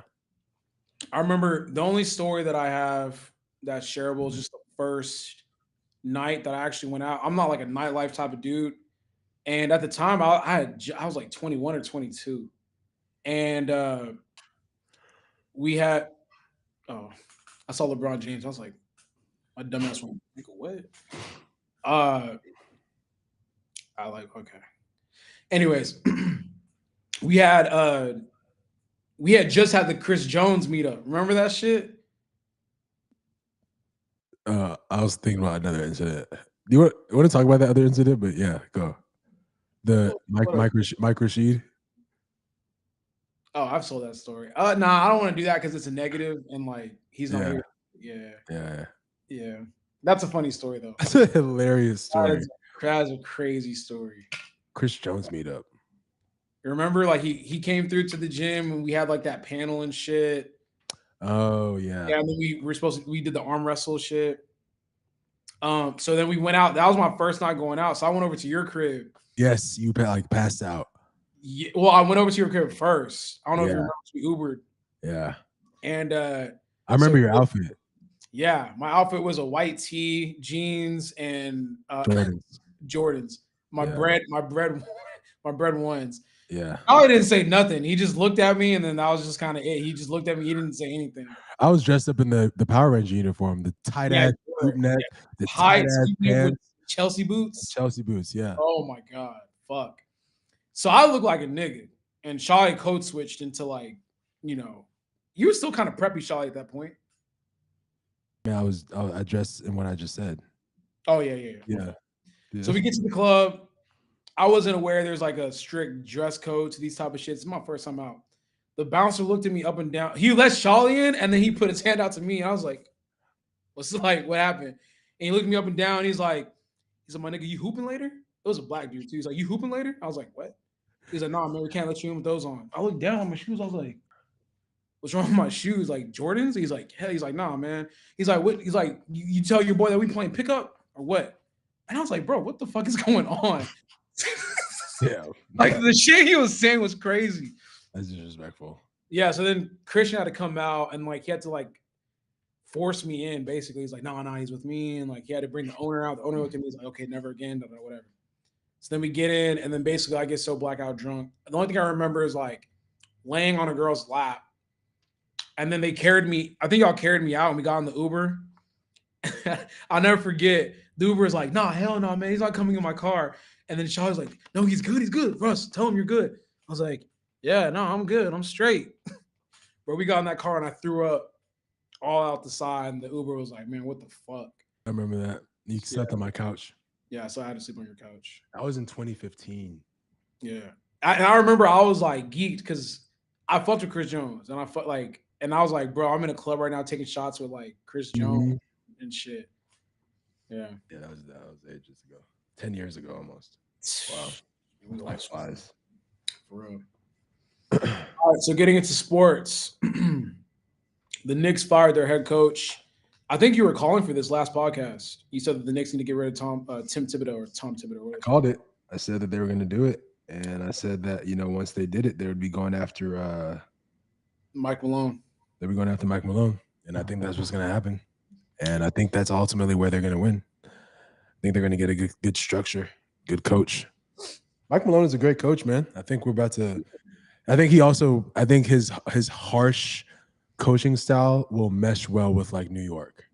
I remember the only story that I have that's shareable is just the first night that I actually went out. I'm not like a nightlife type of dude. And at the time, I was like 21 or 22, and we had oh, I saw LeBron James. I was like, my dumbass went, nigga, what? Uh, I like okay. Anyways, we had uh we had just had the Chris Jones meetup. Remember that shit? I was thinking about another incident. Do you want to talk about that other incident? But yeah, go. The Mike Rashid. Oh, I've sold that story. Nah, I don't want to do that because it's a negative and like he's not Yeah. here. Yeah, Yeah. yeah. That's a funny story though. That's a hilarious story. That's a crazy story. Chris Jones meetup. Remember, like he came through to the gym and we had like that panel and shit. Oh yeah. Yeah, and then we did the arm wrestle shit. So then we went out. That was my first night going out. So I went over to your crib. Yes, you like passed out. Yeah, well, I went over to your crib first. I don't know if you Yeah. remember, we Ubered. Yeah. And I remember your outfit. yeah, my outfit was a white tee, jeans, and Jordans. My Yeah. bread, my bread ones. Yeah. I didn't say nothing. He just looked at me, and then that was just kind of it. He just looked at me. He didn't say anything. I was dressed up in the Power Ranger uniform, the tight ass group neck, the tight ass pants, Chelsea boots. Chelsea boots. Yeah. Oh my god, fuck. So I look like a nigga, and Shawley code switched into like, you were still kind of preppy, Shawley, at that point. Yeah, I dressed in what I just said. Oh yeah. Yeah. So we get to the club. I wasn't aware there's like a strict dress code to these type of shit. It's my first time out. The bouncer looked at me up and down. He let Shawley in, and then he put his hand out to me. And I was like, "What's like? What happened?" And he looked me up and down. He's like, "My nigga, you hooping later?" It was a black dude too. He's like, "You hooping later?" I was like, "What?" He's like, "No, man, we can't let you in with those on." I looked down at my shoes. I was like, "What's wrong with my shoes? Like Jordans?" He's like, "Hell." He's like, "Nah, man." He's like, "What?" He's like, "You tell your boy that we playing pickup or what?" And I was like, "Bro, what the fuck is going on?" Yeah. Like the shit he was saying was crazy. That's disrespectful. Yeah. So then Christian had to come out and like he had to like force me in. Basically, he's like, "No, he's with me," and like he had to bring the owner out. The owner looked at me. He's like, "Okay, never again," whatever. So then we get in, and then basically I get so blackout drunk. The only thing I remember is like laying on a girl's lap, and then they carried me. I think y'all carried me out, and we got on the Uber. I'll never forget. The Uber is like, "Nah, hell no, man. He's not coming in my car." And then Shaw's like, "No, he's good. He's good. Russ, tell him you're good." I was like, "Yeah, no, I'm good. I'm straight." But we got in that car and I threw up all out the side. And the Uber was like, "Man, what the fuck?" I remember that. You slept on my couch. Yeah, so I had to sleep on your couch. That was in 2015. Yeah. And I remember I was like geeked because I fucked with Chris Jones. And I was like, bro, I'm in a club right now taking shots with like Chris Jones and shit. Yeah. Yeah, that was ages ago. 10 years ago almost. Wow. Life flies. For real. All right, so getting into sports, the Knicks fired their head coach. I think you were calling for this last podcast. You said that the Knicks need to get rid of Tim Thibodeau or Tom Thibodeau. I called it. I said that they were going to do it, and I said that once they did it, they would be going after Mike Malone. They were going after Mike Malone, and I think that's what's going to happen. And I think that's ultimately where they're going to win. I think they're going to get a good structure, good coach. Mike Malone is a great coach, man. I think we're about to. I think his harsh coaching style will mesh well with like New York.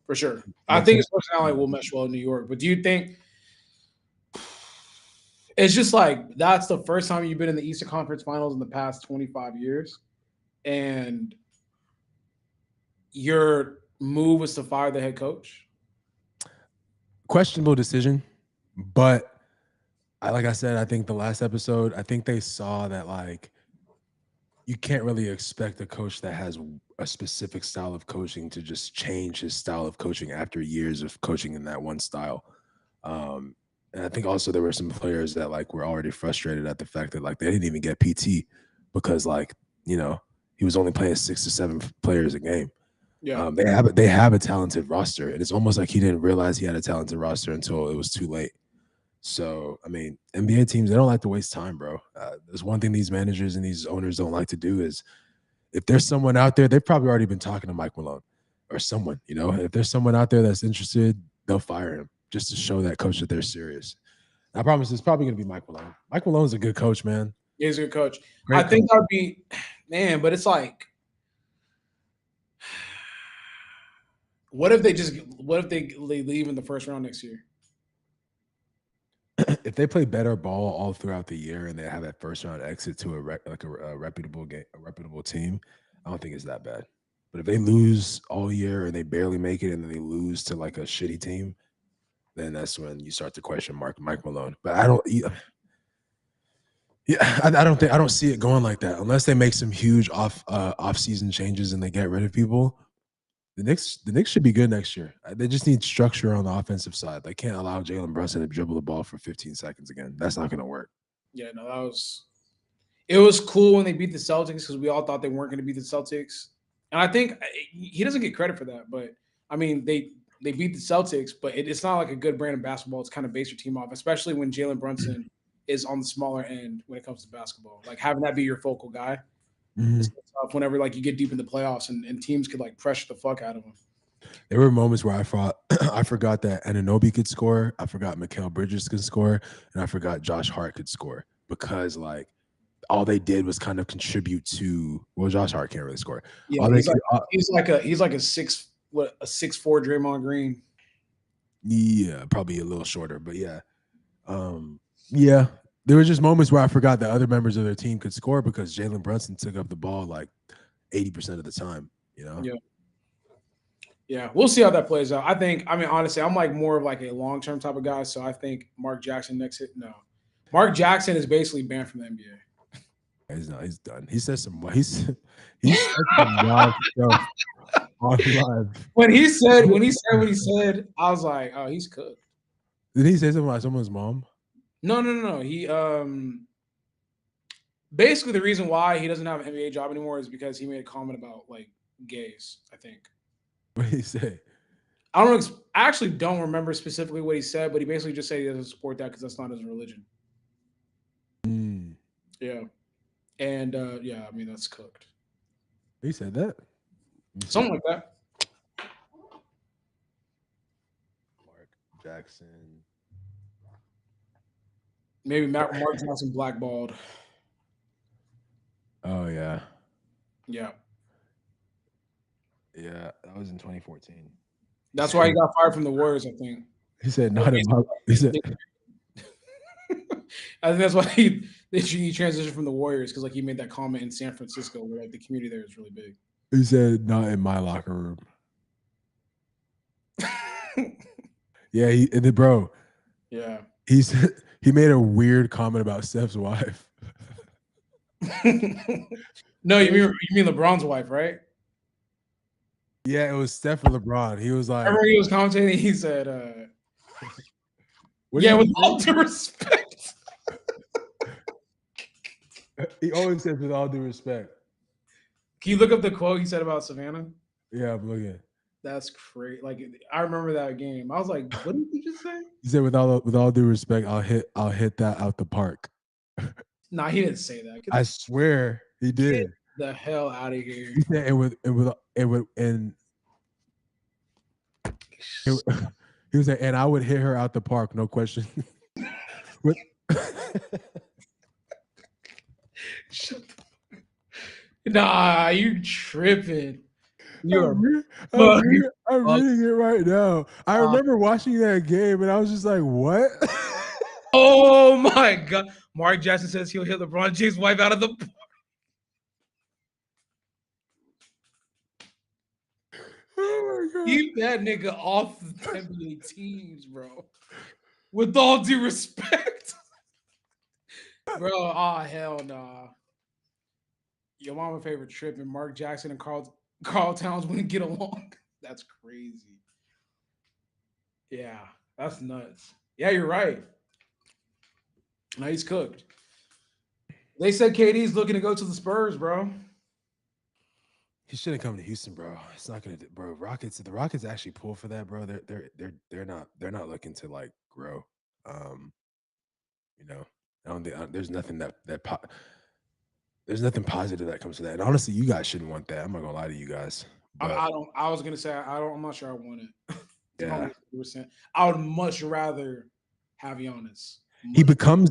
For sure. I think his personality will mesh well in New York. But do you think it's just like that's the first time you've been in the Eastern Conference Finals in the past 25 years, and your move was to fire the head coach? Questionable decision, but like I said, I think the last episode, I think they saw that like you can't really expect a coach that has a specific style of coaching to just change his style of coaching after years of coaching in that one style. And I think also there were some players that like were already frustrated at the fact that like they didn't even get PT because like, he was only playing 6 to 7 players a game. Yeah. They have a talented roster, and it's almost like he didn't realize he had a talented roster until it was too late. So, I mean, NBA teams, they don't like to waste time, bro. There's one thing these managers and these owners don't like to do is if there's someone out there, they've probably already been talking to Mike Malone or someone, if there's someone out there that's interested, they'll fire him just to show that coach that they're serious. I promise it's probably going to be Mike Malone. Mike Malone's a good coach, man. He's a good coach. Great think that'd be, man, but it's like, what if they leave in the first round next year? If they play better ball all throughout the year and they have that first round exit to a reputable team, I don't think it's that bad. But if they lose all year and they barely make it and then they lose to like a shitty team, then that's when you start to question Mike Malone. But I don't see it going like that unless they make some huge off season changes and they get rid of people. The Knicks should be good next year. They just need structure on the offensive side. They can't allow Jalen Brunson to dribble the ball for 15 seconds again. That's not going to work. Yeah, no, it was cool when they beat the Celtics because we all thought they weren't going to beat the Celtics. And I think he doesn't get credit for that. But, I mean, they beat the Celtics, but it's not like a good brand of basketball. It's kind of base your team off, especially when Jalen Brunson is on the smaller end when it comes to basketball. Like, having that be your focal guy. It's tough whenever like you get deep in the playoffs and teams could like pressure the fuck out of them. There were moments where I forgot that Anunoby could score, I forgot Mikal Bridges could score, and I forgot Josh Hart could score because like all they did was kind of contribute to. Well, Josh Hart can't really score. Yeah, he's like a 6'4" Draymond Green. Yeah, probably a little shorter, but yeah, yeah. There were just moments where I forgot that other members of their team could score because Jalen Brunson took up the ball like 80% of the time, Yeah. Yeah, we'll see how that plays out. Honestly, I'm like more of like a long-term type of guy, so I think Mark Jackson next hit. No. Mark Jackson is basically banned from the NBA. He's done. He said some said some wild stuff on live. When he said what he said, I was like, oh, he's cooked. Did he say something like someone's mom? No. He basically the reason why he doesn't have an NBA job anymore is because he made a comment about like gays, I think. What did he say? I actually don't remember specifically what he said, but he basically just said he doesn't support that because that's not his religion. Yeah. And yeah, I mean that's cooked. He said that? Something like that. Mark Jackson. Maybe Mark Jackson blackballed. Oh yeah. Yeah. Yeah, that was in 2014. That's why he got fired from the Warriors, I think. He said not in my. He said. I think that's why he transitioned from the Warriors because like he made that comment in San Francisco where like the community there is really big. He said not in my locker room. Yeah, bro. Yeah. He said he made a weird comment about Steph's wife. No, you mean LeBron's wife, right? Yeah, it was Steph and LeBron. He was like, I remember he was commentating. He said, "Yeah, with all due respect." He always says with all due respect. Can you look up the quote he said about Savannah? Yeah, I'm looking. That's crazy. Like I remember that game. I was like, what did you just say? He said with all due respect, I'll hit that out the park. Nah, he didn't say that. I swear he Get did. the hell out of here. He said he was like, and I would hit her out the park, no question. With Nah, you tripping. You're I'm reading it right now. I remember watching that game and I was just like, what? Oh my god. Mark Jackson says he'll hit LeBron James' wife out of the park. Oh my god. Keep that nigga off the NBA teams, bro. With all due respect. Bro, oh hell nah. Your mama favorite trip and Mark Jackson and Carl Towns wouldn't get along. That's crazy. Yeah, that's nuts. Yeah, you're right. Now he's cooked. They said KD's looking to go to the Spurs, bro. He shouldn't come to Houston, bro. It's not gonna, bro. The Rockets actually pull for that, bro. They're not looking to like grow. You know, I don't think there's nothing there's nothing positive that comes to that. And honestly, you guys shouldn't want that. I'm not gonna lie to you guys. But I don't. I was gonna say I don't. I'm not sure I want it. yeah, 100%. I would much rather have Giannis. he becomes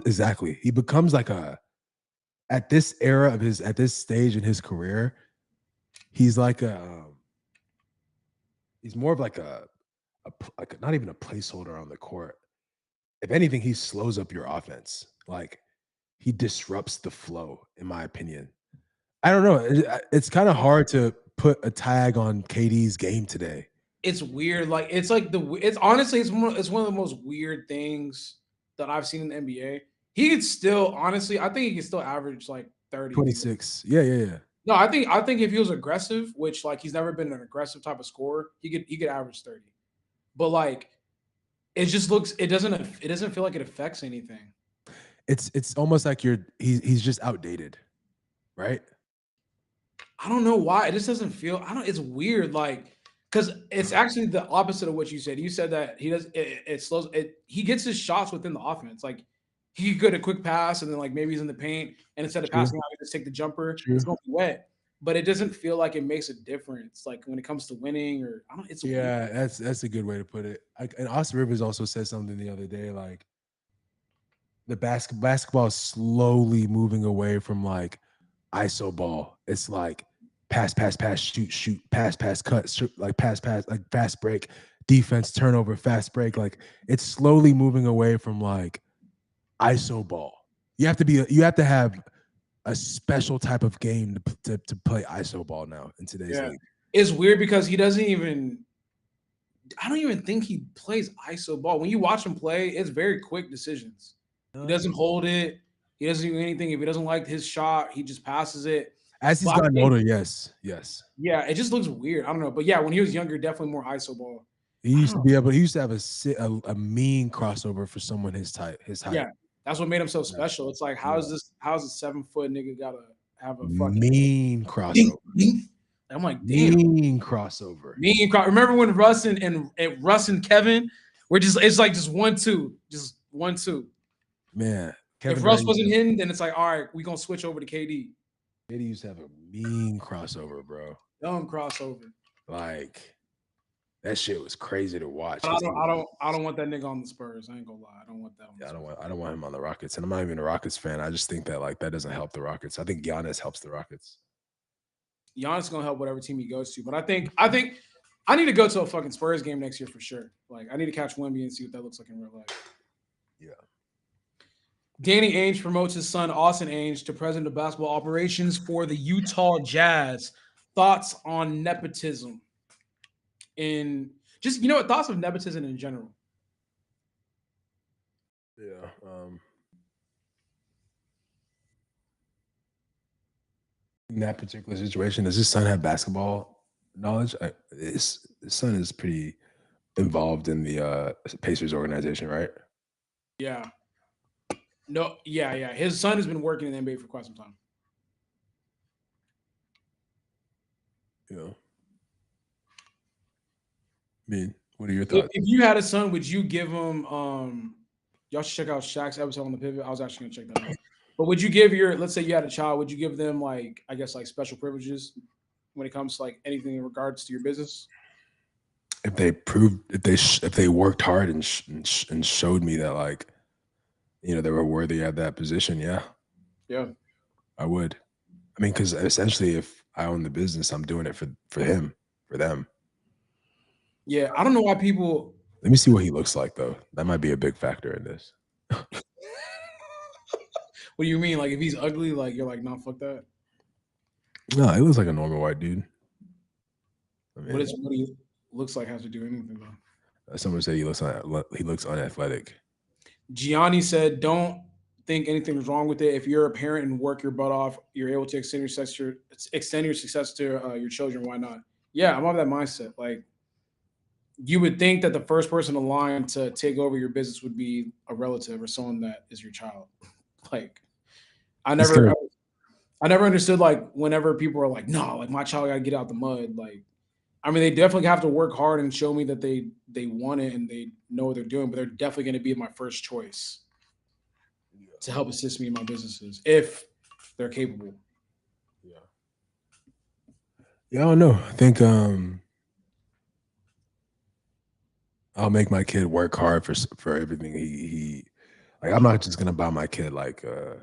exactly. He becomes like at this era of at this stage in his career, he's like he's more of like like not even a placeholder on the court. If anything, he slows up your offense. Like he disrupts the flow, in my opinion. I don't know. It's kind of hard to put a tag on KD's game today. It's weird. Like it's honestly it's one of the most weird things that I've seen in the NBA. He could still honestly, I think he could still average like 30. 26. Yeah. No, I think if he was aggressive, which like he's never been an aggressive type of scorer, he could average 30. But like it just looks it doesn't feel like it affects anything. It's almost like he's just outdated, right? I don't know why. It just doesn't feel it's weird like cuz it's actually the opposite of what you said. You said that he does it slows it he gets his shots within the offense. Like he could get a quick pass and then like maybe he's in the paint and instead of passing out he just take the jumper. True. It's going to be wet. But it doesn't feel like it makes a difference like when it comes to winning or it's yeah, weird. That's a good way to put it. And Austin Rivers also said something the other day like the basketball is slowly moving away from like ISO ball. It's like pass, shoot, pass, cut, shoot, like pass, like fast break, defense, turnover, fast break. Like it's slowly moving away from like ISO ball. You have to have a special type of game to play ISO ball now in today's league. It's weird because he doesn't even I don't even think he plays ISO ball. When you watch him play, it's very quick decisions. He doesn't hold it. He doesn't do anything. If he doesn't like his shot, he just passes it. As he's gotten older, yes. Yeah, it just looks weird. I don't know. But yeah, when he was younger, definitely more ISO ball. He used to have a mean crossover for someone his height. Yeah, that's what made him so special. It's like, how's a 7-foot nigga gotta have a fucking mean crossover? I'm like, damn. Mean crossover. Remember when Russ and Kevin were it's like just 1-2. Just 1-2. Man. If Russ wasn't hitting, then it's like, all right, we're gonna switch over to KD. KD used to have a mean crossover, bro. Dumb crossover. Like that shit was crazy to watch. I don't want that nigga on the Spurs. I ain't gonna lie. I don't want that on the Spurs. I don't want him on the Rockets. And I'm not even a Rockets fan. I just think that like that doesn't help the Rockets. I think Giannis helps the Rockets. Giannis is gonna help whatever team he goes to. But I think I need to go to a fucking Spurs game next year for sure. Like I need to catch Wemby and see what that looks like in real life. Yeah. Danny Ainge promotes his son Austin Ainge to president of basketball operations for the Utah Jazz. Thoughts on nepotism? Thoughts of nepotism in general? Yeah. In that particular situation, does his son have basketball knowledge? His son is pretty involved in the Pacers organization, right? Yeah. No, yeah. His son has been working in the NBA for quite some time. You know, I mean, what are your If, thoughts? if you had a son, would you give him? Y'all should check out Shaq's episode on the pivot. I was actually gonna check that out. But would you give your, let's say you had a child, would you give them like, I guess like special privileges when it comes to like anything in regards to your business? If they proved, if they worked hard and and showed me that like they were worthy of that position, yeah, Yeah, I would. I mean, because essentially, if I own the business, I'm doing it for him, for them. yeah. I don't know why people. Let me see what he looks like, though. That might be a big factor in this. What do you mean? Like if he's ugly, like you're like, nah, fuck that. No, he looks like a normal white dude. I What mean, is what he looks like has to do anything though. someone said he looks unathletic. Gianni said, "Don't think anything's wrong with it. If you're a parent and work your butt off, you're able to extend your success to your children. Why not? Yeah, I'm of that mindset. Like you would think that the first person in line to take over your business would be a relative or someone that is your child. Like I It's never, gonna I never understood like whenever people are like, no, like my child got to get out the mud. Like I mean, they definitely have to work hard and show me that they want it and they know what they're doing, but they're definitely going to be my first choice to help assist me in my businesses if they're capable. yeah. Yeah, I don't know. I think I'll make my kid work hard for everything he like. I'm not just gonna buy my kid like a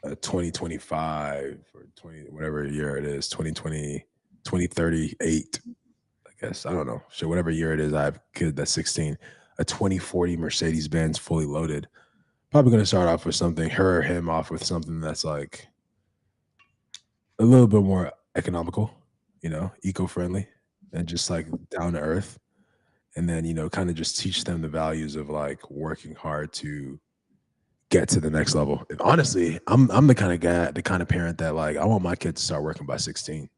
2025 or 20 whatever year it is 2020 2038. I guess I don't know. Sure, whatever year it is, I have a kid that's 16. A 2040 Mercedes Benz fully loaded. Probably gonna start off with something. Her or him off with something that's like a little bit more economical, eco friendly, and just like down to earth. And then kind of just teach them the values of like working hard to get to the next level. And honestly, I'm the kind of guy, the kind of parent that like I want my kids to start working by 16.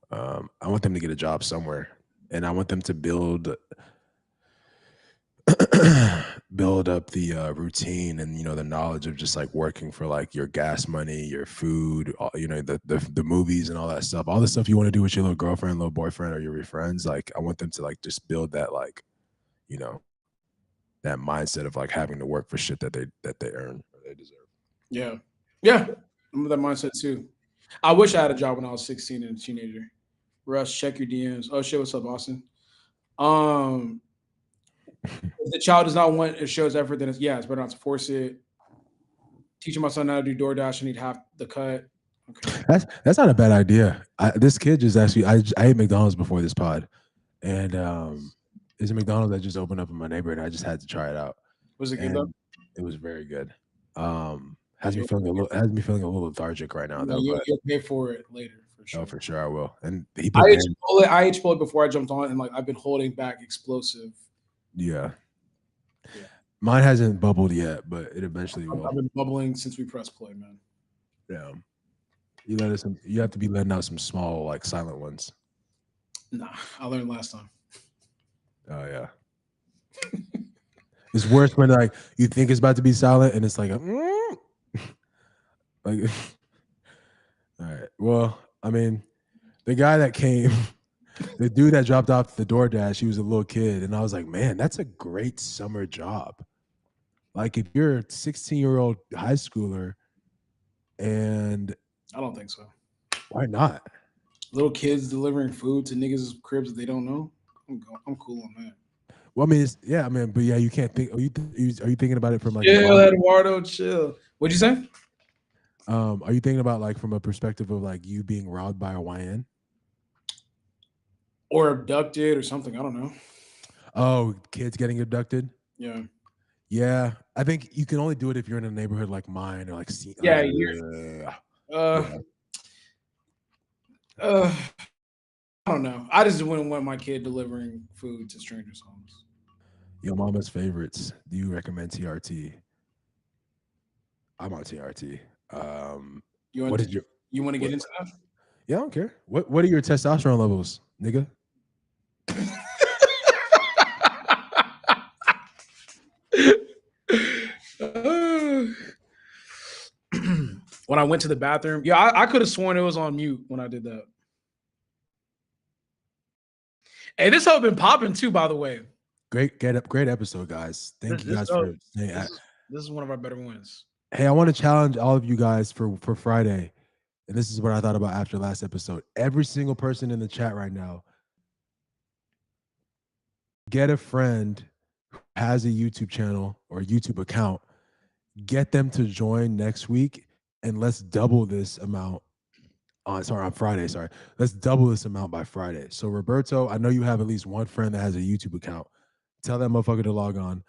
I want them to get a job somewhere, and I want them to build build up the routine and the knowledge of just like working for like your gas money, your food, the movies and all that stuff, all the stuff you want to do with your little girlfriend, little boyfriend, or your friends. Like I want them to like just build that like you know that mindset of like having to work for shit that they earn or they deserve. Yeah. Yeah. I'm of that mindset too. I wish I had a job when I was 16 and a teenager. Russ, check your DMs. Oh shit, what's up, Austin? Um, if the child does not want it shows effort, then it's better not to force it. Teaching my son how to do DoorDash, I need half the cut. Okay. That's not a bad idea. This kid just actually I ate McDonald's before this pod, and there's a McDonald's that just opened up in my neighborhood. I just had to try it out, Was it good though? and it was very good. You'll, Has me feeling a little lethargic right now though, you'll, but you'll pay for it later for oh, sure. for sure I will. And he I put ate Dan, Chipotle. I ate Chipotle before I jumped on, and like I've been holding back explosive. yeah. Yeah, Mine hasn't bubbled yet, but it eventually I've will. been bubbling since we pressed play, man. Yeah, you have to be letting out some small like silent ones. Nah, I learned last time. Oh yeah, it's worse when like you think it's about to be silent and it's like like. All right. Well, I mean, the guy that came, the dude that dropped off the DoorDash, he was a little kid, and I was like, man, that's a great summer job. Like if you're a 16-year-old high schooler, and I don't think so. why not? Little kids delivering food to niggas' cribs that they don't know. I'm cool on that. Well, I mean, yeah, I mean, but yeah, you can't think. Are you thinking about it from like a Chill, bond? Eduardo, chill. What'd you say? Are you thinking about like from a perspective of like you being robbed by a YN? Or abducted or something. I don't know. Oh, kids getting abducted? Yeah. Yeah, I think you can only do it if you're in a neighborhood like mine or like Yeah, you're uh yeah. uh I don't know. I just wouldn't want my kid delivering food to strangers' homes. Your mama's favorites. Do you recommend TRT? I'm on TRT. You What want is to your you want to get what? into that? Yeah, I don't care. What are your testosterone levels, nigga? when I went to the bathroom. Yeah, I could have sworn it was on mute when I did that. Hey, this hoe been popping too, by the way. Great episode, guys. Thank you guys for staying. This is one of our better ones. Hey, I want to challenge all of you guys for Friday. And this is what I thought about after last episode. Every single person in the chat right now, get a friend who has a YouTube channel or a YouTube account, get them to join next week, and let's double this amount on Friday. Let's double this amount by Friday. So Roberto, I know you have at least one friend that has a YouTube account. Tell that motherfucker to log on.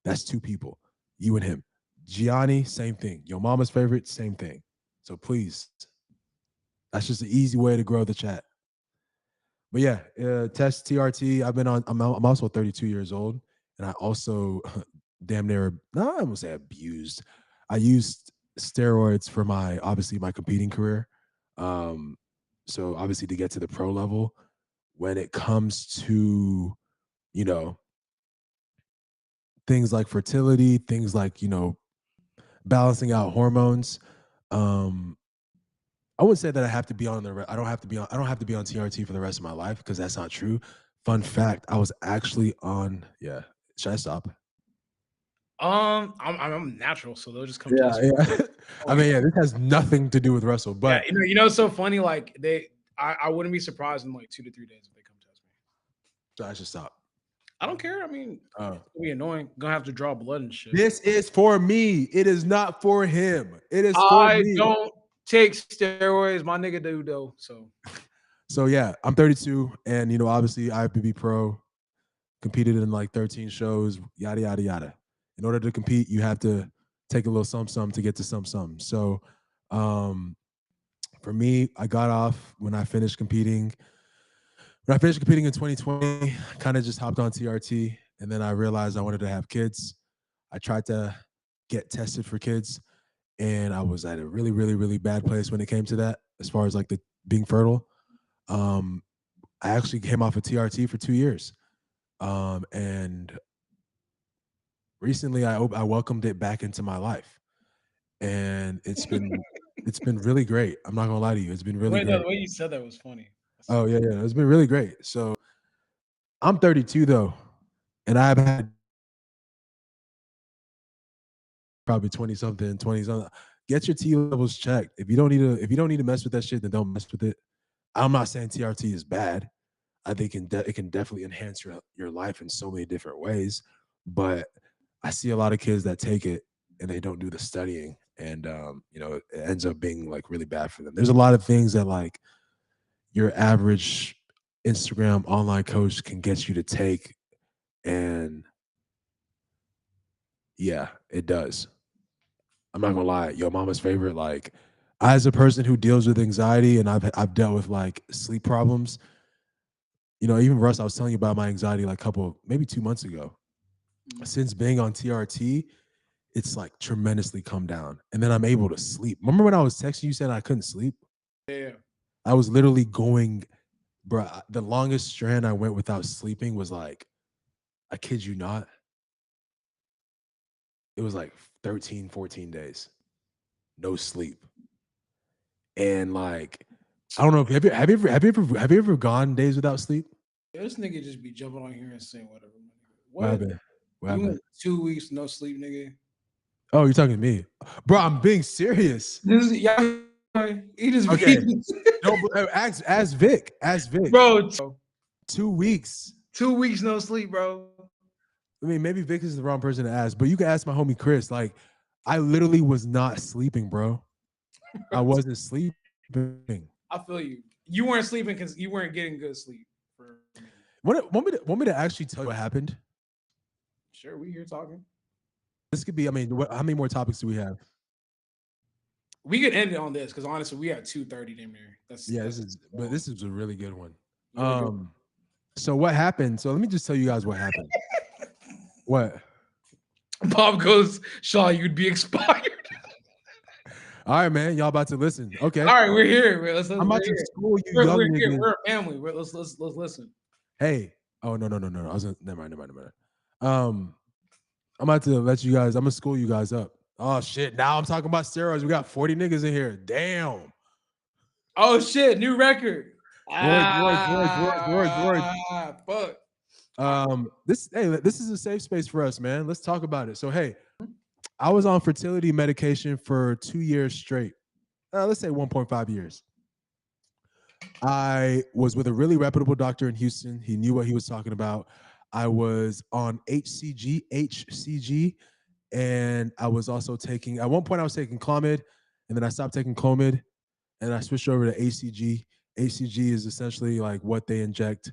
That's 2 people, you and him. Gianni, same thing. Your mama's favorite, same thing. So please, that's just an easy way to grow the chat. But yeah, test TRT. I'm also 32 years old, and I also damn near, no, I won't say abused. I used steroids for my competing career. So obviously to get to the pro level, when it comes to, things like fertility, things like, balancing out hormones, I wouldn't say that I have to be on I don't have to be on TRT for the rest of my life, because that's not true. Fun fact, I was actually on, yeah. Should I stop? I'm natural, so they'll just come Yeah, test me. yeah. I mean, yeah, this has nothing to do with Russell, but yeah, it's so funny. Like I wouldn't be surprised in like 2 to 3 days if they come test me. So I should stop. I don't care. I mean, it's gonna be annoying. Gonna have to draw blood and shit. This is for me. It is not for him. It is for me. I don't take steroids. My nigga do though. So yeah, I'm 32, and obviously IFBB Pro, competed in like 13 shows, yada yada yada. In order to compete, you have to take a little some to get to some. So for me, I got off when I finished competing. When I finished competing in 2020, I kind of just hopped on TRT, and then I realized I wanted to have kids. I tried to get tested for kids, and I was at a really, really, really bad place when it came to that, as far as like the being fertile. I actually came off of TRT for 2 years. And recently I welcomed it back into my life, and it's been really great. I'm not gonna lie to you, it's been really great. No, the way you said that was funny. Oh yeah, it's been really great. So I'm 32 though, and I've had probably 20 something. Get your T levels checked. If you don't need to mess with that shit, then don't mess with it. I'm not saying TRT is bad. I think it can definitely enhance your life in so many different ways. But I see a lot of kids that take it and they don't do the studying, and it ends up being like really bad for them. There's a lot of things that like your average Instagram online coach can get you to take, and yeah, it does. I'm not gonna lie, your mama's favorite. Like, as a person who deals with anxiety, and I've dealt with like sleep problems. Even Russ, I was telling you about my anxiety like maybe 2 months ago. Since being on TRT, it's like tremendously come down, and then I'm able to sleep. Remember when I was texting you saying I couldn't sleep? Yeah. I was literally going, bro. The longest strand I went without sleeping was like, I kid you not, it was like 13, 14 days, no sleep. And like, I don't know if have you ever gone days without sleep? Yeah, this nigga just be jumping on here and saying whatever. What happened? You went 2 weeks no sleep, nigga. Oh, you're talking to me, bro. I'm being serious. He just okay. No, as Vic, bro. 2 weeks. 2 weeks no sleep, bro. I mean, maybe Vic is the wrong person to ask, but you can ask my homie Chris. Like, I literally was not sleeping, bro. I wasn't sleeping. I feel you. You weren't sleeping because you weren't getting good sleep. Want me to actually tell you what happened? Sure, we here talking. This could be. I mean, how many more topics do we have? We could end it on this because honestly, we had 2:30 damn near. This is a really good one. So what happened? So let me just tell you guys what happened. What? Bob goes, Shaw, you'd be expired. All right, man. Y'all about to listen. Okay. All right, we're here. I'm about to school you young niggas. We're a family. Let's listen. Hey. Oh, no. I was never mind. I'm about to let you guys. I'm gonna school you guys up. Oh shit! Now I'm talking about steroids. We got 40 niggas in here. Damn. Oh shit! New record. Droid. Fuck. This is a safe space for us, man. Let's talk about it. So hey, I was on fertility medication for 2 years straight. Let's say 1.5 years. I was with a really reputable doctor in Houston. He knew what he was talking about. I was on HCG, and I was also taking, at one point I was taking Clomid, and then I stopped taking Clomid, and I switched over to ACG. ACG is essentially like what they inject.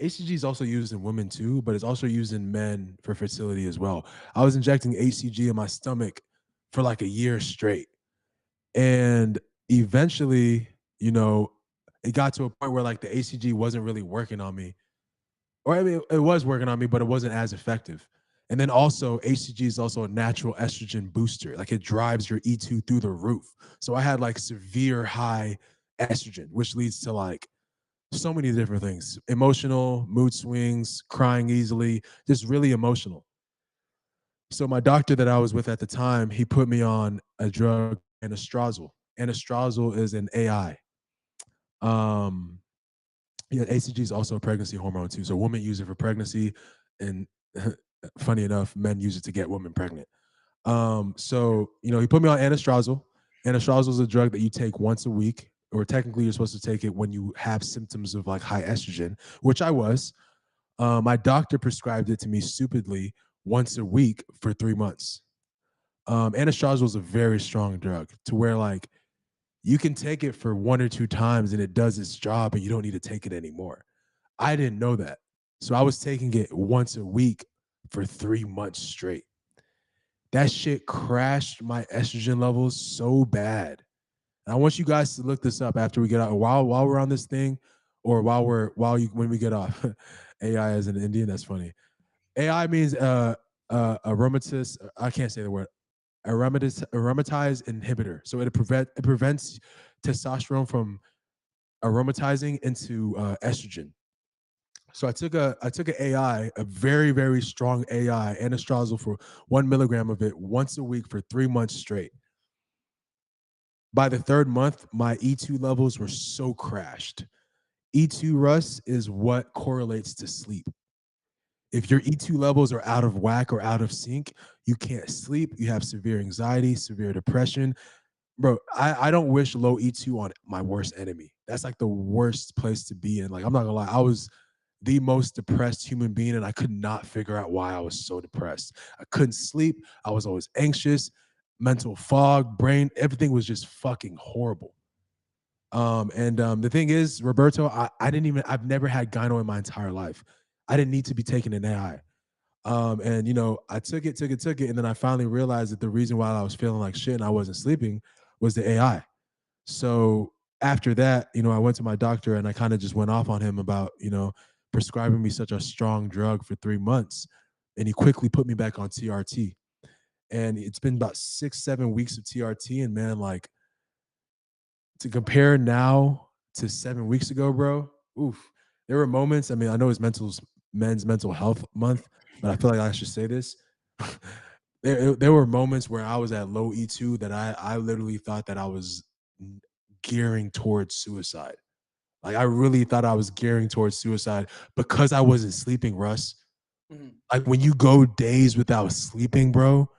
ACG is also used in women too, but it's also used in men for fertility as well. I was injecting ACG in my stomach for like a year straight. And eventually, you know, it got to a point where like the ACG wasn't really working on me. Or I mean, it was working on me, but it wasn't as effective. And then also, ACG is also a natural estrogen booster. Like it drives your E2 through the roof. So I had like severe high estrogen, which leads to like so many different things: emotional, mood swings, crying easily, just really emotional. So my doctor that I was with at the time, he put me on a drug, anastrozole. Anastrozole is an AI. Um, yeah, ACG is also a pregnancy hormone too. So women use it for pregnancy, and funny enough, men use it to get women pregnant. So he put me on anastrozole. Anastrozole is a drug that you take once a week, or technically you're supposed to take it when you have symptoms of like high estrogen, which I was. My doctor prescribed it to me stupidly once a week for 3 months. Anastrozole is a very strong drug to where like you can take it for 1 or 2 times and it does its job and you don't need to take it anymore. I didn't know that. So I was taking it once a week for 3 months straight. That shit crashed my estrogen levels so bad. And I want you guys to look this up after we get out. While we're on this thing, or when we get off. AI as an Indian, that's funny. AI means aromatase. I can't say the word. Aromatase inhibitor. So it prevents testosterone from aromatizing into estrogen. So I took an AI, a very, very strong AI, anastrozole, for 1 milligram of it once a week for 3 months straight. By the third month, my E2 levels were so crashed. E2, Russ, is what correlates to sleep. If your E2 levels are out of whack or out of sync, you can't sleep. You have severe anxiety, severe depression. Bro, I don't wish low E2 on my worst enemy. That's like the worst place to be in. Like, I'm not gonna lie, I was the most depressed human being, and I could not figure out why I was so depressed. I couldn't sleep. I was always anxious, mental fog, brain, everything was just fucking horrible. The thing is, Roberto, I've never had gyno in my entire life. I didn't need to be taking an AI. I took it, and then I finally realized that the reason why I was feeling like shit and I wasn't sleeping was the AI. So after that, I went to my doctor and I kind of just went off on him about, prescribing me such a strong drug for 3 months. And he quickly put me back on TRT. And it's been about 6-7 weeks of TRT. And man, like, to compare now to 7 weeks ago, bro, oof. There were moments, I mean, I know it's men's mental health month, but I feel like I should say this. There were moments where I was at low E2 that I literally thought that I was gearing towards suicide. Like, I really thought I was gearing towards suicide because I wasn't sleeping, Russ. Mm-hmm. Like, when you go days without sleeping, bro,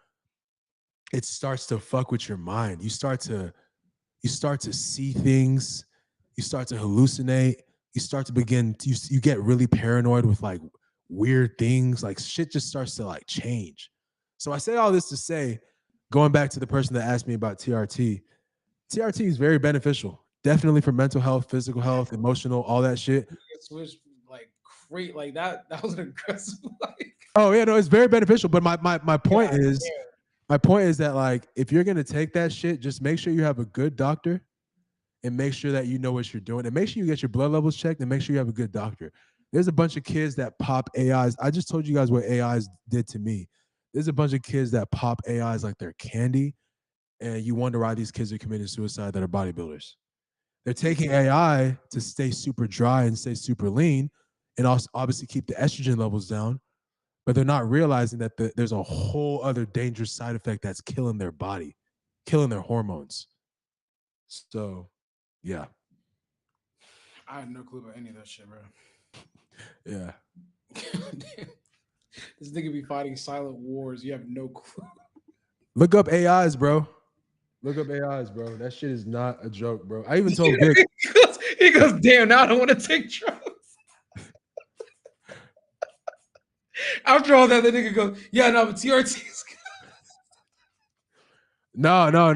it starts to fuck with your mind. You start to see things, you start to hallucinate, you start to you get really paranoid with like weird things, like shit just starts to like change. So I say all this to say, going back to the person that asked me about TRT is very beneficial, definitely for mental health, physical health, emotional, all that shit. Switch like great, like that was an aggressive like. Oh yeah, no, it's very beneficial, but my point is, my point is that like, if you're gonna take that shit, just make sure you have a good doctor and make sure that you know what you're doing, and make sure you get your blood levels checked, and make sure you have a good doctor. There's a bunch of kids that pop AIs. I just told you guys what AIs did to me. There's a bunch of kids that pop AIs like they're candy, and you wonder why these kids are committing suicide that are bodybuilders. They're taking AI to stay super dry and stay super lean, and also obviously keep the estrogen levels down. but they're not realizing that there's a whole other dangerous side effect that's killing their body, killing their hormones. So, yeah, I had no clue about any of that shit, bro. yeah. This nigga be fighting silent wars. You have no clue. Look up AIs, bro. Look up AIs, bro. That shit is not a joke, bro. I even told Vic. He goes, damn, now I don't want to take drugs. After all that, the nigga goes, yeah, no, but TRT is No. good.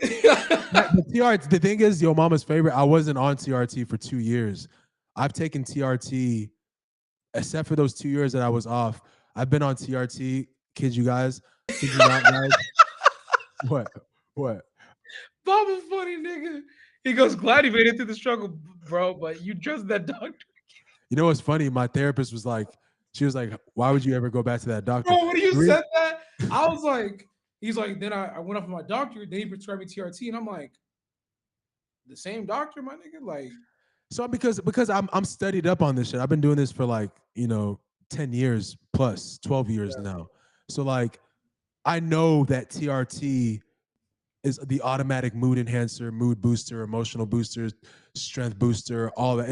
The TRT, the thing is, your mama's favorite. I wasn't on TRT for 2 years. I've taken TRT, except for those 2 years that I was off. I've been on TRT. Kid you guys, kid you not, guys. What? What? Bob is funny, nigga. He goes, glad he made it through the struggle, bro, but you trust that doctor. You know what's funny? My therapist was like, she was like, "Why would you ever go back to that doctor?" Bro, when you said that, I was like, he's like, then I went up with my doctor, then he prescribed me TRT, and I'm like, the same doctor, my nigga? Like, So because I'm studied up on this shit. I've been doing this for like, 10 years plus, 12 years now. So like I know that TRT is the automatic mood enhancer, mood booster, emotional booster, strength booster, all that.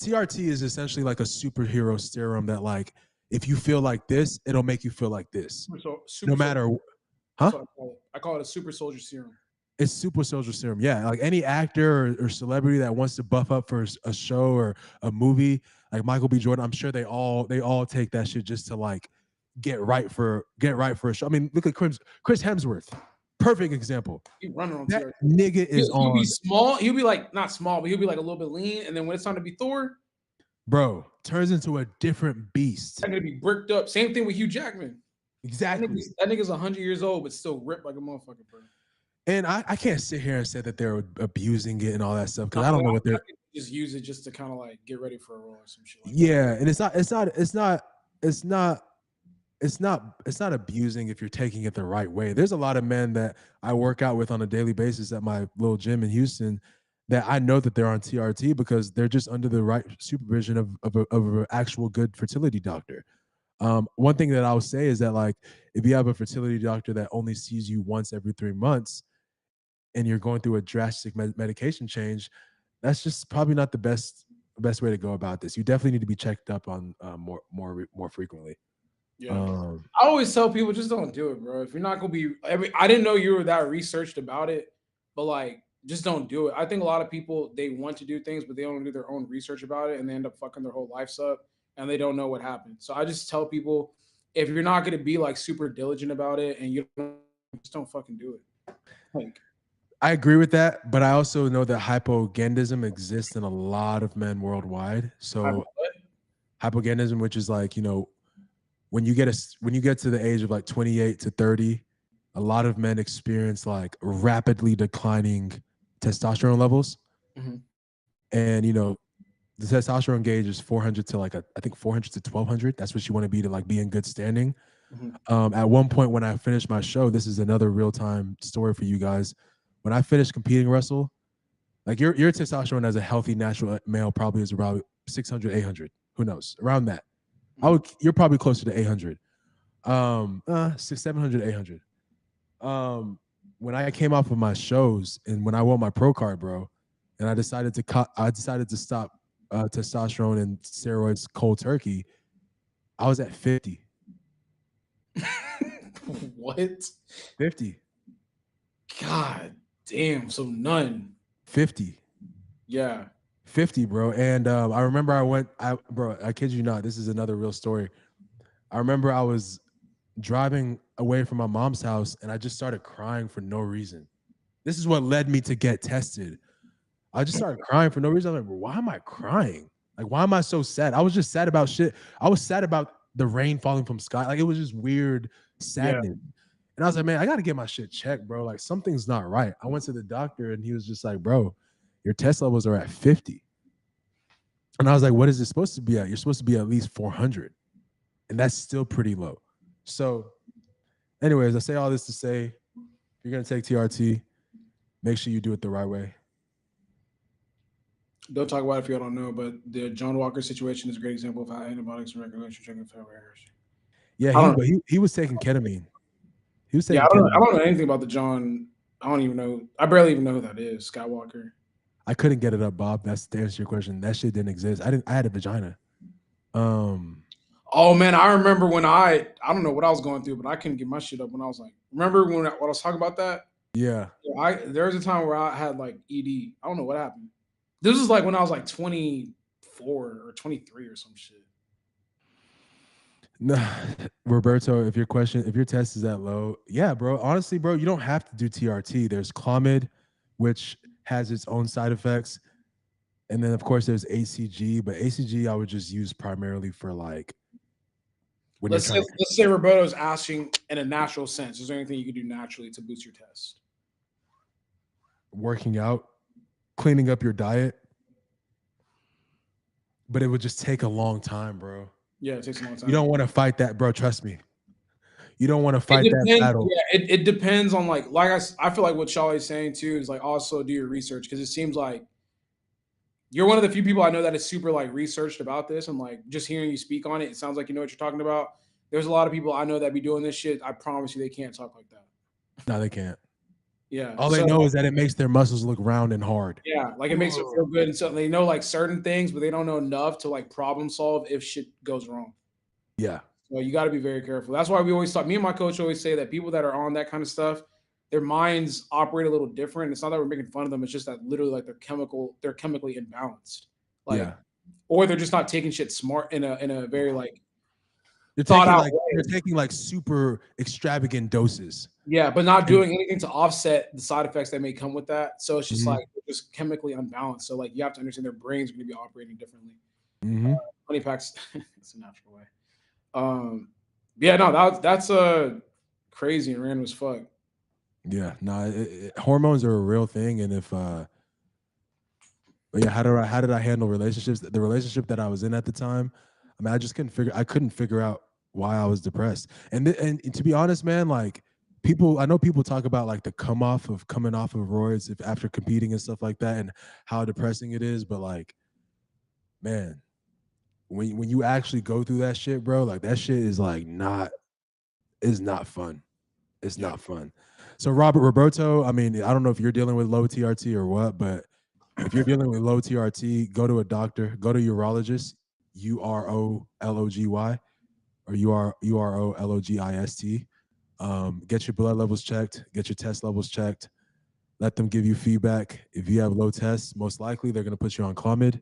TRT is essentially like a superhero serum that like if you feel like this, it'll make you feel like this. super No matter that's huh? what I call it. I call it a super soldier serum. It's super soldier serum. Yeah, like any actor or celebrity that wants to buff up for a show or a movie, like Michael B. Jordan, I'm sure they all take that shit just to like get right for a show. I mean, look at Chris Hemsworth, perfect example. He running on That TRT. nigga is He'll be on, small. He'll be like not small, but he'll be like a little bit lean. And then when it's time to be Thor, bro, turns into a different beast. I'm gonna be bricked up. Same thing with Hugh Jackman. Exactly. That nigga's 100 years old, but still ripped like a motherfucker, bro. And I can't sit here and say that they're abusing it and all that stuff because I don't know what they're. Just use it just to kind of like get ready for a role or some shit like yeah, and it's not abusing if you're taking it the right way. There's a lot of men that I work out with on a daily basis at my little gym in Houston that I know that they're on TRT because they're just under the right supervision of an actual good fertility doctor. One thing that I'll say is that like if you have a fertility doctor that only sees you once every 3 months and you're going through a drastic medication change, that's just probably not the best way to go about this. You definitely need to be checked up on more frequently. Yeah. I always tell people just don't do it, bro. If you're not gonna be I didn't know you were that researched about it, but like just don't do it. I think a lot of people they want to do things, but they don't do their own research about it and they end up fucking their whole lives up and they don't know what happened. So I just tell people if you're not gonna be like super diligent about it and you don't just don't fucking do it. Like I agree with that, but I also know that hypogonadism exists in a lot of men worldwide. So hypogonadism, which is like, when you get to the age of like 28 to 30, a lot of men experience like rapidly declining testosterone levels. mm-hmm. And the testosterone gauge is 400 to like I think 400 to 1200. That's what you want to be to like be in good standing. Mm-hmm. At one point when I finished my show, this is another real-time story for you guys. When I finished competing wrestle, like your testosterone as a healthy natural male probably is around 600, 800. Who knows? Around that. You're probably closer to 800. 700, 800. When I came off of my shows and when I won my pro card, bro, and I decided to stop testosterone and steroids cold turkey, I was at 50. What? 50. God damn. So none. 50. Yeah. 50, bro. And I remember I kid you not, this is another real story. I remember I was driving away from my mom's house and I just started crying for no reason. This is what led me to get tested. I just started crying for no reason. I'm like, why am I crying? Like, why am I so sad? I was just sad about shit. I was sad about the rain falling from sky. Like, it was just weird sadness. Yeah. And I was like, man, I got to get my shit checked, bro. Like, something's not right. I went to the doctor and he was just like, bro, your test levels are at 50. And I was like, what is it supposed to be at? You're supposed to be at least 400. And that's still pretty low. So anyways, I say all this to say, if you're going to take TRT, make sure you do it the right way. Don't talk about it if you don't know, but the John Walker situation is a great example of how antibiotics and regulation checking family errors. Yeah, I don't. he was taking ketamine. He was Yeah, taking I ketamine. don't know anything about the John. I don't even know. I barely even know who that is. Skywalker. I couldn't get it up, Bob. That's to answer your question. That shit didn't exist. I didn't. I had a vagina. Um. Oh man, I remember when I don't know what I was going through, but I couldn't get my shit up when I was like, remember when I was talking about that? Yeah. Yeah, there was a time where I had like ED. I don't know what happened. This was like when I was like 24 or 23 or some shit. No, Roberto, if your test is that low, yeah, bro. Honestly, bro, you don't have to do TRT. There's Clomid, which has its own side effects, and then of course there's ACG. But ACG, I would just use primarily for like when you're trying to Let's say Roberto's asking in a natural sense. Is there anything you can do naturally to boost your test? working out, cleaning up your diet, but it would just take a long time, bro. Yeah, it takes a long You time. don't want to fight that, bro. Trust me. You don't want to It fight that depends. battle. Yeah, it depends on I feel like what Charlie's saying too is like also do your research because it seems like you're one of the few people I know that is super like researched about this and like just hearing you speak on it, it sounds like you know what you're talking about. There's a lot of people I know that be doing this shit. I promise you they can't talk like that. No, they can't. Yeah. All they So know is that it makes their muscles look round and hard. yeah, like it makes them feel good and so they know like certain things, but they don't know enough to like problem solve if shit goes wrong. Yeah. So you got to be very careful. That's why we always talk. Me and my coach always say that people that are on that kind of stuff, their minds operate a little different. It's not that we're making fun of them. It's just that literally like they're chemically imbalanced. Like, Yeah. or they're just not taking shit smart in a very like They're thought taking out like they're way. taking like super extravagant doses. Yeah, but not And doing anything to offset the side effects that may come with that. So it's just mhm, like they're just chemically unbalanced. So like you have to understand their brains are going to be operating differently. mhm. Honey packs, it's a natural way. Um, yeah, no, that's crazy and random as fuck. Yeah, no, hormones are a real thing, and if but yeah, how did I handle relationships? The relationship that I was in at the time, I mean, I couldn't figure out why I was depressed. And to be honest, man, like I know people talk about like the coming off of roids if after competing and stuff like that, and how depressing it is. But like, man, when you actually go through that shit, bro, like that shit is like not is not fun. It's Yeah. not fun. So Roberto, I mean, I don't know if you're dealing with low TRT or what, but if you're dealing with low TRT, go to a doctor, go to a urologist, UROLOGY or UROLOGIST. Get your blood levels checked, get your test levels checked. Let them give you feedback. If you have low tests, most likely they're going to put you on Clomid.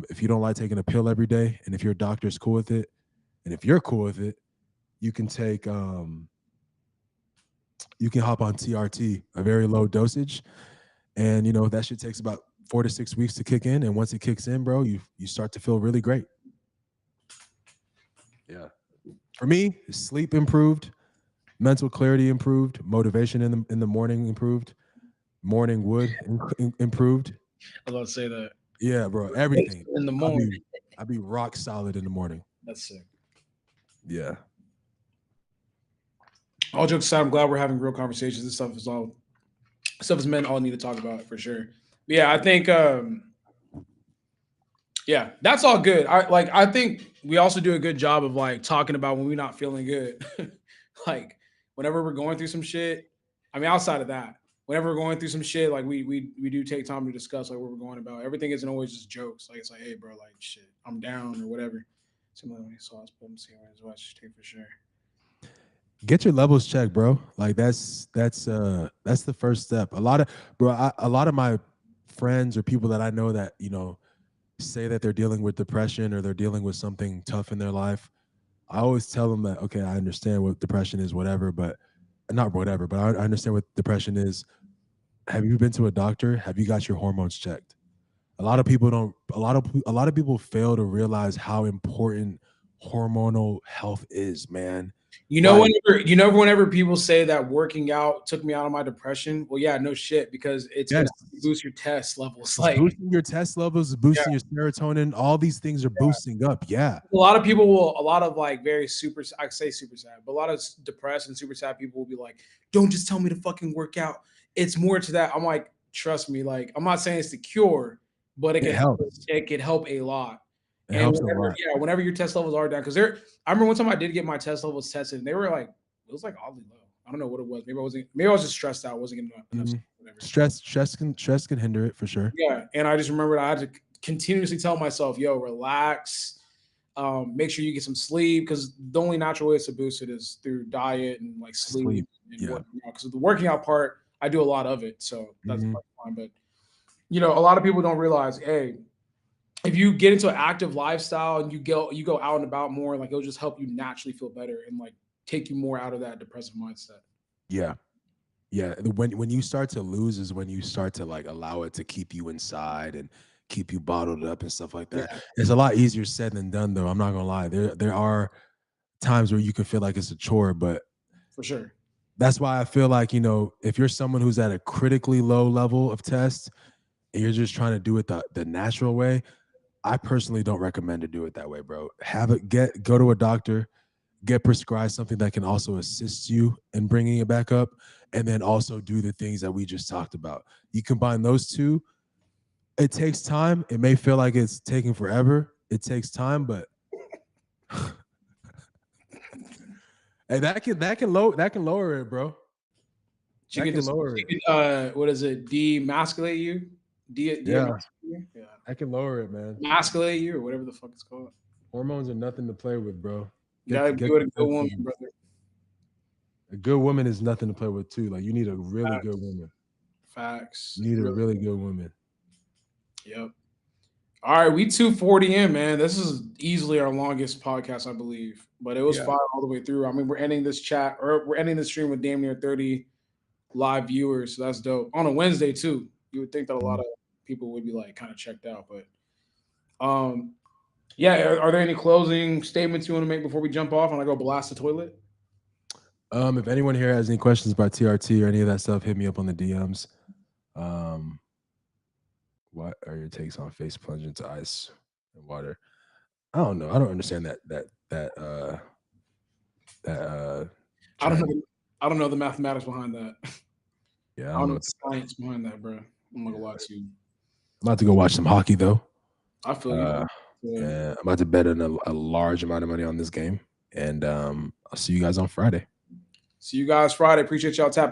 If you don't like taking a pill every day, and if your doctor's cool with it, and if you're cool with it, you can take you can hop on TRT, a very low dosage, and you know that shit takes about 4 to 6 weeks to kick in. And once it kicks in, bro, you start to feel really great. Yeah. For me, sleep improved, mental clarity improved, motivation in the morning improved, morning wood improved. I was about to say that. Yeah, bro, everything. In the I'll morning. be I'll be rock solid in the morning. That's sick. Yeah. All jokes aside, I'm glad we're having real conversations. This stuff is men all need to talk about for sure. But yeah, I think yeah, that's all good. I think we also do a good job of like talking about when we're not feeling good. Like whenever we're going through some shit. I mean, outside of that, whenever we're going through some shit, like we do take time to discuss like what we're going about. Everything isn't always just jokes. Like it's like, hey, bro, like shit, I'm down or whatever. Similar when you saw us put them see his watch take for sure. Get your levels checked, bro. Like that's the first step. A lot of my friends or people that I know that, you know, say that they're dealing with depression or they're dealing with something tough in their life, I always tell them that, okay, I understand what depression is, whatever, but not whatever, but I understand what depression is. Have you been to a doctor? Have you got your hormones checked? A lot of people don't, a lot of people fail to realize how important hormonal health is, man. Like, Whenever people say that working out took me out of my depression, well, yeah, no shit, because it's gonna yes, boost your test levels. it's Like, boosting your test levels, it's yeah, boosting your serotonin. All these things are boosting up. Yeah. a lot of like very super, I say super sad, but a lot of depressed and super sad people will be like, "Don't just tell me to fucking work out. It's more to that." I'm like, trust me, like, I'm not saying it's the cure, but It helps. it could help a lot. It And helps a lot. whenever your test levels are down, because I remember one time I did get my test levels tested, and they were like, it was like oddly low. I don't know what it was. Maybe I was just stressed out. I wasn't getting enough sleep, whatever. Stress can hinder it for sure. Yeah, and I just remembered I had to continuously tell myself, "Yo, relax. Make sure you get some sleep because the only natural way to boost it is through diet and like sleep and working out. Because the working out part, I do a lot of it, so that's fine. But a lot of people don't realize, hey, if you get into an active lifestyle and you go out and about more, like it'll just help you naturally feel better and like take you more out of that depressive mindset. Yeah. Yeah. When you start to lose is when you start to like allow it to keep you inside and keep you bottled up and stuff like that. Yeah. It's a lot easier said than done, though. I'm not gonna lie. There are times where you can feel like it's a chore, but for sure. That's why I feel like, if you're someone who's at a critically low level of test and you're just trying to do it the natural way, I personally don't recommend to do it that way, bro. Go to a doctor, get prescribed something that can also assist you in bringing it back up, and then also do the things that we just talked about. You combine those two, it takes time. It may feel like it's taking forever. It takes time, but and that can lower it, bro. She can lower it. What is it? Demasculate you? Yeah. I can lower it, man. Masculate you or whatever the fuck it's called. Hormones are nothing to play with, bro. You gotta be with a good woman, brother. A good woman is nothing to play with too. Like you need a really good woman. Facts. You need a really good woman. Yep. All right, we 240 in, man. This is easily our longest podcast, I believe. But it was fine all the way through. I mean, we're ending this stream with damn near 30 live viewers. So that's dope. On a Wednesday too. You would think that a lot of people would be like kind of checked out, but yeah. Are there any closing statements you want to make before we jump off and I go blast the toilet? If anyone here has any questions about TRT or any of that stuff, hit me up on the DMs. What are your takes on face plunge into ice and water? I don't know. I don't understand that. I don't know the mathematics behind that. Yeah, I don't know the science behind that, bro. I'm not gonna lie to you. I'm about to go watch some hockey though. I feel you. Yeah, I'm about to bet in a large amount of money on this game, and I'll see you guys on Friday. See you guys Friday. Appreciate y'all tapping.